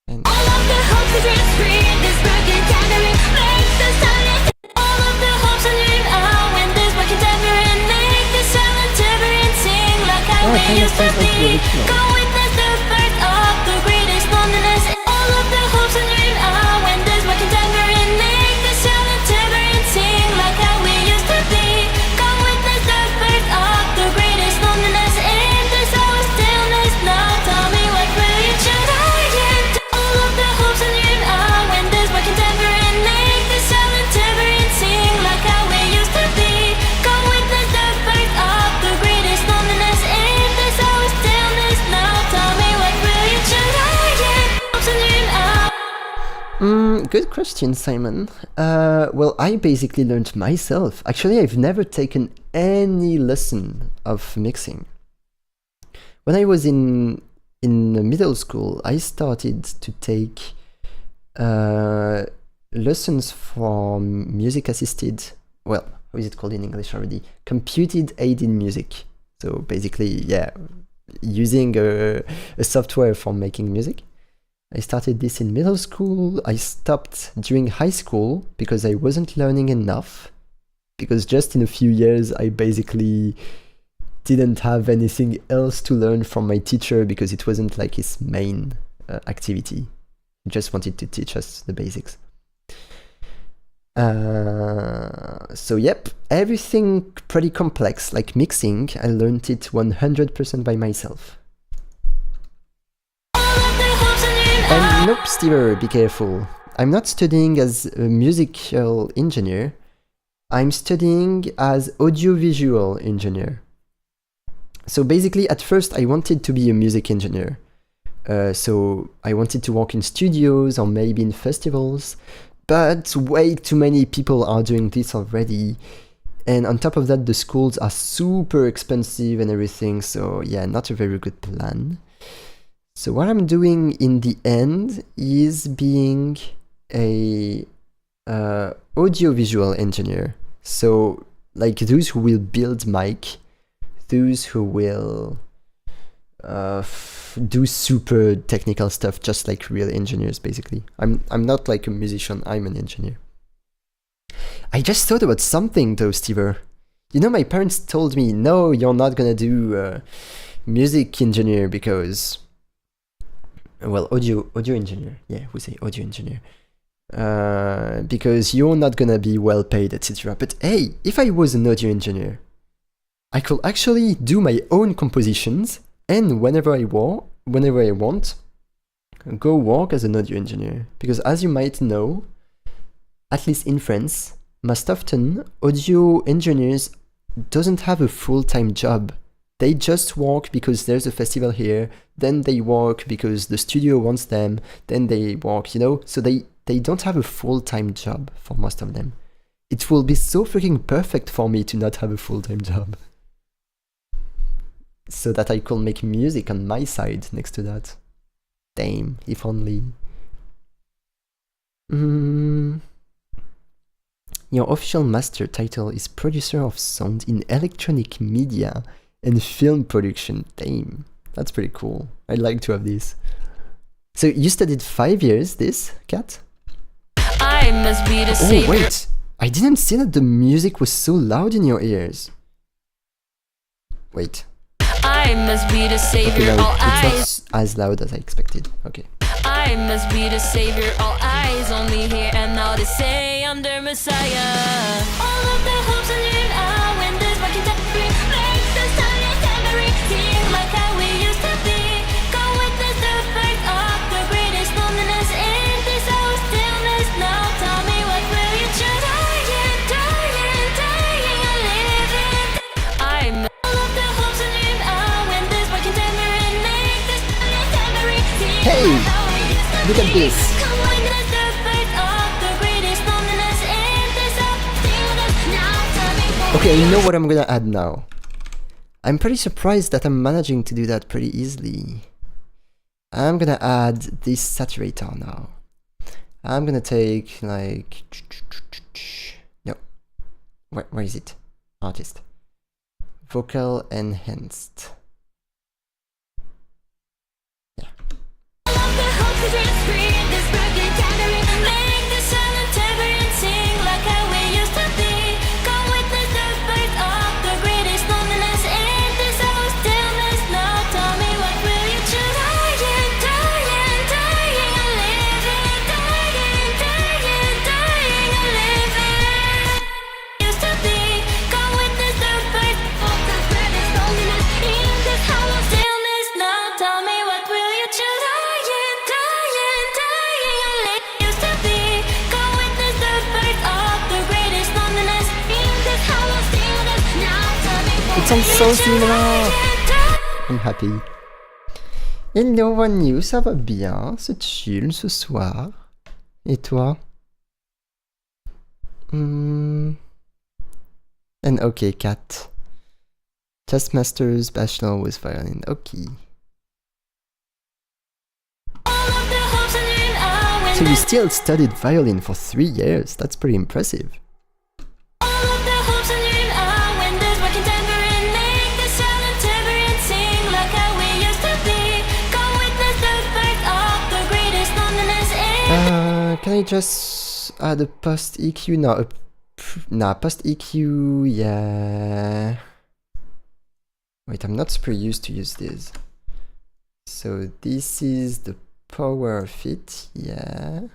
And oh, it kind of sounds like the original. Good question, Simon. Well, I basically learned myself. Actually, I've never taken any lesson of mixing. When I was in middle school, I started to take lessons from music assisted, well, how is it called in English already? Computed aided music. So basically, yeah, using a software for making music. I started this in middle school. I stopped during high school because I wasn't learning enough. Because just in a few years, I basically didn't have anything else to learn from my teacher because it wasn't like his main activity. He just wanted to teach us the basics. So yep, everything pretty complex, like mixing, I learned it 100% by myself. And nope, Stever, be careful. I'm not studying as a musical engineer. I'm studying as audiovisual engineer. So basically, at first, I wanted to be a music engineer. So I wanted to work in studios or maybe in festivals. But way too many people are doing this already. And on top of that, the schools are super expensive and everything. So yeah, not a very good plan. So what I'm doing in the end is being a audiovisual engineer. So like those who will build mic, those who will do super technical stuff, just like real engineers, basically. I'm not like a musician, I'm an engineer. I just thought about something though, Stever. You know, my parents told me, no, you're not gonna do music engineer because... Well, audio engineer. Yeah, we say audio engineer. Because you're not gonna be well paid, etc. But hey, if I was an audio engineer, I could actually do my own compositions and whenever I want, go work as an audio engineer. Because as you might know, at least in France, most often, audio engineers doesn't have a full-time job. They just work because there's a festival here, then they work because the studio wants them, then they work, you know? So they don't have a full-time job for most of them. It will be so freaking perfect for me to not have a full-time job. So that I could make music on my side next to that. Damn, if only. Your official master title is producer of sound in electronic media and film production. Damn, that's pretty cool. I'd like to have this. So you studied 5 years, this, Kat? I must be the savior. Oh wait, I didn't see that the music was so loud in your ears. Wait. I must be the savior. Okay, no, All eyes. it's not as loud as I expected. Okay. I must be the savior. All eyes on me here and now. They say I'm their messiah. All of the hopes and dreams are when this working temporary makes the silent tambourine sing like how we used to be. Come witness the fact of the greatest loneliness in this hour stillness. Now tell me what will you choose? Dying, dying, dying, and living. I'm all of the hopes and dreams are when this working tambourine makes the silent tambourine sing. Hey! Look at this! Okay, I know what I'm gonna add now. I'm pretty surprised that I'm managing to do that pretty easily. I'm gonna add this saturator now. I'm gonna take like... No. Where is it? Artist. Vocal enhanced. It sounds so similar. I'm happy. Hello One You, ça va bien? C'est chill ce soir. Et toi? And okay, Kat. Just Masters Bachelor with violin. Okay. So you still studied violin for 3 years. That's pretty impressive. Can I just add a post EQ? No, nah, post EQ, yeah. Wait, I'm not super used to use this. So this is the power of it, yeah.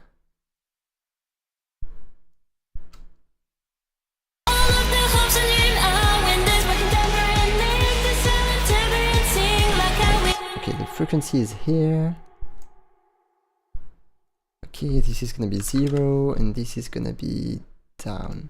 Okay, the frequency is here. Okay, this is gonna be 0 and this is gonna be down.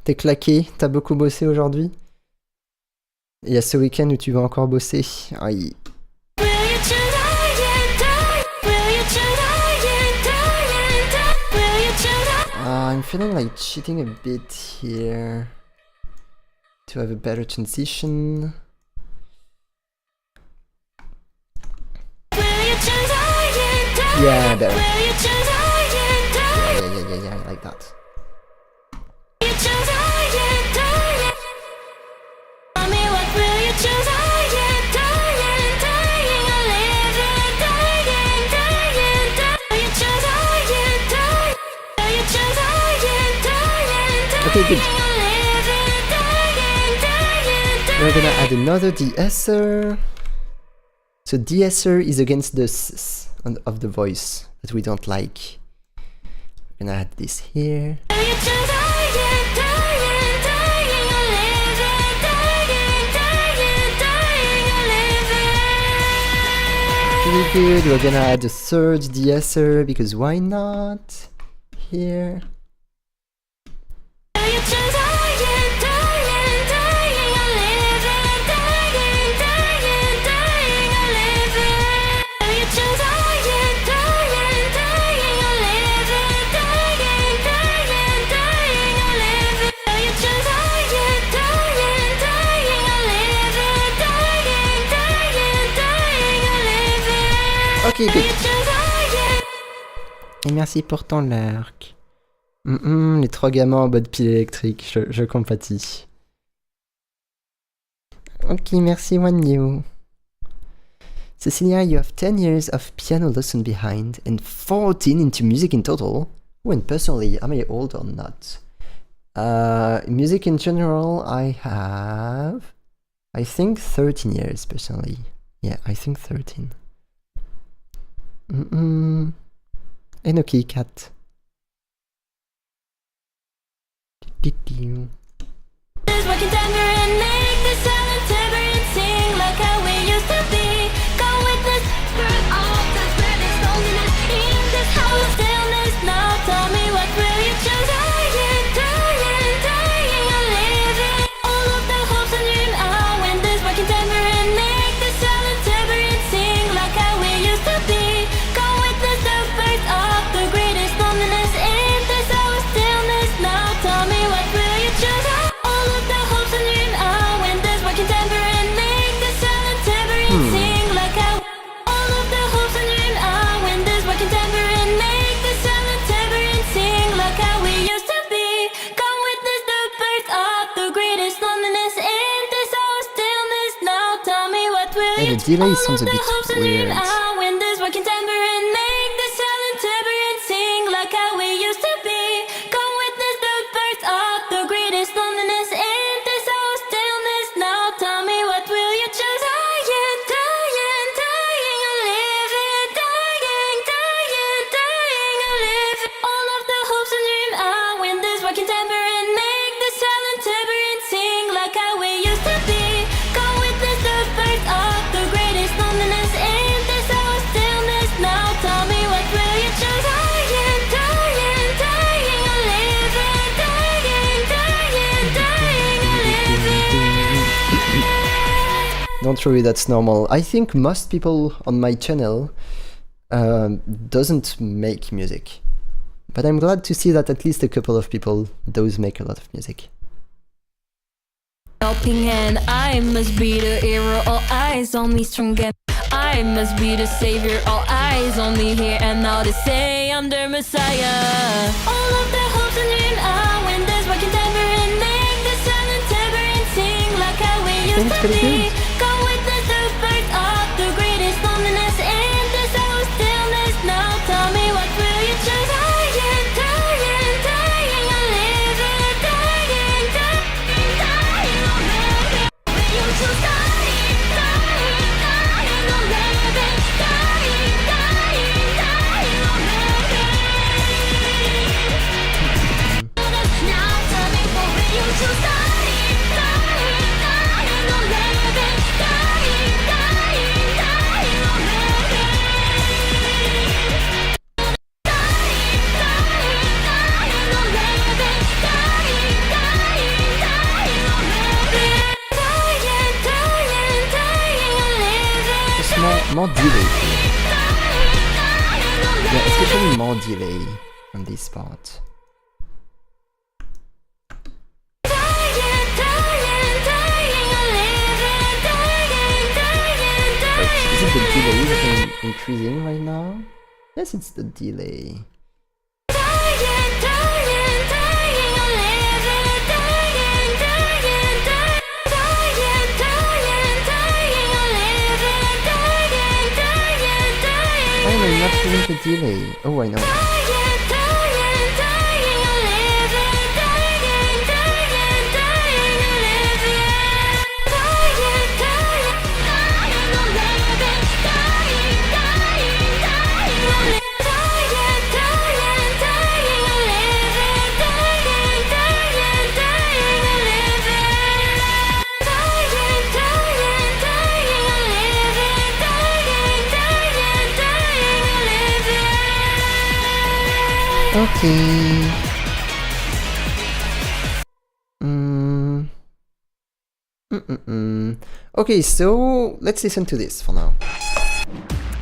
T'es claqué, t'as beaucoup bossé aujourd'hui? Il y a ce week-end où tu vas encore bosser. Aïe. I'm feeling like cheating a bit here to have a better transition. Yeah, better. Will you choose dying, dying? Yeah, I like that. You choose dying, dying. Tell me what will you choose dying, dying, dying, or living, dying, dying, dying. Will you choose dying, dying? Will you choose dying, dying, dying, Okay, good. or living, dying, dying, dying? We're gonna add another de-esser. So de-esser is against the s of the voice that we don't like. We're gonna add this here. Will you choose dying, dying, dying, or living, dying, dying, dying, or living? Really good. We're gonna add a third de-esser because why not? Here. Will you choose dying, dying, dying, or living, dying, dying, dying, or living? Will you choose dying, dying, dying, or living, dying, dying, dying, or living? Will you choose dying, dying, dying, or living, dying, dying, dying, or living? Ok, Will good. you choose dying? Et merci pour ton lurk. Les 3 gamins en mode pile électrique, je compatis. Ok, merci One You. Cecilia, you have 10 years of piano lesson behind and 14 into music in total. Oh, and personally, am I old or not? Music in general, I have, I think 13 years personally. Yeah, I think 13. Enoki cat. Is working tender and make the silent tambourine sing like how we used to be. Go witness birth of the spreading loneliness in this house of stillness. Now tell me what will you choose? Dying, dying, dying, or living? All of the hopes and dream out when this working tambourine make the silent tambourine sing like how we used to be. Go witness the birth of the greatest loneliness in this house of stillness. Now tell me what will you choose? All of the hopes and dream out when this working tambourine make the silent tambourine sing like how. All of the hopes and dream out when this working tambourine make the silent tambourine sing like how we used to be. Come witness the birth of the greatest loneliness in this hour of stillness. Now tell me what will Yeah, you the delay choose? sounds a All of the bit hopes and dream weird. out when this working tambourine make the silent tambourine sing like how we used to be. Come witness the birth of the greatest loneliness in this hour of stillness. Now tell me what will you choose? Dying, dying, dying, or living, dying, dying, dying, or living. All of the hopes and dream out when this working tambourine make the silent tambourine sing like how we used to be. Come witness the birth of the greatest loneliness in this hour of stillness. Now tell me what will you choose? Dying, dying, dying, or living, dying, dying, dying, or living. Don't worry, that's normal. I think most people on my channel doesn't make music. But I'm glad to see that at least a couple of people does make a lot of music. Helping hand, I must be the hero, all eyes on me strong and I must be the savior, all eyes on me here and now they say I'm the messiah. All of the hopes and dream out when there's working tambourine make the silent tambourine sing like how we used it's to pretty be. good. Go witness the birth of the greatest loneliness in this hour of stillness. Now tell me what will you choose? Dying, dying, dying, or living, dying, dying, dying, or living. Will you choose dying, dying, dying, or living, dying, dying, dying, or living? Now tell me what will you choose? Dying, dying, dying, or living, dying, dying, dying, or living? Just more delay here. Yeah, especially more delay on this part. Like, is it the delay that I'm increasing right now? Yes, it's the delay. Why am I not feeling the delay? Oh, I know. Okay. Okay, so let's listen to this for now.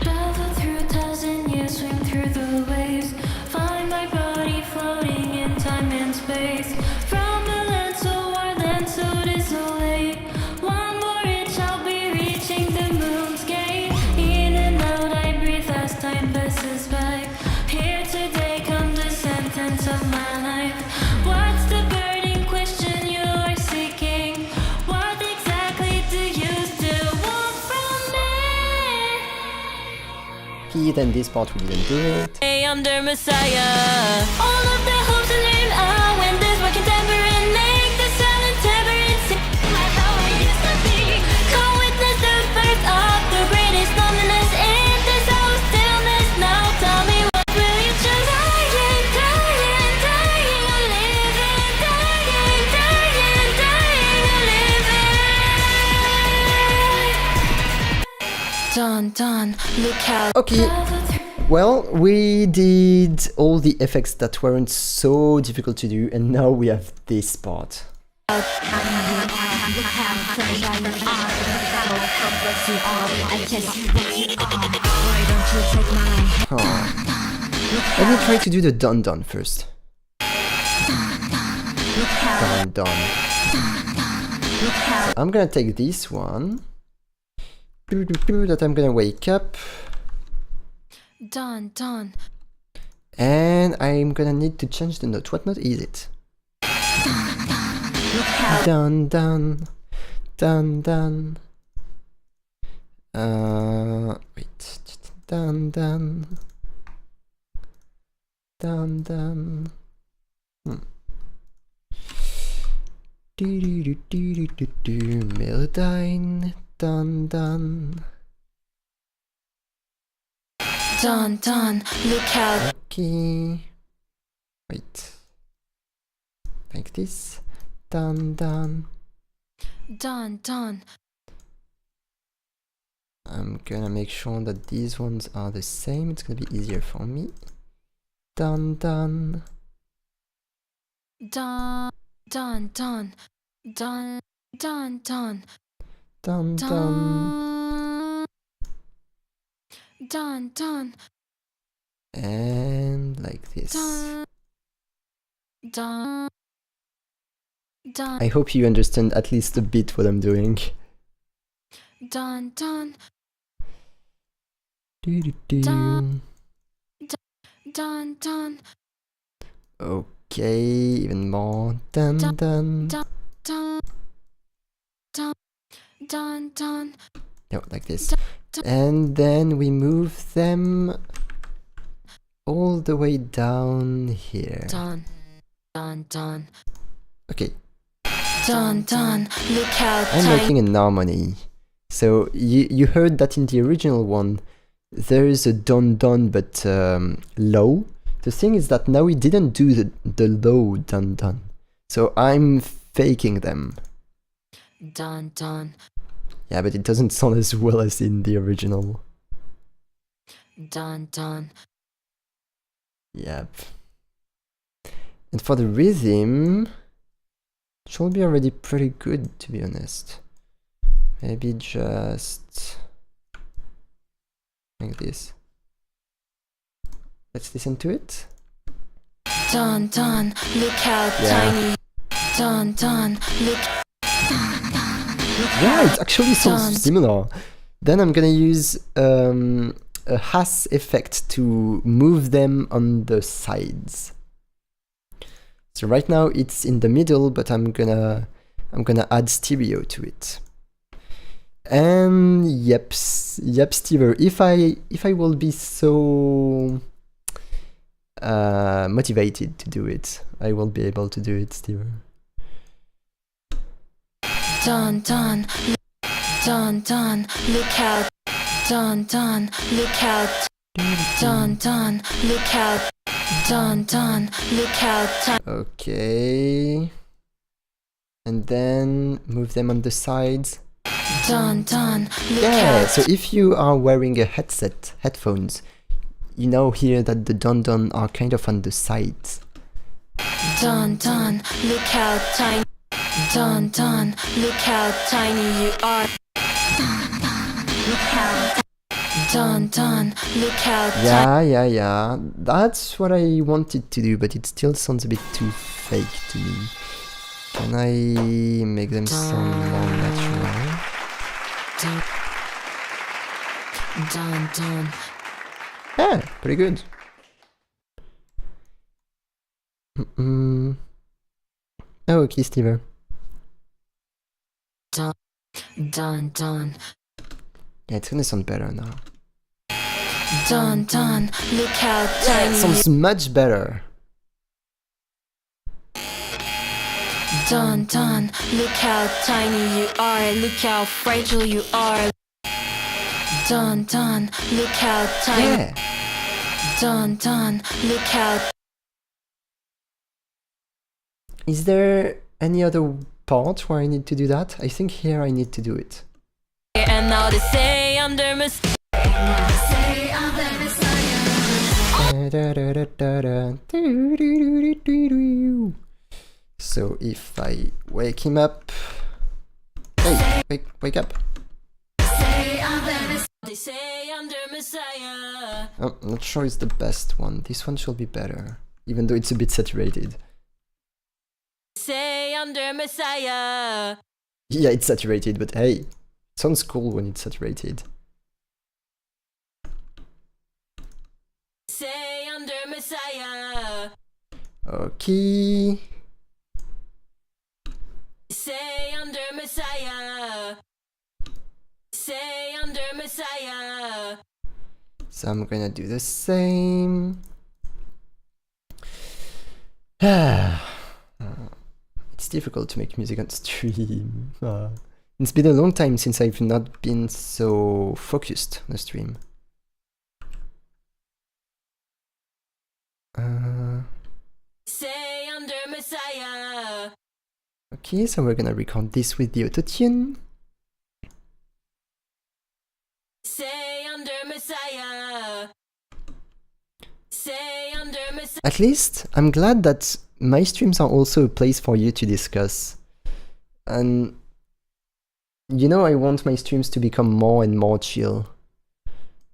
Travel through 1,000 years, swim through the waves, find my body floating in time and space. From a land so wild and so desolate, one more reach, I'll be reaching the moon's gate. In and out I breathe as time passes by. Here today comes the sentence of my life. What's the burning question you are seeking? What exactly do you still want from me? Then this part we didn't do it. Hey, I'm their messiah. All of the hopes and dreams are when this working tambourine make the silent tambourine sing. Like how I used to be. Come witness the birth of the greatest loneliness in this whole stillness. Now tell me, what will you choose? Dying, dying, dying, a living. Dying, dying, dying, a living. Dun, dun, look out. Okay. Well, we did all the effects that weren't so difficult to do, and now we have this part. Let me try to do the dun dun first. Dun dun. So I'm gonna take this one. That I'm gonna wake up. Dun, dun. And I'm gonna need to change the note. What note is it? Dun dun. Dun dun. Wait. Dun dun. Dun dun. Do do do do do do. Melodyne. Dun dun. Dun, dun, look out. Okay. Wait. Like this. Dun dun. Dun, dun. I'm gonna make sure that these ones are the same. It's gonna be easier for me. Dun dun. Dun, dun, dun. Dun, dun, dun. Dun dun. Dun, dun. And like this. Dun, dun. Dun, I hope you understand at least a bit what I'm doing. dun, dun. Do, do, do. Dun. Dun, dun. Okay, even more. Dun dun. Dun, dun. Dun, dun, dun. No, like this. And then we move them all the way down here. Dun, dun, dun. Okay, Dun, dun. Look out, I'm tiny. making an harmony. So you heard that in the original one, there is a dun dun but low. The thing is that now we didn't do the low dun dun. So I'm faking them. Dun, dun. Yeah, but it doesn't sound as well as in the original. Dun, dun. Yep. And for the rhythm, it should be already pretty good, to be honest. Maybe just like this. Let's listen to it. Dun, dun. Look out, Yeah. tiny. Dun, dun. Look. Yeah, it actually sounds Dun. similar. Then I'm gonna use a has effect to move them on the sides. So right now it's in the middle, but I'm gonna add stereo to it. And yep, Steve, if I will be so motivated to do it, I will be able to do it, Steve. Dun dun, dun dun, look out. Dun dun, look out. Dun dun, look out. Dun dun, look out. Okay. And then move them on the sides. Dun dun, look Yeah, out. so if you are wearing a headphones, you now hear that the dun are kind of on the sides. Dun dun, look out, tiny. Dun dun, look out, tiny you are. Look out. Dun dun, look out. Yeah. That's what I wanted to do, but it still sounds a bit too fake to me. Can I make them sound more natural? Dun dun. Yeah, pretty good. Oh, okay, Steve. Dun dun. Yeah, it's gonna sound better now. Dun dun, look out, Yeah, it tiny. sounds much better. Dun dun, look how tiny you are, look how fragile you are. Dun dun, look how tiny. Yeah. Dun dun, look how. Is there any other part where I need to do that? I think here I need to do it. And now they say I'm their mistake. So if I wake him up, hey, wake up. They say I'm their messiah. Oh, I'm not sure it's the best one. This one should be better, even though it's a bit saturated. Say I'm their messiah. Yeah, it's saturated, but hey, it sounds cool when it's saturated. Say I'm their messiah. Okay. Say I'm their messiah. Say I'm their messiah. So I'm gonna do the same. It's difficult to make music on stream. It's been a long time since I've not been so focused on the stream. Say I'm their messiah. Okay, so we're gonna record this with the autotune. Say I'm their messiah. Say I'm their messiah. At least, I'm glad that my streams are also a place for you to discuss. And, you know, I want my streams to become more and more chill.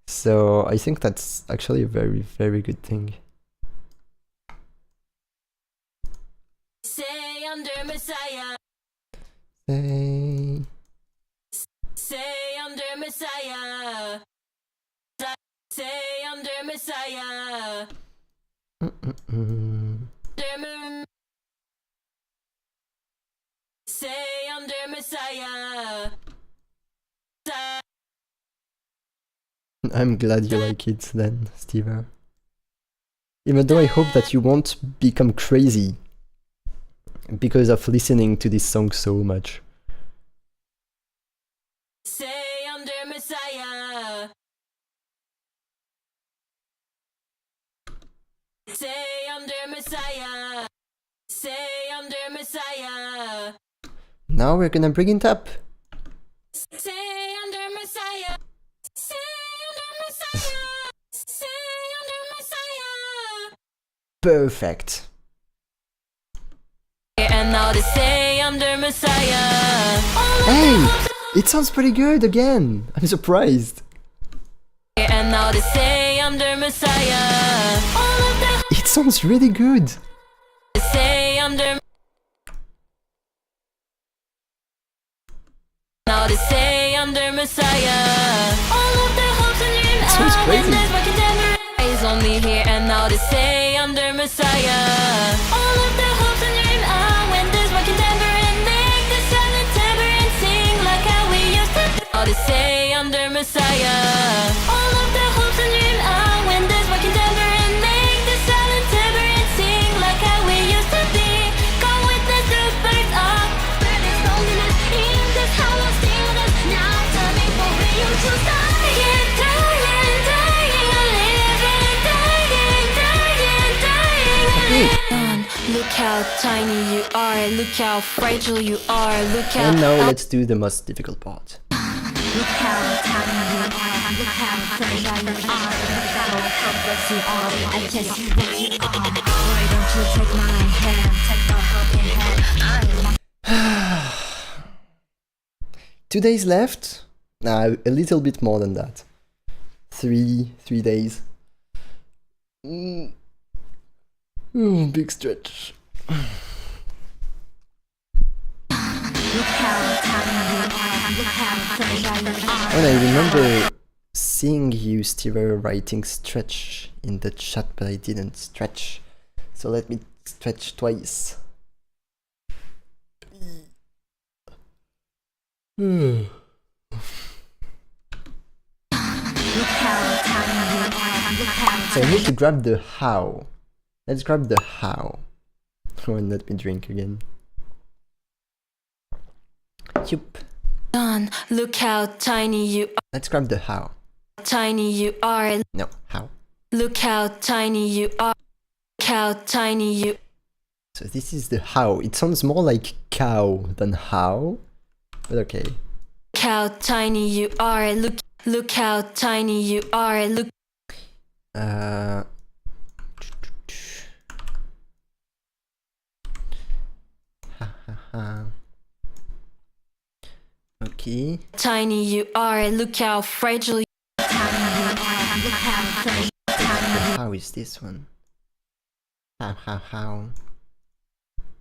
So I think that's actually a very, very good thing. Say I'm their messiah. Say... Say I'm their messiah. Say I'm their messiah. Their moon. Say I'm their messiah. I'm glad you like it then, Steve. Even though I hope that you won't become crazy because of listening to this song so much. Say I'm their messiah. Say I'm their messiah. Say I'm their messiah. Now we're gonna bring it up. Say I'm their messiah. Say I'm their messiah. Say I'm their messiah. Perfect. And now they say I'm their messiah. Hey! It sounds pretty good again! I'm surprised. And now they say I'm their messiah. All of them It sounds really good. say I'm their. Now they say I'm their messiah. All of their hopes and dreams. sounds crazy. Is only here and now they say under Messiah. All of the hopes and dreams are when there's rocking tambourine, make the silent tambourine sing like how we used to. All they say under Messiah. All of the hopes and dreams are when there's rocking tambourine, make the silent tambourine sing like how we used to be. Come witness the birth of burning loneliness in this hollow stillness. Now time for you to start. Look how tiny you are, look how fragile you are, look how. And now let's do the most difficult part. Look how tiny you are, look how fragile you are, look how helpless you are. I guess you what you are. Why don't you take my hand, take the helping hand? 2 days left? Nah, a little bit more than that. Three days. Big stretch. Look how tiny you are, look how fragile you are. And I remember seeing you still writing stretch in the chat, but I didn't stretch. So let me stretch twice. Look how tiny you are, look how. So I need to grab the how. Let's grab the how. Oh, and let me drink again. Yup. Look how tiny you are. Let's grab the how. Tiny you are. No, how. Look how tiny you are. Look how tiny you. So this is the how. It sounds more like cow than how, but okay. Look how tiny you are. Look how tiny you are. Look. Okay. Tiny you are. Look how fragile. Tiny you are. Look how fragile. How is this one? How? Look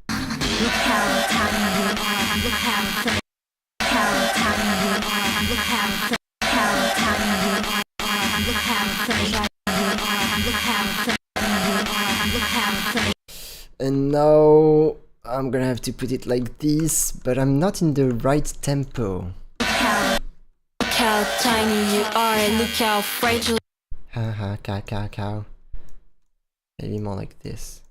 how tiny you are. Look how fragile. How tiny you are. Look how fragile. How tiny you are. Look how fragile you are. Look how fragile you are. Look how fragile. And now I'm gonna have to put it like this, but I'm not in the right tempo. Look how tiny you are. Look how fragile. Cow. Maybe more like this.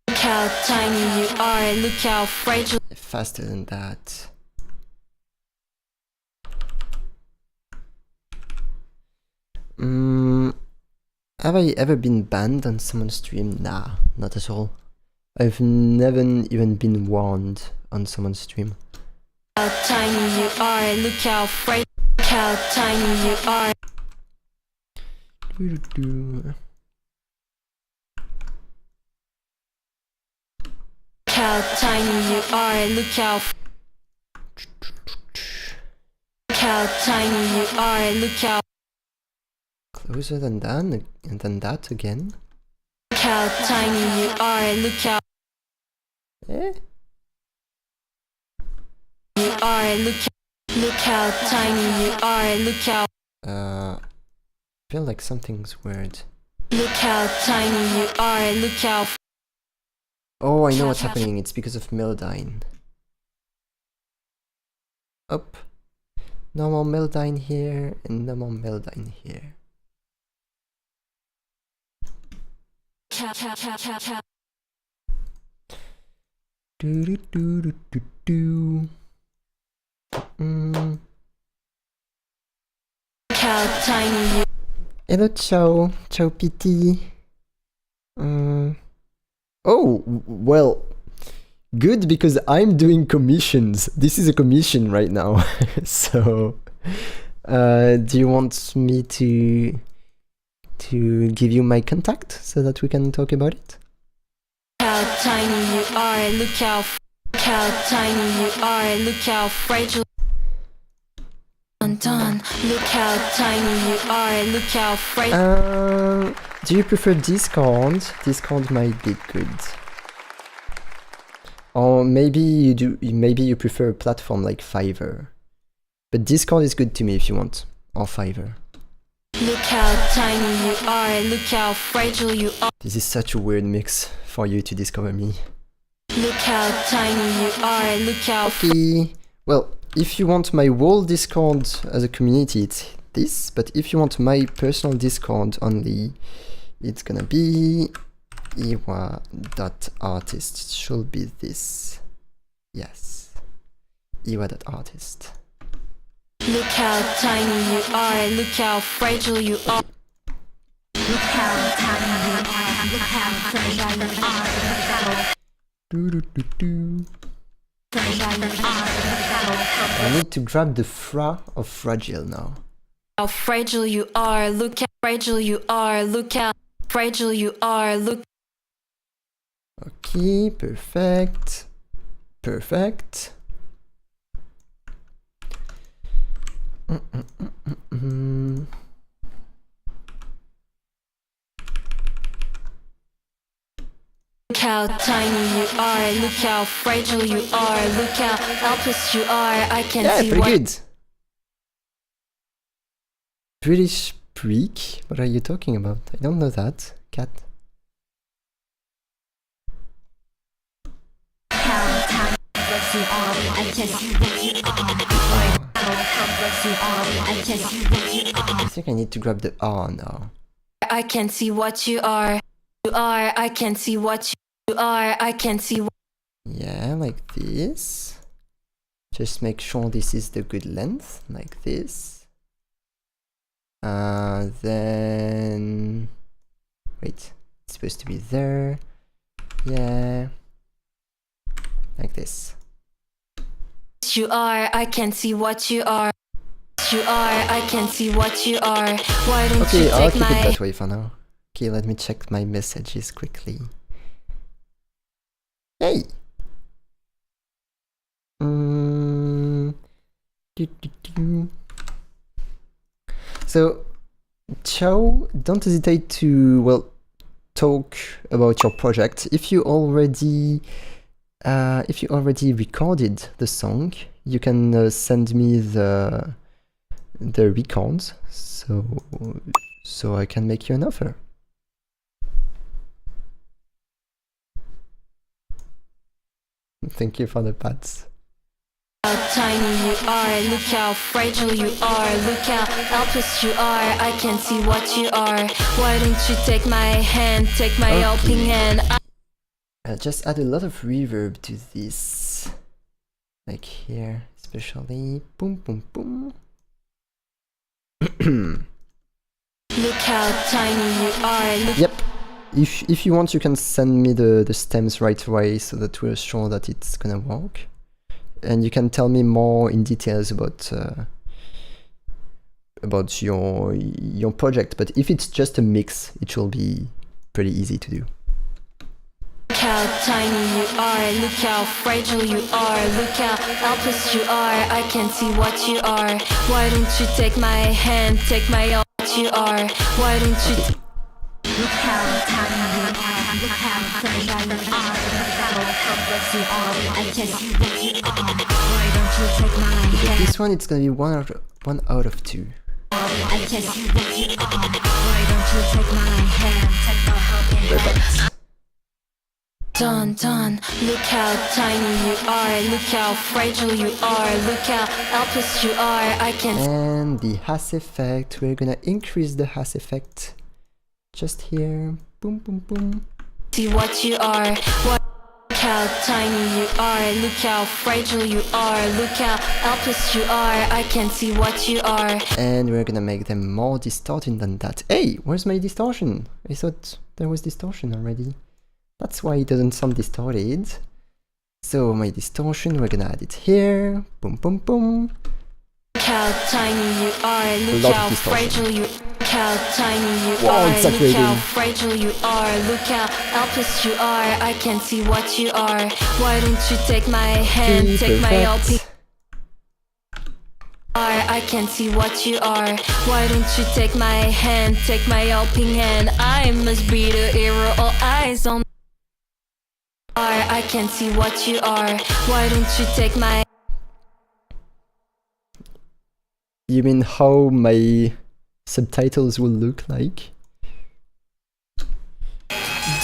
Look how tiny you are. Look how fragile. Faster than that. Have I ever been banned on someone's stream? Nah, not at all. I've never even been warned on someone's stream. How tiny you are. Look how fragile. Look how tiny you are. Look how tiny you are. Look how. Look how tiny you are. Look how. Closer than that, and then that again. Look how tiny you are. Look how. Eh? You are. Look how tiny you are. Look how. I feel like something's weird. Look how tiny you are. Look how. Oh, I know what's happening. It's because of Melodyne. Up. No more Melodyne here, and no more Melodyne here. How tiny you. Hello, ciao PT. Oh, well, good, because I'm doing commissions. This is a commission right now. So, do you want me to give you my contact so that we can talk about it? How tiny you are. Look how tiny you are. Look how fragile. Undone. Look how tiny you are. Look how fragile. Do you prefer Discord? Discord might be good. Or maybe you do. Maybe you prefer a platform like Fiverr. But Discord is good to me if you want, or Fiverr. Look how tiny you are, look how fragile you are. This is such a weird mix for you to discover me. Look how tiny you are, look how Okay, well, if you want my whole Discord as a community, it's this, but if you want my personal Discord only, it's gonna be iiwa.artist. It should be this. Yes, iiwa.artist. Look how tiny you are, look how fragile you are. Look how tiny you are, look how fragile you are, fragile you are. I need to grab the fra of fragile now. How fragile you are, look how fragile you are, look how fragile you are, look. Okay, perfect. Perfect. Look how tiny you are, look how fragile you are, look how helpless you are, I can Yeah, see pretty what. good. British Freak? What are you talking about? I don't know that. Cat. I think I need to grab the R now. I can see what you are. You are, I can see what you are, I can see what. Yeah, like this. Just make sure this is the good length, like this. Then... Wait, it's supposed to be there. Yeah. Like this. You are, I can see what you are. You are, I can see what you are. Why don't Okay, you I'll take keep it my. that way for now. Okay, let me check my messages quickly. Hey! So, Chow, don't hesitate to, well, talk about your project. If you already recorded the song, you can send me the records, so I can make you an offer. Thank you for the pats. How tiny you are, look how fragile you are, look how helpless you are, I can see what you are. Why don't you take my hand, take my helping hand. Just add a lot of reverb to this, like here, especially. Boom, boom, boom. Look how tiny you are, look. Yep. If you want, you can send me the stems right away so that we're sure that it's gonna work. And you can tell me more in details about your project. But if it's just a mix, it will be pretty easy to do. Look how tiny you are, look how fragile you are, look how helpless you are, I can see what you are. Why don't you take my hand, take my all what you are. Why don't you Look how tiny you are, look how fragile you are, look how helpless you are, I can see what you are. Why don't you take my hand? This one, it's gonna be one out of two. I can see what you are. Why don't you take my hand? Take my helping hand. Perfect. Dun dun, look how tiny you are, look how fragile you are, look how helpless you are, I can And the hash effect, we're gonna increase the hash effect just here. Boom, boom, boom. see what you are. What, look how tiny you are, look how fragile you are, look how helpless you are, I can see what you are. And we're gonna make them more distorted than that. Hey, where's my distortion? I thought there was distortion already. That's why it doesn't sound distorted. So my distortion, we're gonna add it here. Boom, boom, boom. Look how tiny you are, look Lot of how distortion. fragile you. Look how tiny you Wow, are, it's look saturating. how fragile you are, look how helpless you are, I can see what you are. Why don't you take my hand, Okay, take my helping perfect. I can see what you are. Why don't you take my hand, take my helping hand. I must be the hero, all eyes on. I can see what you are. Why don't you take my. You mean how my subtitles will look like?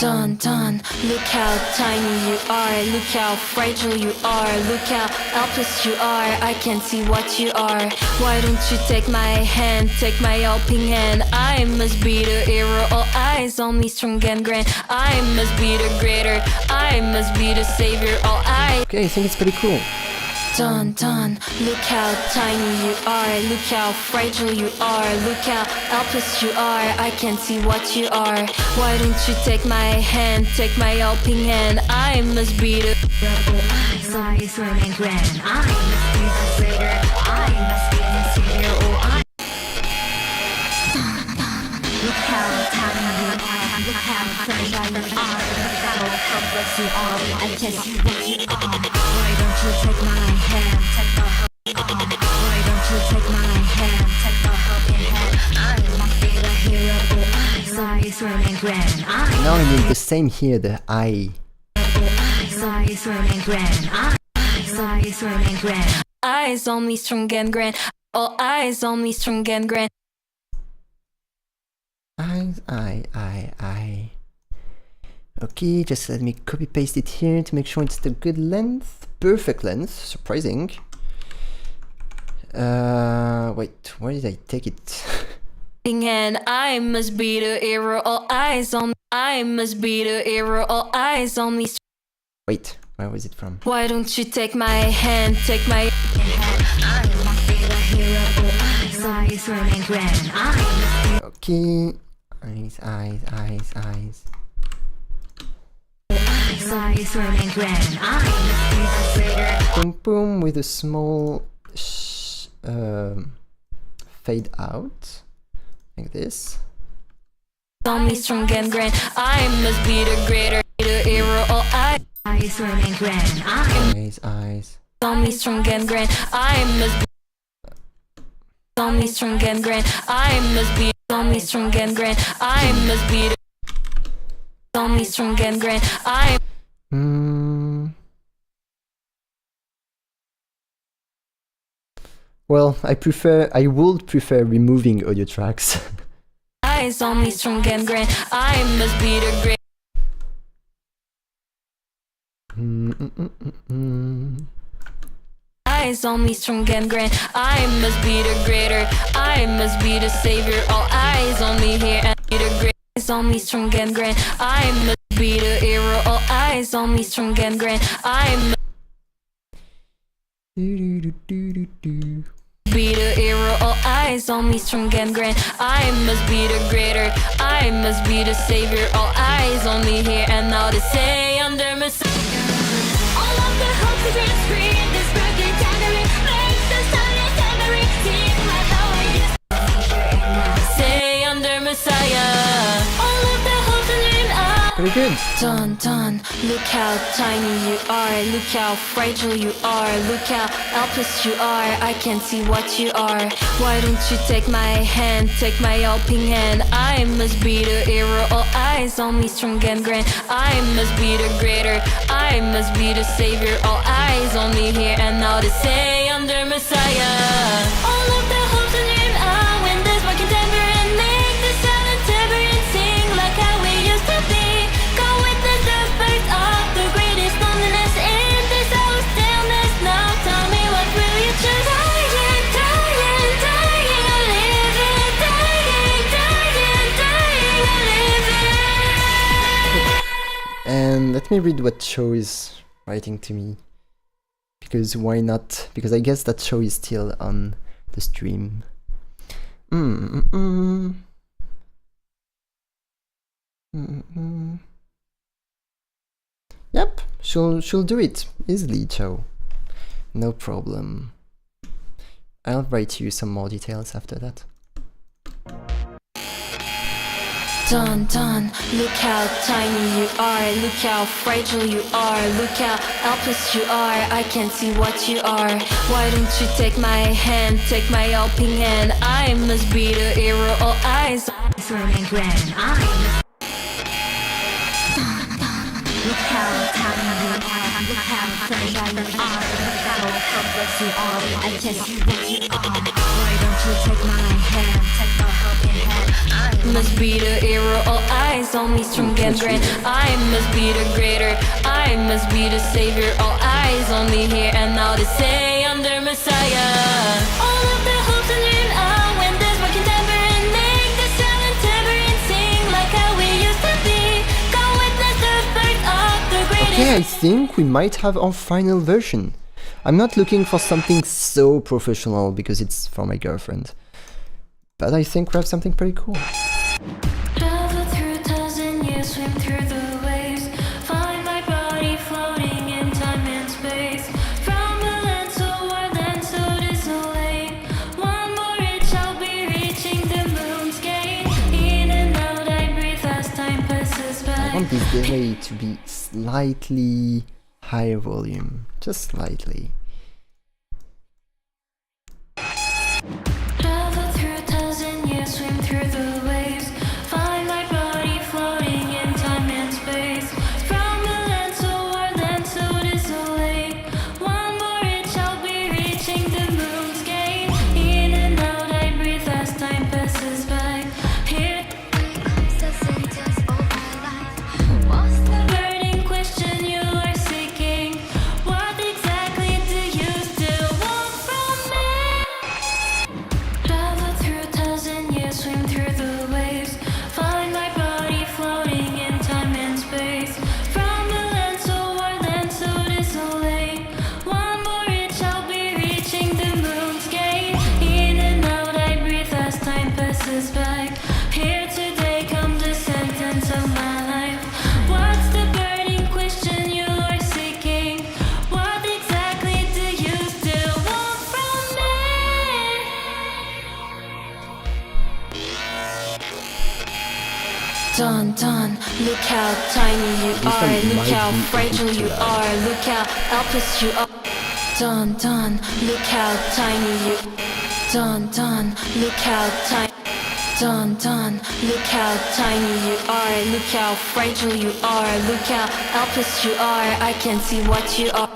Dun dun, look how tiny you are, look how fragile you are, look how helpless you are, I can't see what you are. Why don't you take my hand, take my helping hand? I must be the hero, all eyes on me, strong and grand. I must be the greater, I must be the savior, all eyes. Okay, I think it's pretty cool. Dun dun, look how tiny you are, look how fragile you are, look how helpless you are, I can't see what you are. Why don't you take my hand, take my helping hand? I must be the eyes on me, grand. I must be the greater, I must be the savior, oh I. Look how tiny you are, look how fragile you are, look how helpless you are, I can't see what you are. Why don't you take my hand, take the helping hand? Why don't you take my hand, take the helping hand? I must be the hero, oh eyes running grand. Now I need the same here, the I. Eyes running grand. Eyes running grand. Eyes on me, strong and grand. All eyes on me, strong and grand. I. Okay, just let me copy paste it here to make sure it's the good length. Perfect length, surprising. Wait, where did I take it? And I must be the hero, all eyes on me. I must be the hero, all eyes on me. Wait, where was it from? Why don't you take my hand, take my hand? I must be the hero, all eyes running grand. Okay, eyes. Eyes running grand. I must be the greater. Boom boom with a small fade out, like this. On me, strong and grand. I must be the greater, the hero, all eyes running grand. Eyes. On me, strong and grand. I must be on me, strong and grand. I must be on me, strong and grand. I must be the on me, strong and grand. I Well, I would prefer removing audio tracks. eyes on me, strong and grand. I must be the great. Eyes on me, strong and grand. I must be the greater. I must be the savior. All eyes on me here and be the great. Eyes on me, strong and grand. I must be the hero. All eyes on me, strong and grand. I must be the hero, all eyes on me, strong and grand. I must be the greater, I must be the savior. All eyes on me here and now to say under Messiah. All of the hopes and dreams free in this broken tannery. Make the silent memory sing like how I used to say under Messiah. All of the hopes and dreams are Pretty good. dun dun, look how tiny you are, look how fragile you are, look how helpless you are, I can't see what you are. Why don't you take my hand, take my helping hand? I must be the hero, all eyes on me, strong and grand. I must be the greater, I must be the savior. All eyes on me here and now to say under Messiah. All of the hopes and dreams are when there's my contender and make the silent tambourine sing like how we used to be. Go witness the birth of the greatest loneliness in this hour stillness. Now tell me what will you choose? Dying, I live it. Dying, I live it. And let me read what Cho is writing to me. Because why not? Because I guess that Cho is still on the stream. Yep, she'll do it easily, Cho. No problem. I'll write you some more details after that. Dun dun, look how tiny you are, look how fragile you are, look how helpless you are, I can't see what you are. Why don't you take my hand, take my helping hand? I must be the hero, all eyes running grand. Look how tiny you are, look how fragile you are, look how helpless you are, I can't see what you are. Why don't don't you take my hand, take my helping hand? I must be the hero, all eyes on me, strong and grand. I must be the greater, I must be the savior, all eyes on me here and now to say I'm the Messiah. All of the hopes and dreams are when there's working tambourine, make the silent tambourine sing like how we used to be. Go witness the birth of the greatest. Okay, I think we might have our final version. I'm not looking for something so professional because it's for my girlfriend. But I think we have something pretty cool. Travel through 1,000 years, swim through the waves, find my body floating in time and space. From a land so wild and so desolate, one more reach I'll be reaching the moon's gate. In and out I breathe as time passes by. I want this delay to be slightly higher volume, just slightly. Travel through 1,000 years, swim through the waves, find my body floating in time and space. From a land so wild and so desolate, one more reach I'll be reaching the moon's gate. In and out I breathe as time passes by. Here The sentence of my life. What's the burning question you are seeking. What exactly do you still want from me? Travel through 1,000 years, swim through the waves, find my body floating in time and space. From a land so wild and so desolate, one more reach I'll be reaching the moon's gate. In and out I breathe as time passes by. Here today comes the sentence of my life. What's the burning question you are seeking? What exactly do you still want from me? Dun dun, look how tiny you This are, one look might how be a fragile bit you too loud. are, look how helpless you are. Dun dun, look how tiny you. Dun dun, look how tiny. Dun dun, look how tiny you are, look how fragile you are, look how helpless you are. I can see what you are.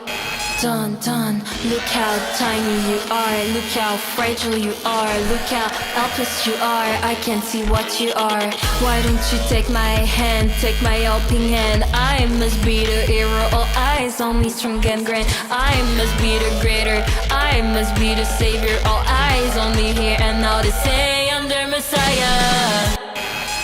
Dun dun, look how tiny you are, look how fragile you are, look how helpless you are. I can see what you are. Why don't you take my hand, take my helping hand? I must be the hero, all eyes on me, strong and grand. I must be the greater, I must be the savior, all eyes on me here and now to say I'm the Messiah.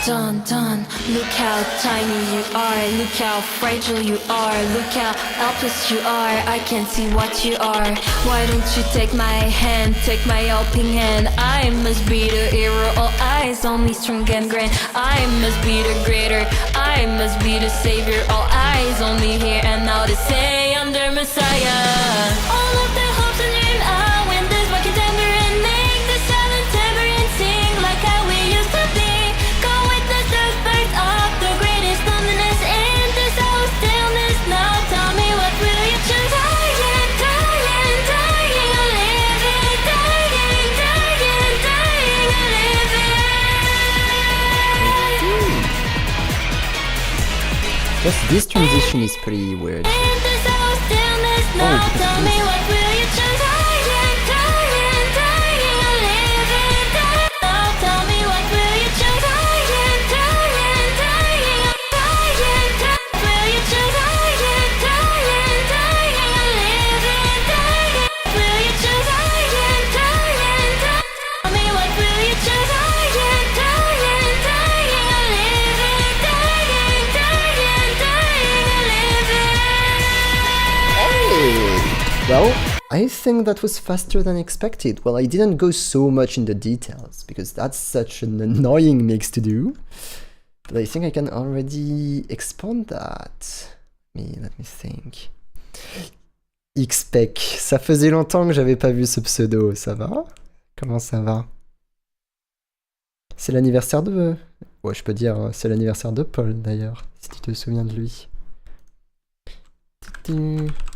Dun dun, look how tiny you are, look how fragile you are, look how helpless you are. I can see what you are. Why don't you take my hand, take my helping hand? I must be the hero, all eyes on me, strong and grand. I must be the greater, I must be the savior, all eyes on me here and now to say I'm the Messiah. All of the hopes and dreams are when there's walking tambourine, make the silent tambourine sing like how we used to be. Go witness the birth of the greatest loneliness in this whole stillness. Now tell me, what will you choose? Dying, dying, dying, or living. Dying, dying, dying, or living. Just this transition is pretty weird. In this whole stillness, now because tell this- me, what will you choose? Dying, dying, dying, or living. Now tell me, what will you choose? Dying, dying, dying, or dying. Will you choose? Dying, dying, dying, or living. Will you choose? Dying, dying, dying. Tell me, what will you choose? Dying, dying, dying, or living. Dying, dying, dying, or living. Hey! Well, I think that was faster than expected. Well, I didn't go so much in the details because that's such an annoying mix to do. But I think I can already expand that. Let me think. Xpec, ça faisait longtemps que j'avais pas vu ce pseudo, ça va? Comment ça va? C'est l'anniversaire de... Ouais, je peux dire, c'est l'anniversaire de Paul d'ailleurs, si tu te souviens de lui.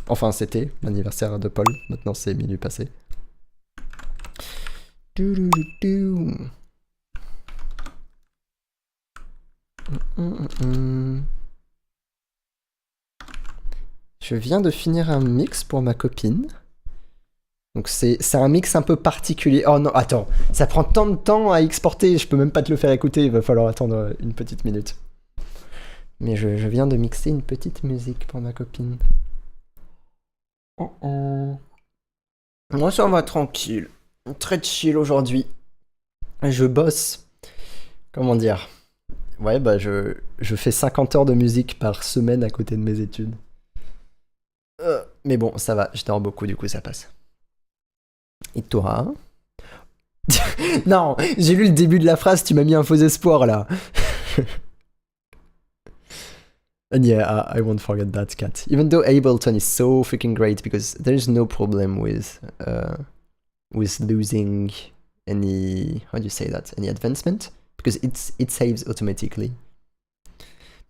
Enfin, c'était l'anniversaire de Paul, maintenant c'est minuit passé. Je viens de finir un mix pour ma copine. Donc c'est un mix un peu particulier. Oh non, attends, ça prend tant de temps à exporter, je peux même pas te le faire écouter, il va falloir attendre une petite minute. Mais je viens de mixer une petite musique pour ma copine. Moi ça va tranquille, très chill aujourd'hui. Je bosse. Comment dire? Ouais, bah je fais 50 heures de musique par semaine à côté de mes études. Mais bon, ça va, je dors beaucoup, du coup ça passe. Et toi? Non, j'ai lu le début de la phrase, tu m'as mis un faux espoir là. And yeah, I won't forget that, Cat. Even though Ableton is so freaking great because there's no problem with losing any, how do you say that, any advancement, because it saves automatically.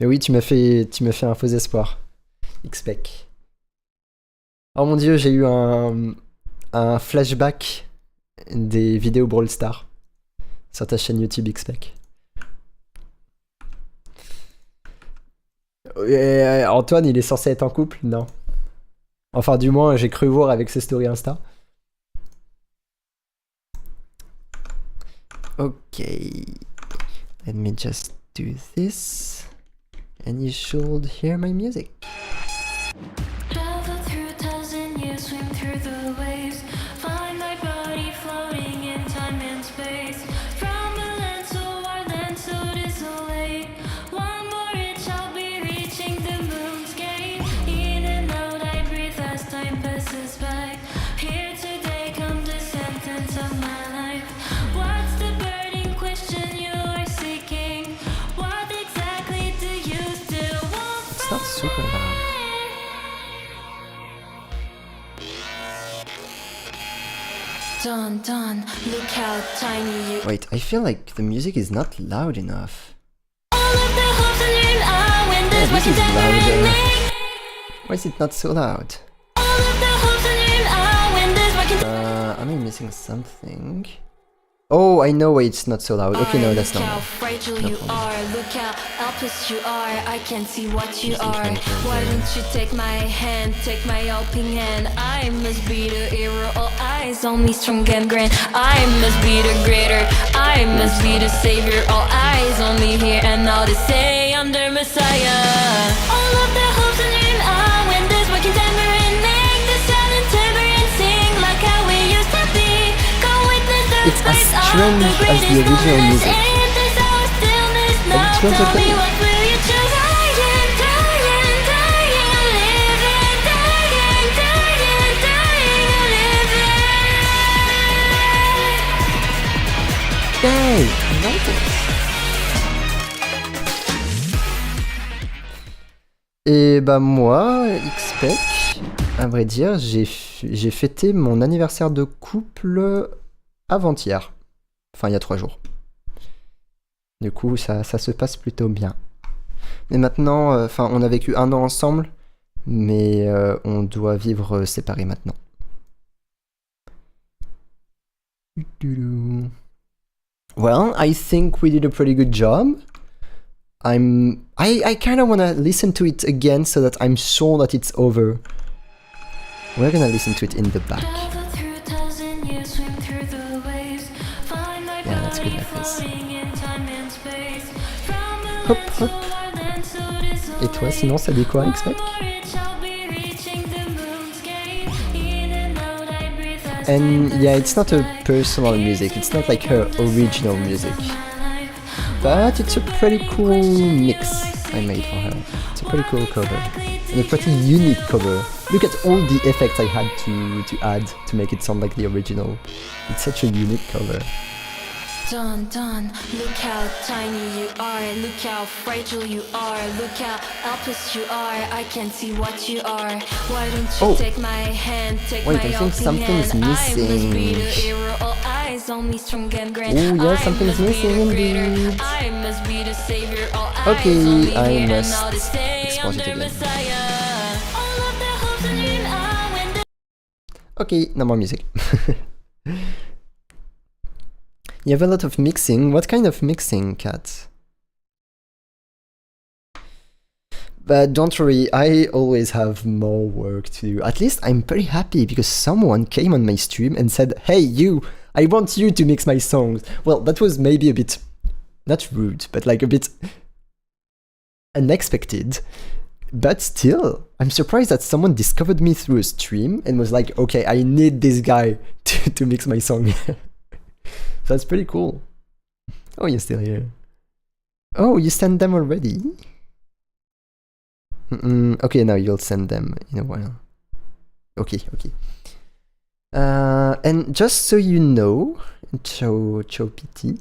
Mais oui, tu m'as fait un faux espoir, XPEC. Oh mon dieu, j'ai eu un flashback des vidéos Brawl Stars sur ta chaîne YouTube XPEC. Et Antoine, il est censé être en couple? Non. Enfin, du moins, j'ai cru voir avec ses stories Insta. Ok. Let me just do this. And you should hear my music. Travel through 1,000 years, swim through the waves, find my body floating in time and space. From a land so wild and so desolate, one more reach I'll be reaching the moon's gate. In and out I breathe as time passes by. Here today comes the sentence of my life. What's the burning question you are seeking? What exactly do you still want It's from not super loud. Dun dun, look how tiny you. Wait, I feel like the music is not loud enough. All of the hopes and dreams are when Yeah, this this was is louder. ending. Why is it not so loud? All of the hopes and dreams are when this was Am I missing something? Oh, I know why it's not so loud. Okay, no, that's Look not how loud. fragile No you problem. are. Look how helpless you are. I can see what you Just are. fragile, Why yeah. don't you take my hand, take my helping hand? I must be the hero. All eyes on me, strong and grand. I must be the greater. I must be the savior. All eyes on me here and now they say I'm the messiah. All of the hopes and dreams are when this working tambourine make the silent tambourine sing like how we used to be. Come witness the It's as face of strange the as the greatest original moments. music. In this hour stillness now, it feels tell okay. me what will you choose? Dying, dying, dying, living, dying, dying, dying, living. Yay! I like it! Et bah moi, XPEC, à vrai dire, j'ai fêté mon anniversaire de couple avant-hier. Enfin, il y a 3 jours. Du coup, ça se passe plutôt bien. Mais maintenant, enfin, on a vécu 1 an ensemble, mais on doit vivre séparés maintenant. Well, I think we did a pretty good job. I kind of want to listen to it again so that I'm sure that it's over. We're gonna listen to it in the back. Travel through 1,000 years, swim through the waves, find my Yeah, that's good body like this. floating in time and space. From a Hop, land so hop. wild and so desolate. Et toi, sinon, ça dit quoi, XPEC? And yeah, it's not a personal music, it's not like her original music. But it's a pretty cool mix I made for her. It's a pretty cool cover. And a pretty unique cover. Look at all the effects I had to add to make it sound like the original. It's such a unique cover. Dun dun, look how tiny you are, look how fragile you are, look how helpless you are, I can see what you are. Why don't you Oh. take my hand, take Wait, my I think helping something's hand. I must be missing. the hero, all eyes on me, strong and grand. Oh, yeah, I something's must be missing the greater. indeed. I must be the savior, all Okay, eyes on me I here and must now they say export I'm it their again. messiah. All of the hopes and dreams are when the Okay, no more music. You have a lot of mixing. What kind of mixing, Kat? But don't worry, I always have more work to do. At least I'm pretty happy because someone came on my stream and said, "Hey, you, I want you to mix my songs." Well, that was maybe a bit, not rude, but like a bit unexpected. But still, I'm surprised that someone discovered me through a stream and was like, "Okay, I need this guy to mix my song." That's pretty cool. Oh, you're still here. Oh, you sent them already? Okay, now you'll send them in a while. Okay. And just so you know, Cho PT,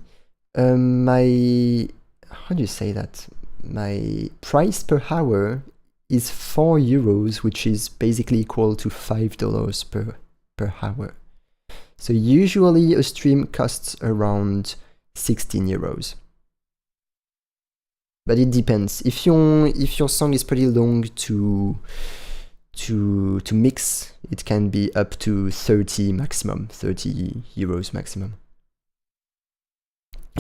my, how do you say that? My price per hour is €4, which is basically equal to $5 per hour. So usually a stream costs around €16. But it depends. If your song is pretty long to mix, it can be up to 30 maximum, €30 maximum.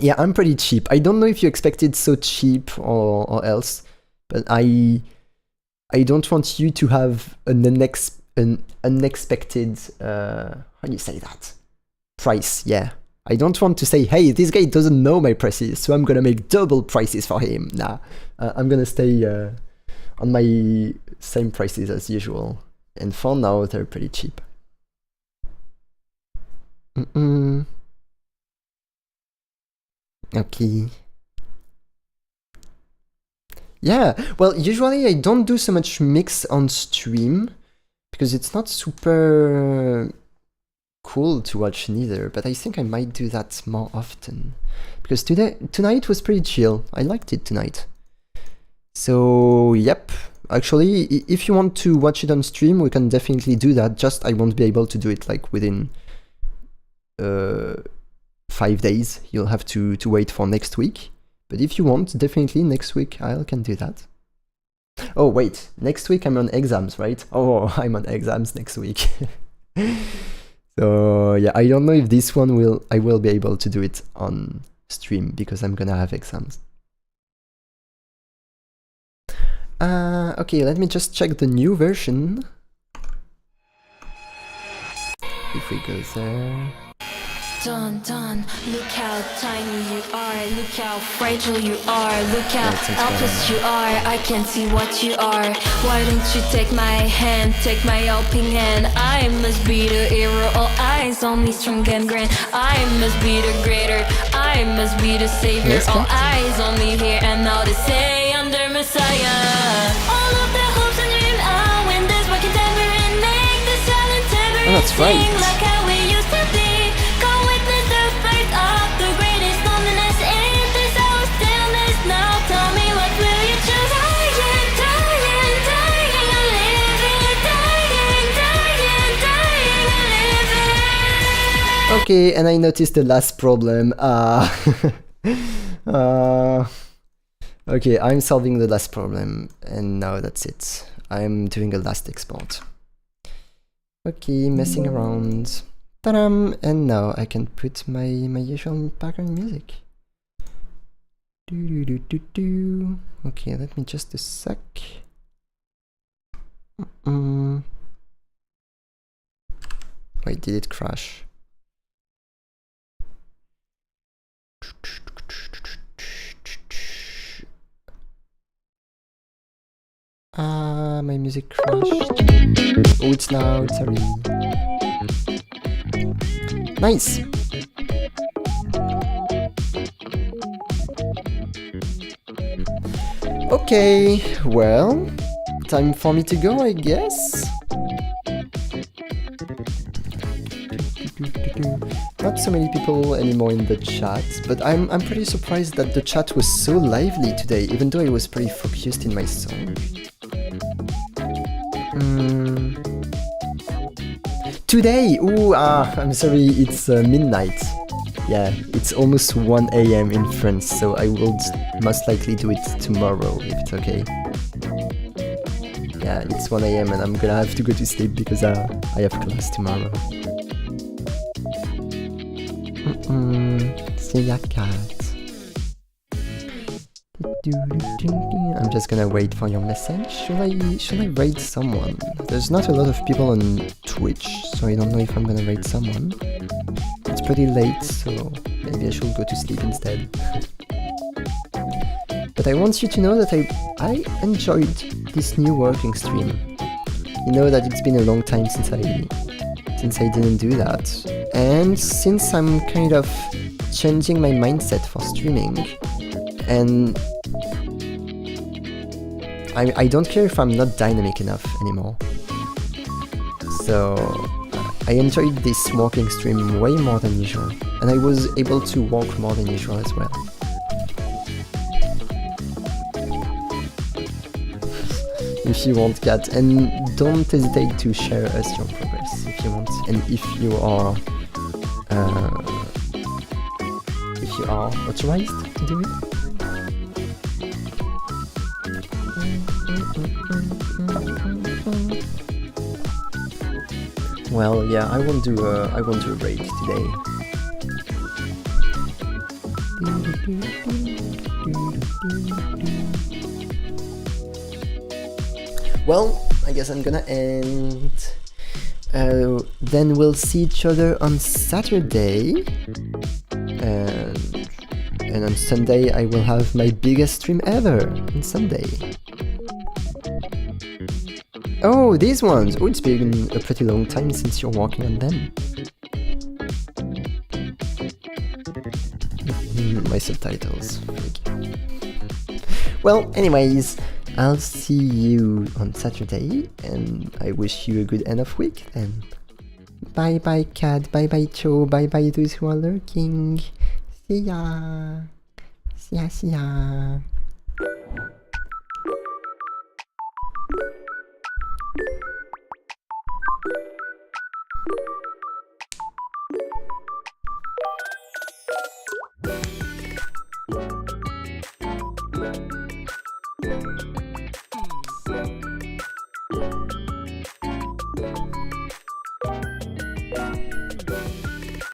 Yeah, I'm pretty cheap. I don't know if you expected so cheap or else, but I don't want you to have an unexpected, how do you say that? Price, yeah. I don't want to say, hey, this guy doesn't know my prices, so I'm gonna make double prices for him. Nah, I'm gonna stay on my same prices as usual. And for now, they're pretty cheap. Okay. Yeah, well, usually I don't do so much mix on stream because it's not super cool to watch neither, but I think I might do that more often because tonight was pretty chill. I liked it tonight. So, yep. Actually, if you want to watch it on stream, we can definitely do that. Just I won't be able to do it like within 5 days. You'll have to wait for next week. But if you want, definitely next week I can do that. Oh wait, next week I'm on exams, right? Oh, I'm on exams next week. So yeah, I don't know if this one I will be able to do it on stream because I'm gonna have exams. Okay, let me just check the new version. If we go there. Dun, look how tiny you are, look how fragile you are, look how helpless you are, I can see what you are. Why don't you take my hand, take my helping hand? I must be the hero, all eyes on me, strong and grand. I must be the greater, I must be the savior, all eyes on me here and now to say I'm the Messiah. All of the hopes and dreams are when there's working tambourine, make the silent tambourine that's right. sing like how we used to be. Okay, and I noticed the last problem. Okay, I'm solving the last problem, and now that's it. I'm doing a last export. Okay, messing around. Ta-dam! And now I can put my usual background music. Okay, let me just a sec. Wait, did it crash? My music crashed. Oh, it's loud, sorry. Nice! Okay, well, time for me to go, I guess. Not so many people anymore in the chat, but I'm pretty surprised that the chat was so lively today, even though I was pretty focused in my song. Today! Ooh, I'm sorry, it's midnight. Yeah, it's almost 1 AM in France, so I will most likely do it tomorrow, if it's okay. Yeah, it's 1 AM and I'm gonna have to go to sleep because I have class tomorrow. See ya, cat. I'm just gonna wait for your message. Should I raid someone? There's not a lot of people on Twitch, so I don't know if I'm gonna raid someone. It's pretty late, so maybe I should go to sleep instead. But I want you to know that I enjoyed this new working stream. You know that it's been a long time since I didn't do that. And since I'm kind of changing my mindset for streaming, and I don't care if I'm not dynamic enough anymore. So I enjoyed this walking stream way more than usual, and I was able to walk more than usual as well. If you want, Kat, and don't hesitate to share us your progress if you want, and if you are authorized to do it. Well, yeah, I won't do a raid today. Well, I guess I'm gonna end. Then we'll see each other on Saturday. And on Sunday I will have my biggest stream ever on Sunday. Oh, these ones! Oh, it's been a pretty long time since you're working on them. My subtitles. Well, anyways, I'll see you on Saturday, and I wish you a good end of week then. Bye bye Kat, bye bye Cho, bye bye those who are lurking. See ya! See ya, see ya!